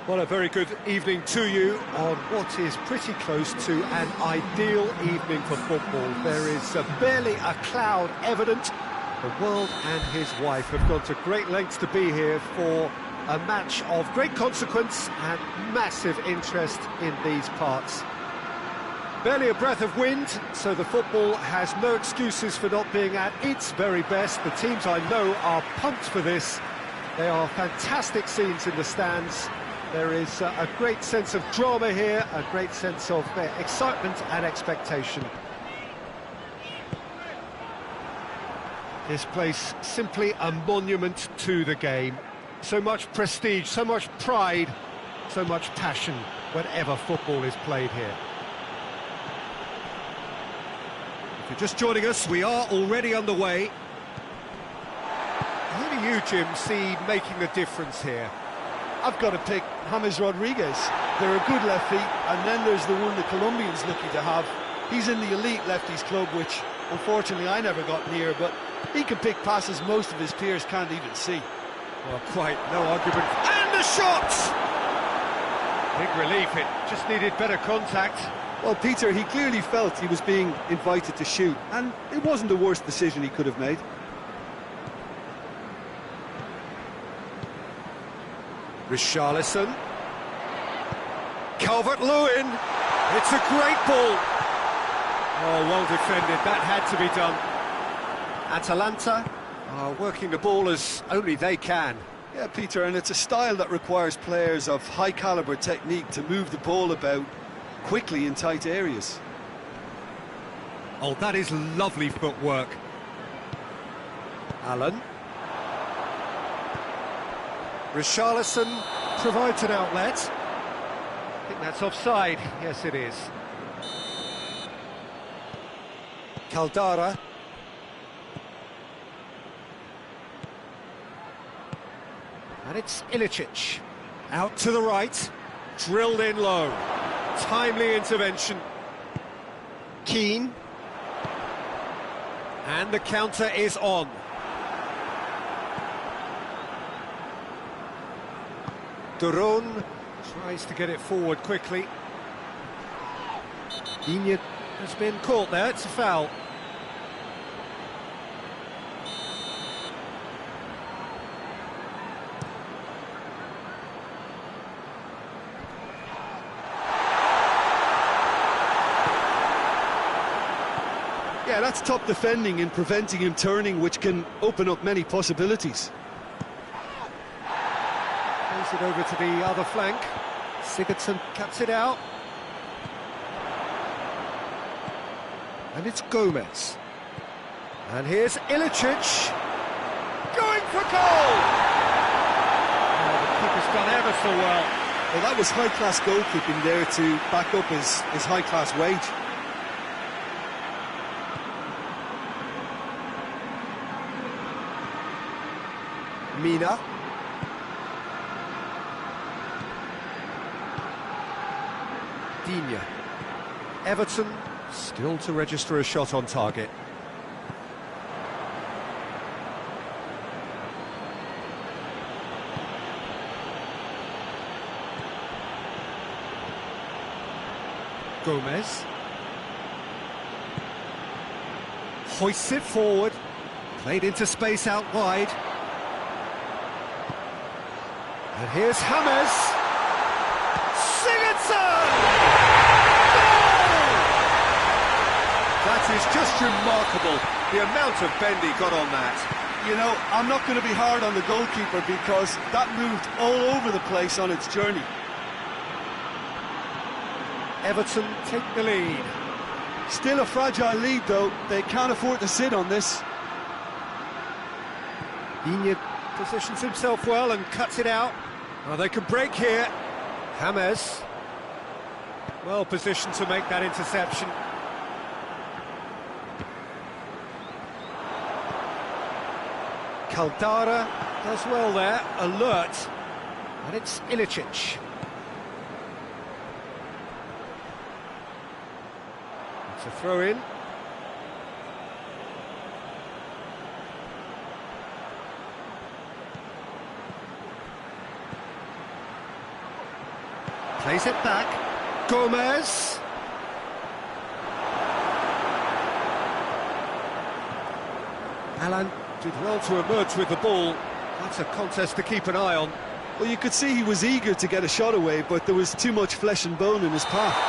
Well, a very good evening to you on what is pretty close to an ideal evening for football. There is barely a cloud evident. The world and his wife have gone to great lengths to be here for a match of great consequence and massive interest in these parts. Barely a breath of wind, so the football has no excuses for not being at its very best. The teams I know are pumped for this. They are fantastic scenes in the stands. There is a great sense of drama here, a great sense of excitement and expectation. This place simply a monument to the game. So much prestige, so much pride, so much passion whenever football is played here. If you're just joining us, we are already underway. Who do you, Jim, see making the difference here? I've got to pick James Rodriguez. They're a good left feet, and then there's the one the Colombian's lucky to have. He's in the elite lefties club, which unfortunately I never got near, but he can pick passes most of his peers can't even see. Well, quite no argument. And the shot! Big relief, it just needed better contact. Well, Peter, he clearly felt he was being invited to shoot, and it wasn't the worst decision he could have made. Richarlison. Calvert-Lewin. It's a great ball. Oh, well defended. That had to be done. Atalanta are working the ball as only they can. Yeah, Peter, and it's a style that requires players of high-caliber technique to move the ball about quickly in tight areas. Oh, that is lovely footwork. Allen. Richarlison provides an outlet. I think that's offside. Yes, it is. Caldara. And it's Ilicic. Out to the right. Drilled in low. Timely intervention. Keane. And the counter is on. Duron tries to get it forward quickly. Digne has been caught there, it's a foul. Yeah, that's top defending and preventing him turning, which can open up many possibilities. Plays it over to the other flank. Sigurdsson cuts it out. And it's Gomez. And here's Ilicic. Going for goal! Oh, the keeper's done ever so well. Well, that was high-class goalkeeping there to back up his high-class wage. Mina. Digne. Everton still to register a shot on target. Gomez. Hoists it forward. Played into space out wide. And here's James. Sigurdsson! Goal! That is just remarkable, the amount of bend he got on that. You know, I'm not going to be hard on the goalkeeper because that moved all over the place on its journey. Everton take the lead. Still a fragile lead, though. They can't afford to sit on this. Digne positions himself well and cuts it out. Oh, they can break here. James. Well positioned to make that interception. Caldara does well there, alert. And it's Ilicic. It's a throw-in. Plays it back. Gomez. Alan did well to emerge with the ball. That's a contest to keep an eye on. Well, you could see he was eager to get a shot away, but there was too much flesh and bone in his path.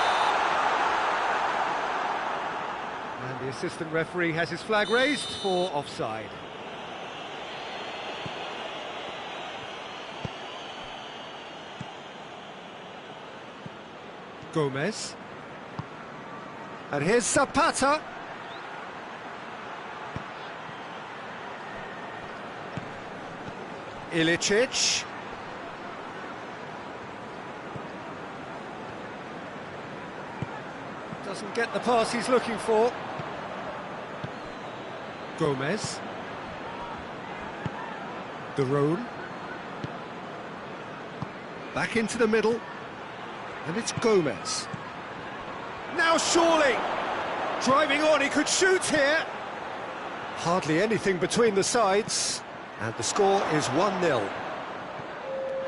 And the assistant referee has his flag raised for offside. Gomez. And here's Zapata. Ilicic. Doesn't get the pass he's looking for. Gomez. De Roon. Back into the middle. And it's Gomez. Now surely! Driving on, he could shoot here. Hardly anything between the sides. And the score is 1-0.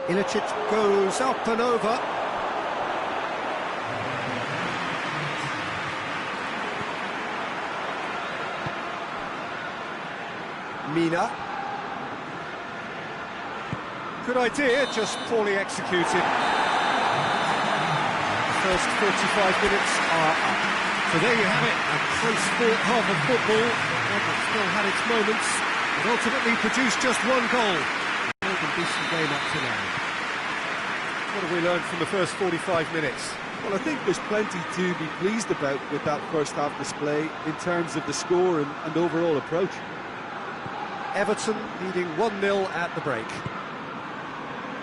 Ilicic goes up and over. Mina. Good idea, just poorly executed. The first 45 minutes are up. So there you have it, a close-fought half of football, one that still had its moments, but ultimately produced just one goal. A decent game up to now. What have we learned from the first 45 minutes? Well, I think there's plenty to be pleased about with that first half display in terms of the score and overall approach. Everton leading 1-0 at the break.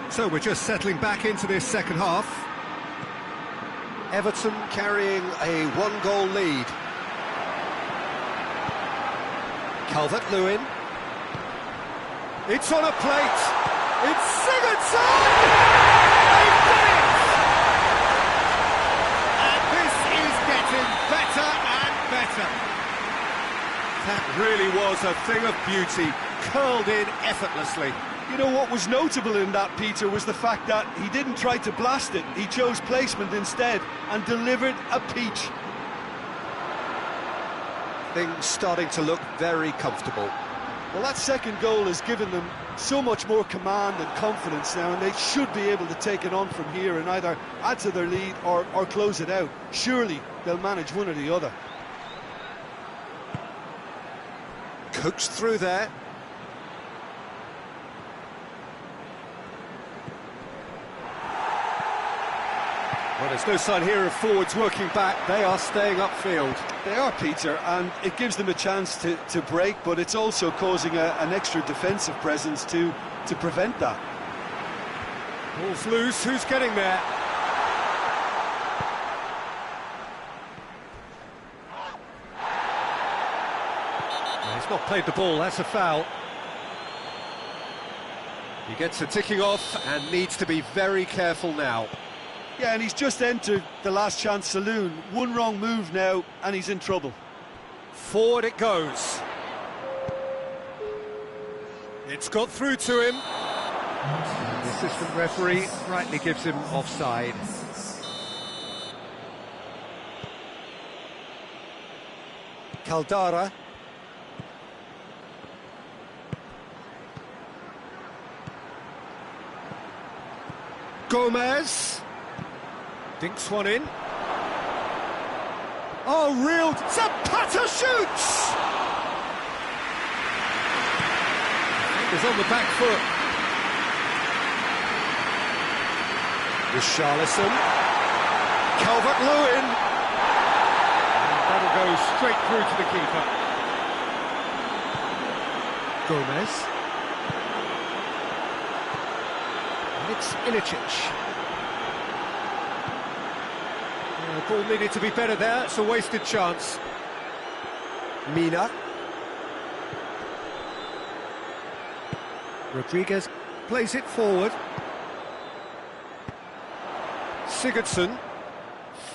So we're just settling back into this second half. Everton carrying a one-goal lead. Calvert-Lewin. It's on a plate. It's Sigurdsson! They've done it! And this is getting better and better. That really was a thing of beauty, curled in effortlessly. You know what was notable in that, Peter, was the fact that he didn't try to blast it. He chose placement instead and delivered a peach. Things starting to look very comfortable. Well, that second goal has given them so much more command and confidence now, and they should be able to take it on from here and either add to their lead or close it out. Surely they'll manage one or the other. Coaxed through there. Well, there's no sign here of forwards working back. They are staying upfield. They are, Peter, and it gives them a chance to break, but it's also causing an extra defensive presence to prevent that. Ball's loose. Who's getting there? No, he's not played the ball. That's a foul. He gets a ticking off and needs to be very careful now. Yeah, and he's just entered the last chance saloon. One wrong move now, and he's in trouble. Forward it goes. It's got through to him. The assistant referee rightly gives him offside. Caldara. Gomez. Dinks one in. Oh, real... Zapata shoots! Is on the back foot. Richarlison. Calvert-Lewin. That'll go straight through to the keeper. Gomez. And it's Ilicic. The ball needed to be better there, it's a wasted chance. Mina. Rodriguez plays it forward. Sigurdsson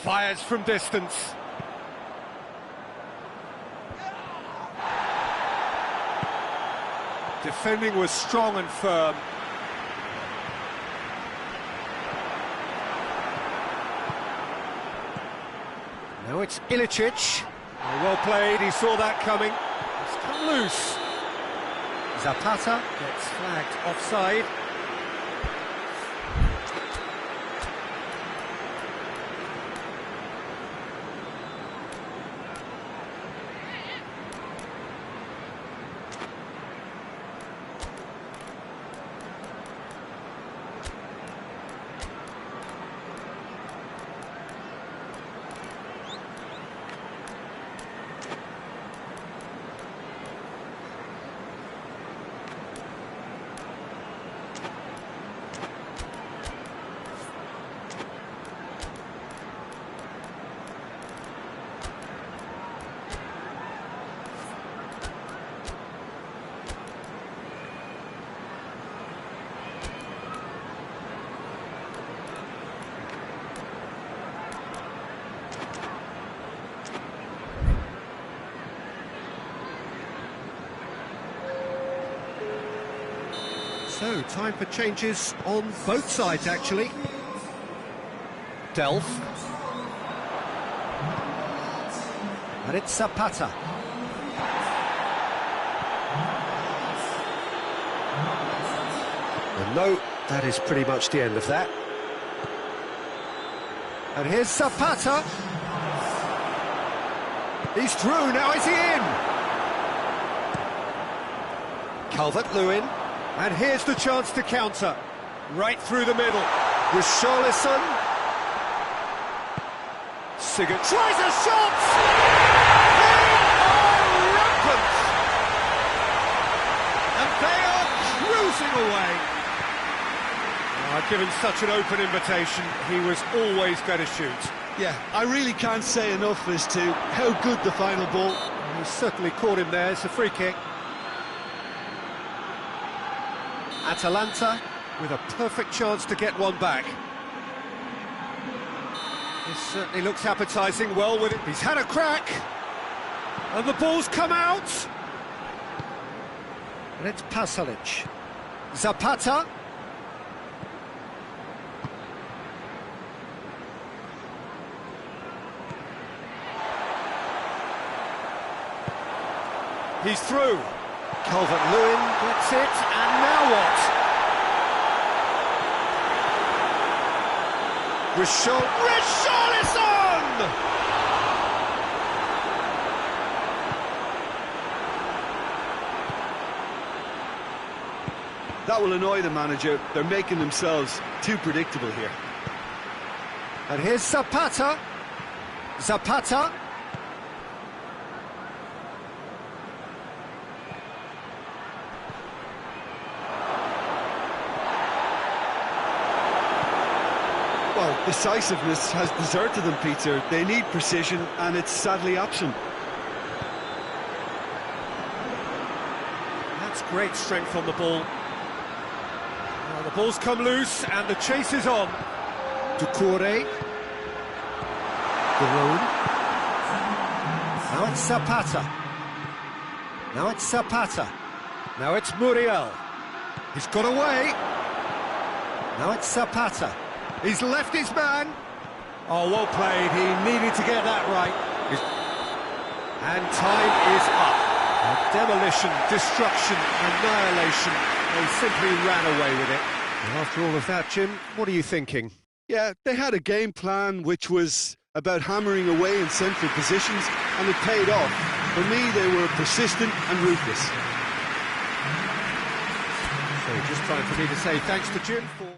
fires from distance. Defending was strong and firm. Now it's Ilicic. Well played, he saw that coming. It's come loose. Zapata gets flagged offside. So, time for changes on both sides, actually. Delph. And it's Zapata. Well, no, that is pretty much the end of that. And here's Zapata. He's through, now is he in? Calvert-Lewin. And here's the chance to counter. Right through the middle. Richarlison. Sigurd tries a shot! They are rampant! And they are cruising away. Given such an open invitation, he was always going to shoot. Yeah, I really can't say enough as to how good the final ball. He certainly caught him there. It's a free kick. Atalanta with a perfect chance to get one back. This certainly looks appetising. Well with it. He's had a crack. And the ball's come out. And it's Pasalic. Zapata. He's through. Calvert-Lewin gets it, and now what? Richarlison! That will annoy the manager. They're making themselves too predictable here. And here's Zapata. Zapata. Well, decisiveness has deserted them, Peter. They need precision, and it's sadly absent. That's great strength on the ball. Now the ball's come loose, and the chase is on. Doucouré. Garone. Now it's Zapata. Now it's Zapata. Now it's Muriel. He's got away. Now it's Zapata. He's left his man. Oh, well played. He needed to get that right. And time is up. Demolition, destruction, annihilation. They simply ran away with it. And after all of that, Jim, what are you thinking? Yeah, they had a game plan which was about hammering away in central positions, and it paid off. For me, they were persistent and ruthless. So just time for me to say thanks to Jim for...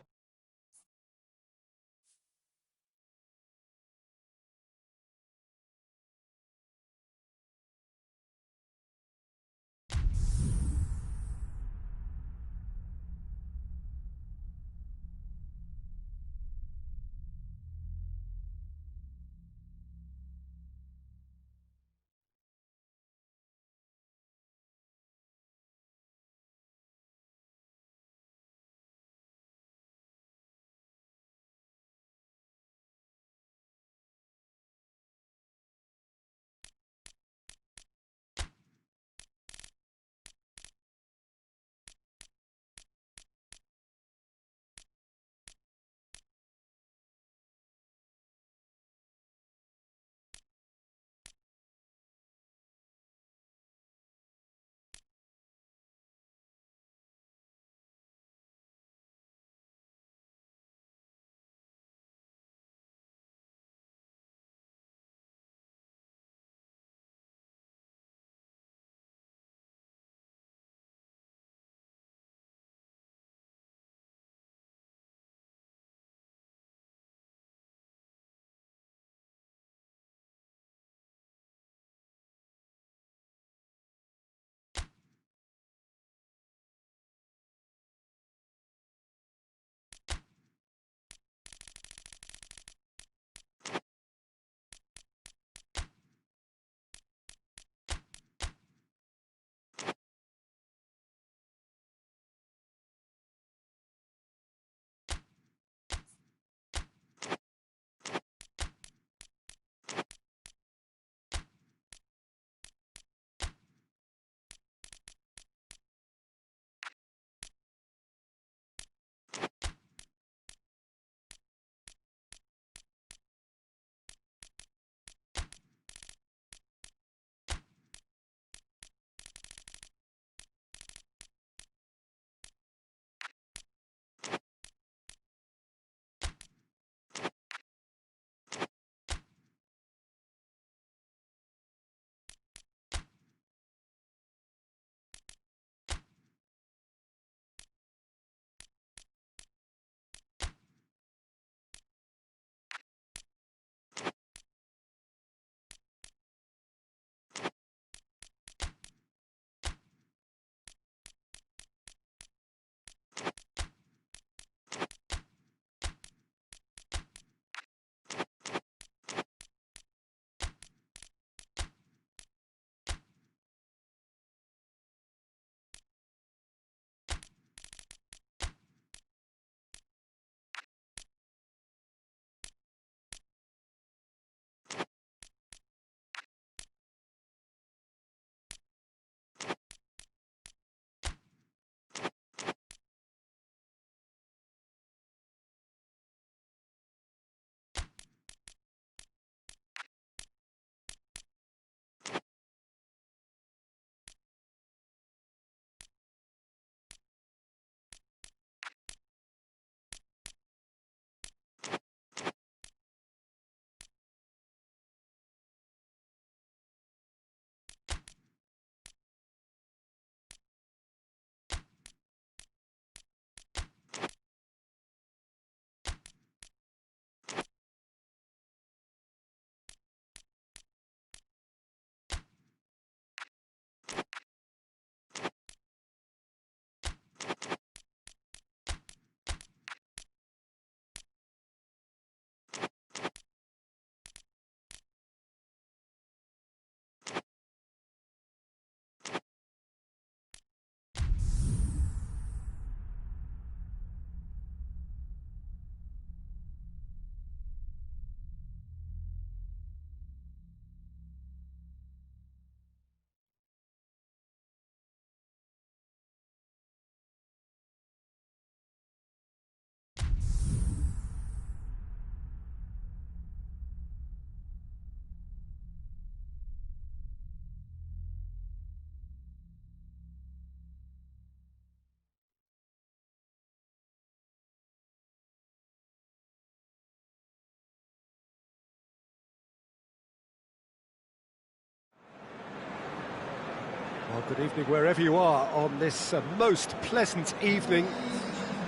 Well, good evening wherever you are on this most pleasant evening.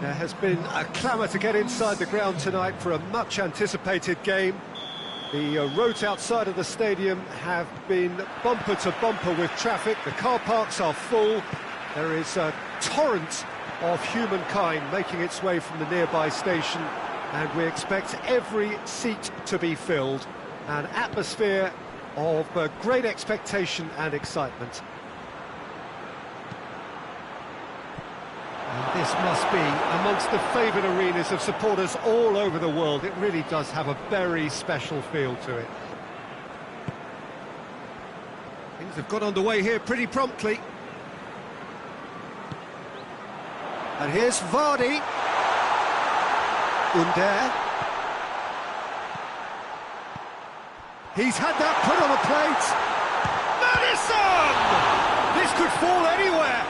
There has been a clamour to get inside the ground tonight for a much-anticipated game. The roads outside of the stadium have been bumper to bumper with traffic. The car parks are full. There is a torrent of humankind making its way from the nearby station, and we expect every seat to be filled. An atmosphere of great expectation and excitement. And this must be amongst the favoured arenas of supporters all over the world. It really does have a very special feel to it. Things have got underway here pretty promptly. And here's Vardy. Under. He's had that put on a plate. Madison! This could fall anywhere.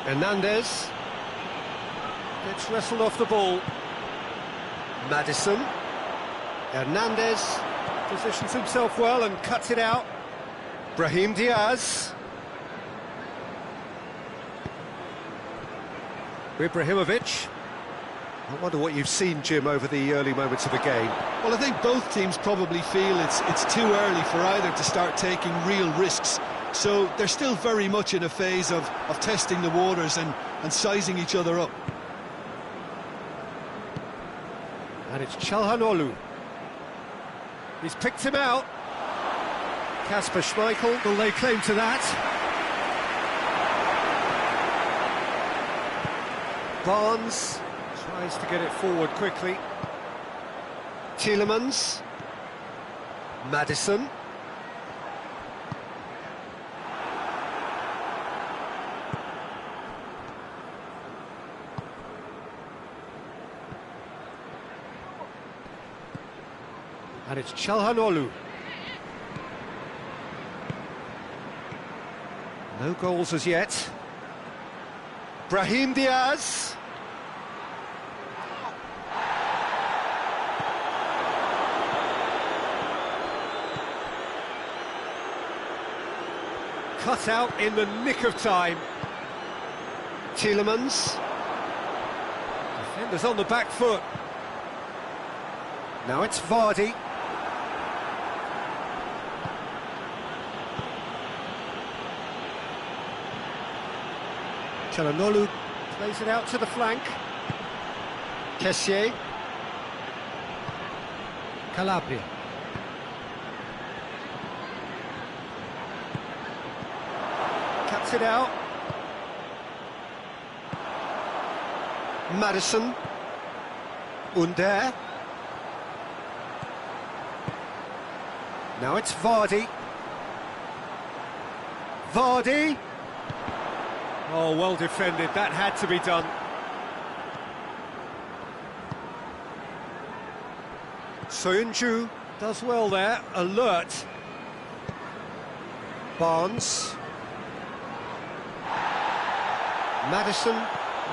Hernandez gets wrestled off the ball. Madison. Hernandez positions himself well and cuts it out. Brahim Diaz. Ibrahimovic. I wonder what you've seen, Jim, over the early moments of the game. Well, I think both teams probably feel it's too early for either to start taking real risks. So they're still very much in a phase of testing the waters and sizing each other up. And it's Çalhanoğlu. He's picked him out. Kasper Schmeichel will lay claim to that. Barnes tries to get it forward quickly. Tielemans. Madison. And it's Çalhanoğlu. No goals as yet. Brahim Diaz. Cut out in the nick of time. Tielemans. Defenders on the back foot. Now it's Vardy. Çalhanoğlu plays it out to the flank. Kessié. Calabria. Cuts it out. Madison. Under. Now it's Vardy. Vardy. Oh, well defended. That had to be done. Soyuncu does well there. Alert. Barnes. Madison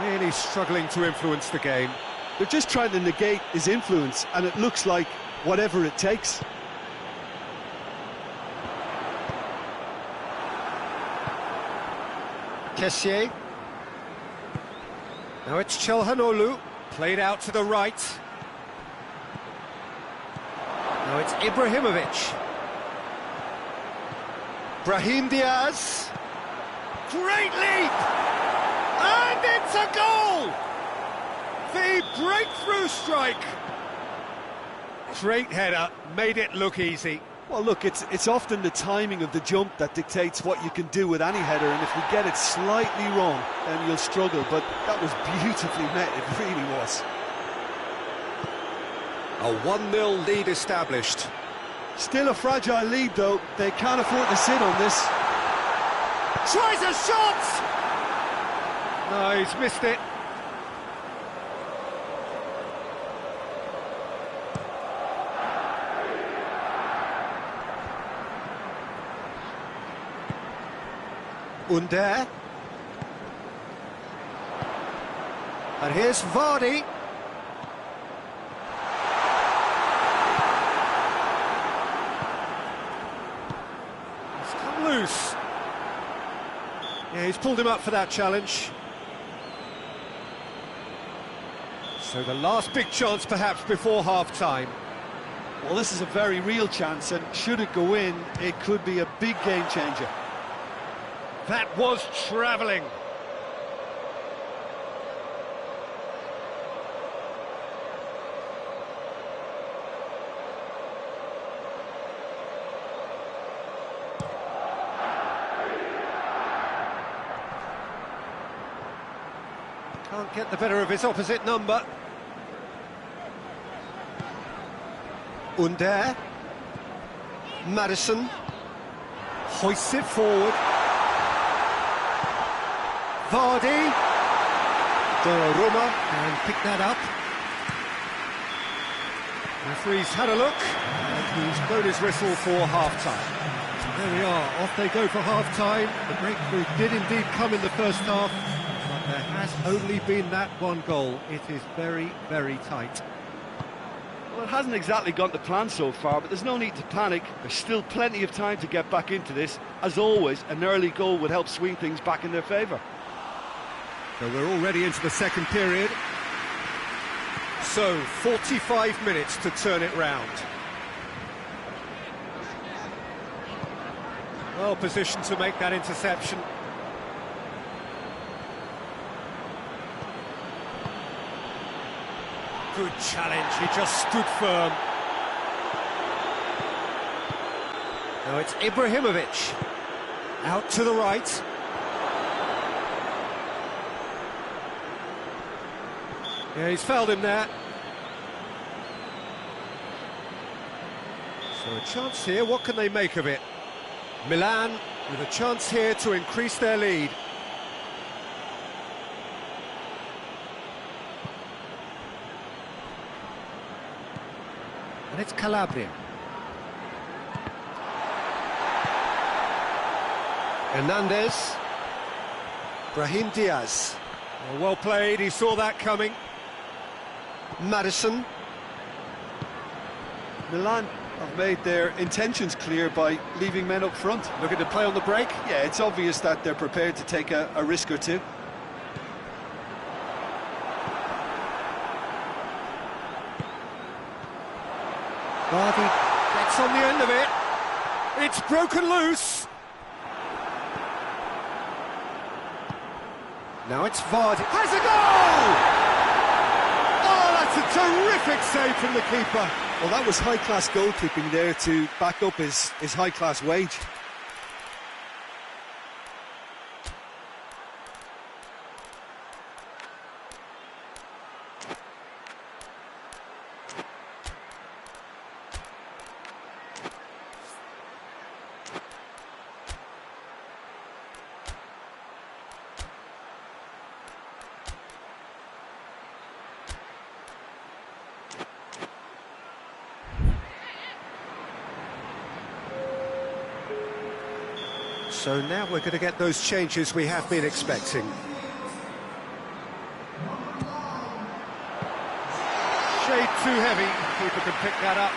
really struggling to influence the game. They're just trying to negate his influence, and it looks like whatever it takes. Kessié. Now it's Çalhanoğlu, played out to the right. Now it's Ibrahimovic. Brahim Diaz. Great leap! And it's a goal! The breakthrough strike. Great header, made it look easy. Well, look, it's often the timing of the jump that dictates what you can do with any header, and if you get it slightly wrong, then you'll struggle, but that was beautifully met, it really was. A 1-0 lead established. Still a fragile lead, though. They can't afford to sit on this. Tries a shot! No, he's missed it. Under. And here's Vardy. He's come loose. Yeah, he's pulled him up for that challenge. So the last big chance perhaps before half-time. Well, this is a very real chance, and should it go in, it could be a big game changer. That was travelling. Can't get the better of his opposite number. Under. Madison. Hoists it forward. Vardy. Donnarumma and pick that up. The referee's had a look and he's blown his whistle for half-time. There we are, off they go for half-time. The breakthrough did indeed come in the first half, but there has only been that one goal. It is very, very tight. Well, it hasn't exactly gone to plan so far, but there's no need to panic. There's still plenty of time to get back into this. As always, an early goal would help swing things back in their favour. So we're already into the second period. So, 45 minutes to turn it round. Well positioned to make that interception. Good challenge, he just stood firm. Now it's Ibrahimovic. Out to the right. Yeah, he's fouled him there. So a chance here, what can they make of it? Milan with a chance here to increase their lead. And it's Calabria. Hernandez. Brahim Diaz. Well played, he saw that coming. Madison. Milan have made their intentions clear by leaving men up front. Looking to play on the break. Yeah, it's obvious that they're prepared to take a risk or two. Vardy gets on the end of it. It's broken loose. Now it's Vardy. Has a goal! Oh, that's a terrific save from the keeper. Well, that was high-class goalkeeping there to back up his high-class wage. So now we're going to get those changes we have been expecting. Shade too heavy, keeper can pick that up.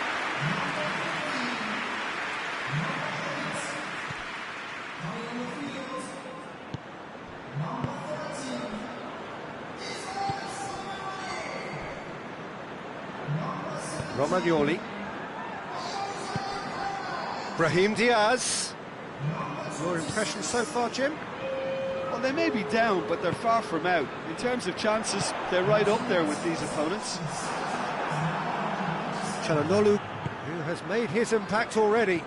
Romagnoli. Brahim Diaz. Your impression so far, Jim? Well, they may be down, but they're far from out. In terms of chances, they're right up there with these opponents. Çalhanoğlu, who has made his impact already.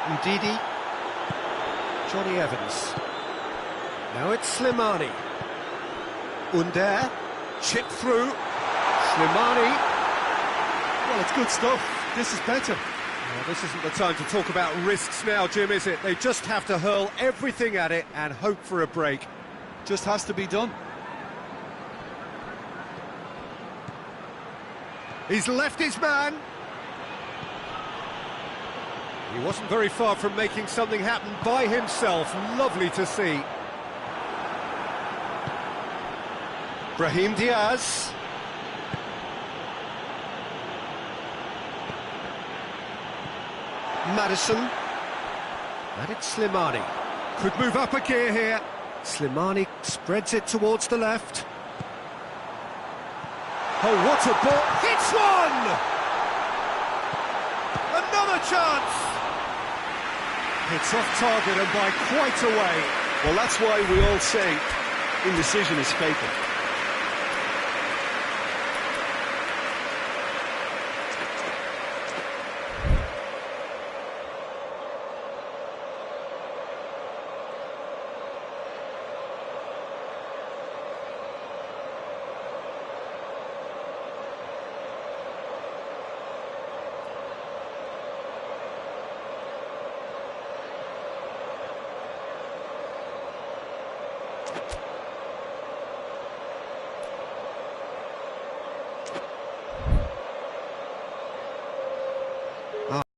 Ndidi. Johnny Evans. Now it's Slimani. Under. Chip through. Slimani. Well, it's good stuff. This is better. Well, this isn't the time to talk about risks now, Jim, is it? They just have to hurl everything at it and hope for a break. Just has to be done. He's left his man. He wasn't very far from making something happen by himself. Lovely to see. Brahim Diaz. Maddison. And it's Slimani. Could move up a gear here. Slimani spreads it towards the left. Oh, what a ball! Hits one! Another chance! It's off target and by quite a way. Well, that's why we all say indecision is fatal.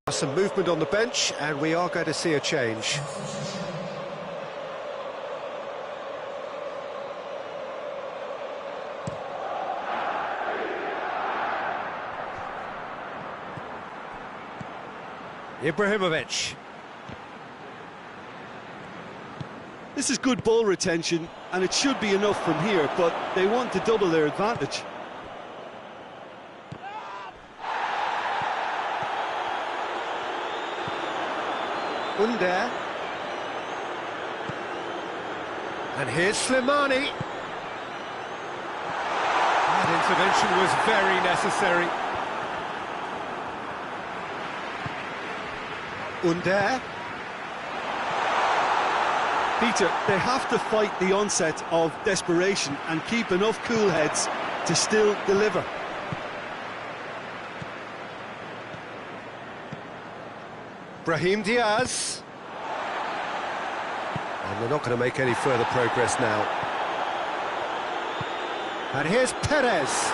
Some movement on the bench, and we are going to see a change. Ibrahimovic. This is good ball retention, and it should be enough from here, but they want to double their advantage. Under. And here's Slimani. That intervention was very necessary. Under. Peter, they have to fight the onset of desperation and keep enough cool heads to still deliver. Brahim Diaz. And they're not going to make any further progress now. And here's Perez.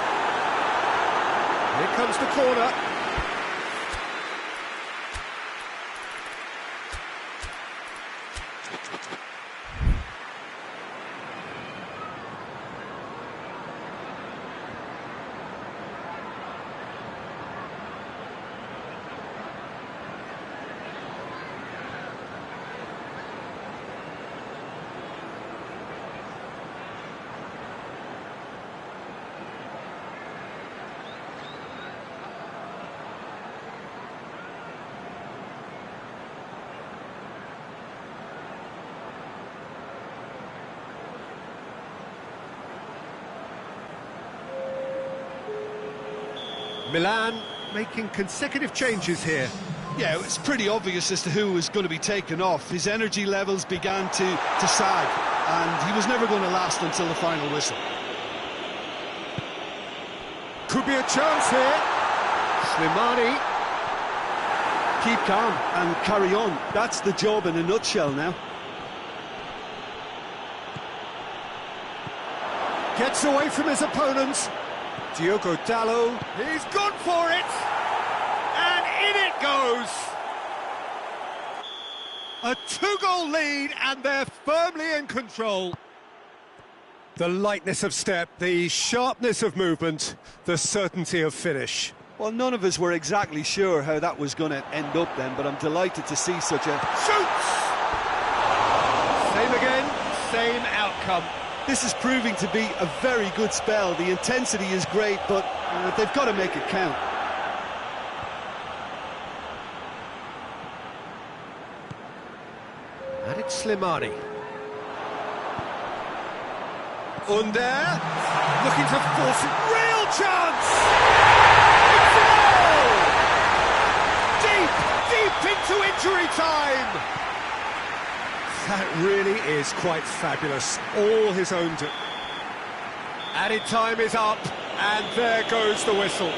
Here comes the corner. Milan making consecutive changes here. Yeah, it's pretty obvious as to who was going to be taken off. His energy levels began to sag, and he was never going to last until the final whistle. Could be a chance here. Slimani. Keep calm and carry on. That's the job in a nutshell now. Gets away from his opponents. Diogo Dallo. He's gone for it! And in it goes! A two-goal lead, and they're firmly in control. The lightness of step, the sharpness of movement, the certainty of finish. Well, none of us were exactly sure how that was going to end up then, but I'm delighted to see such a... Shoots! Same again, same outcome. This is proving to be a very good spell. The intensity is great, but they've got to make it count. And it's Slimani. Under. Looking to force it. Real chance! It's a goal! Deep into injury time! That really is quite fabulous. All his own. Added time is up, and there goes the whistle.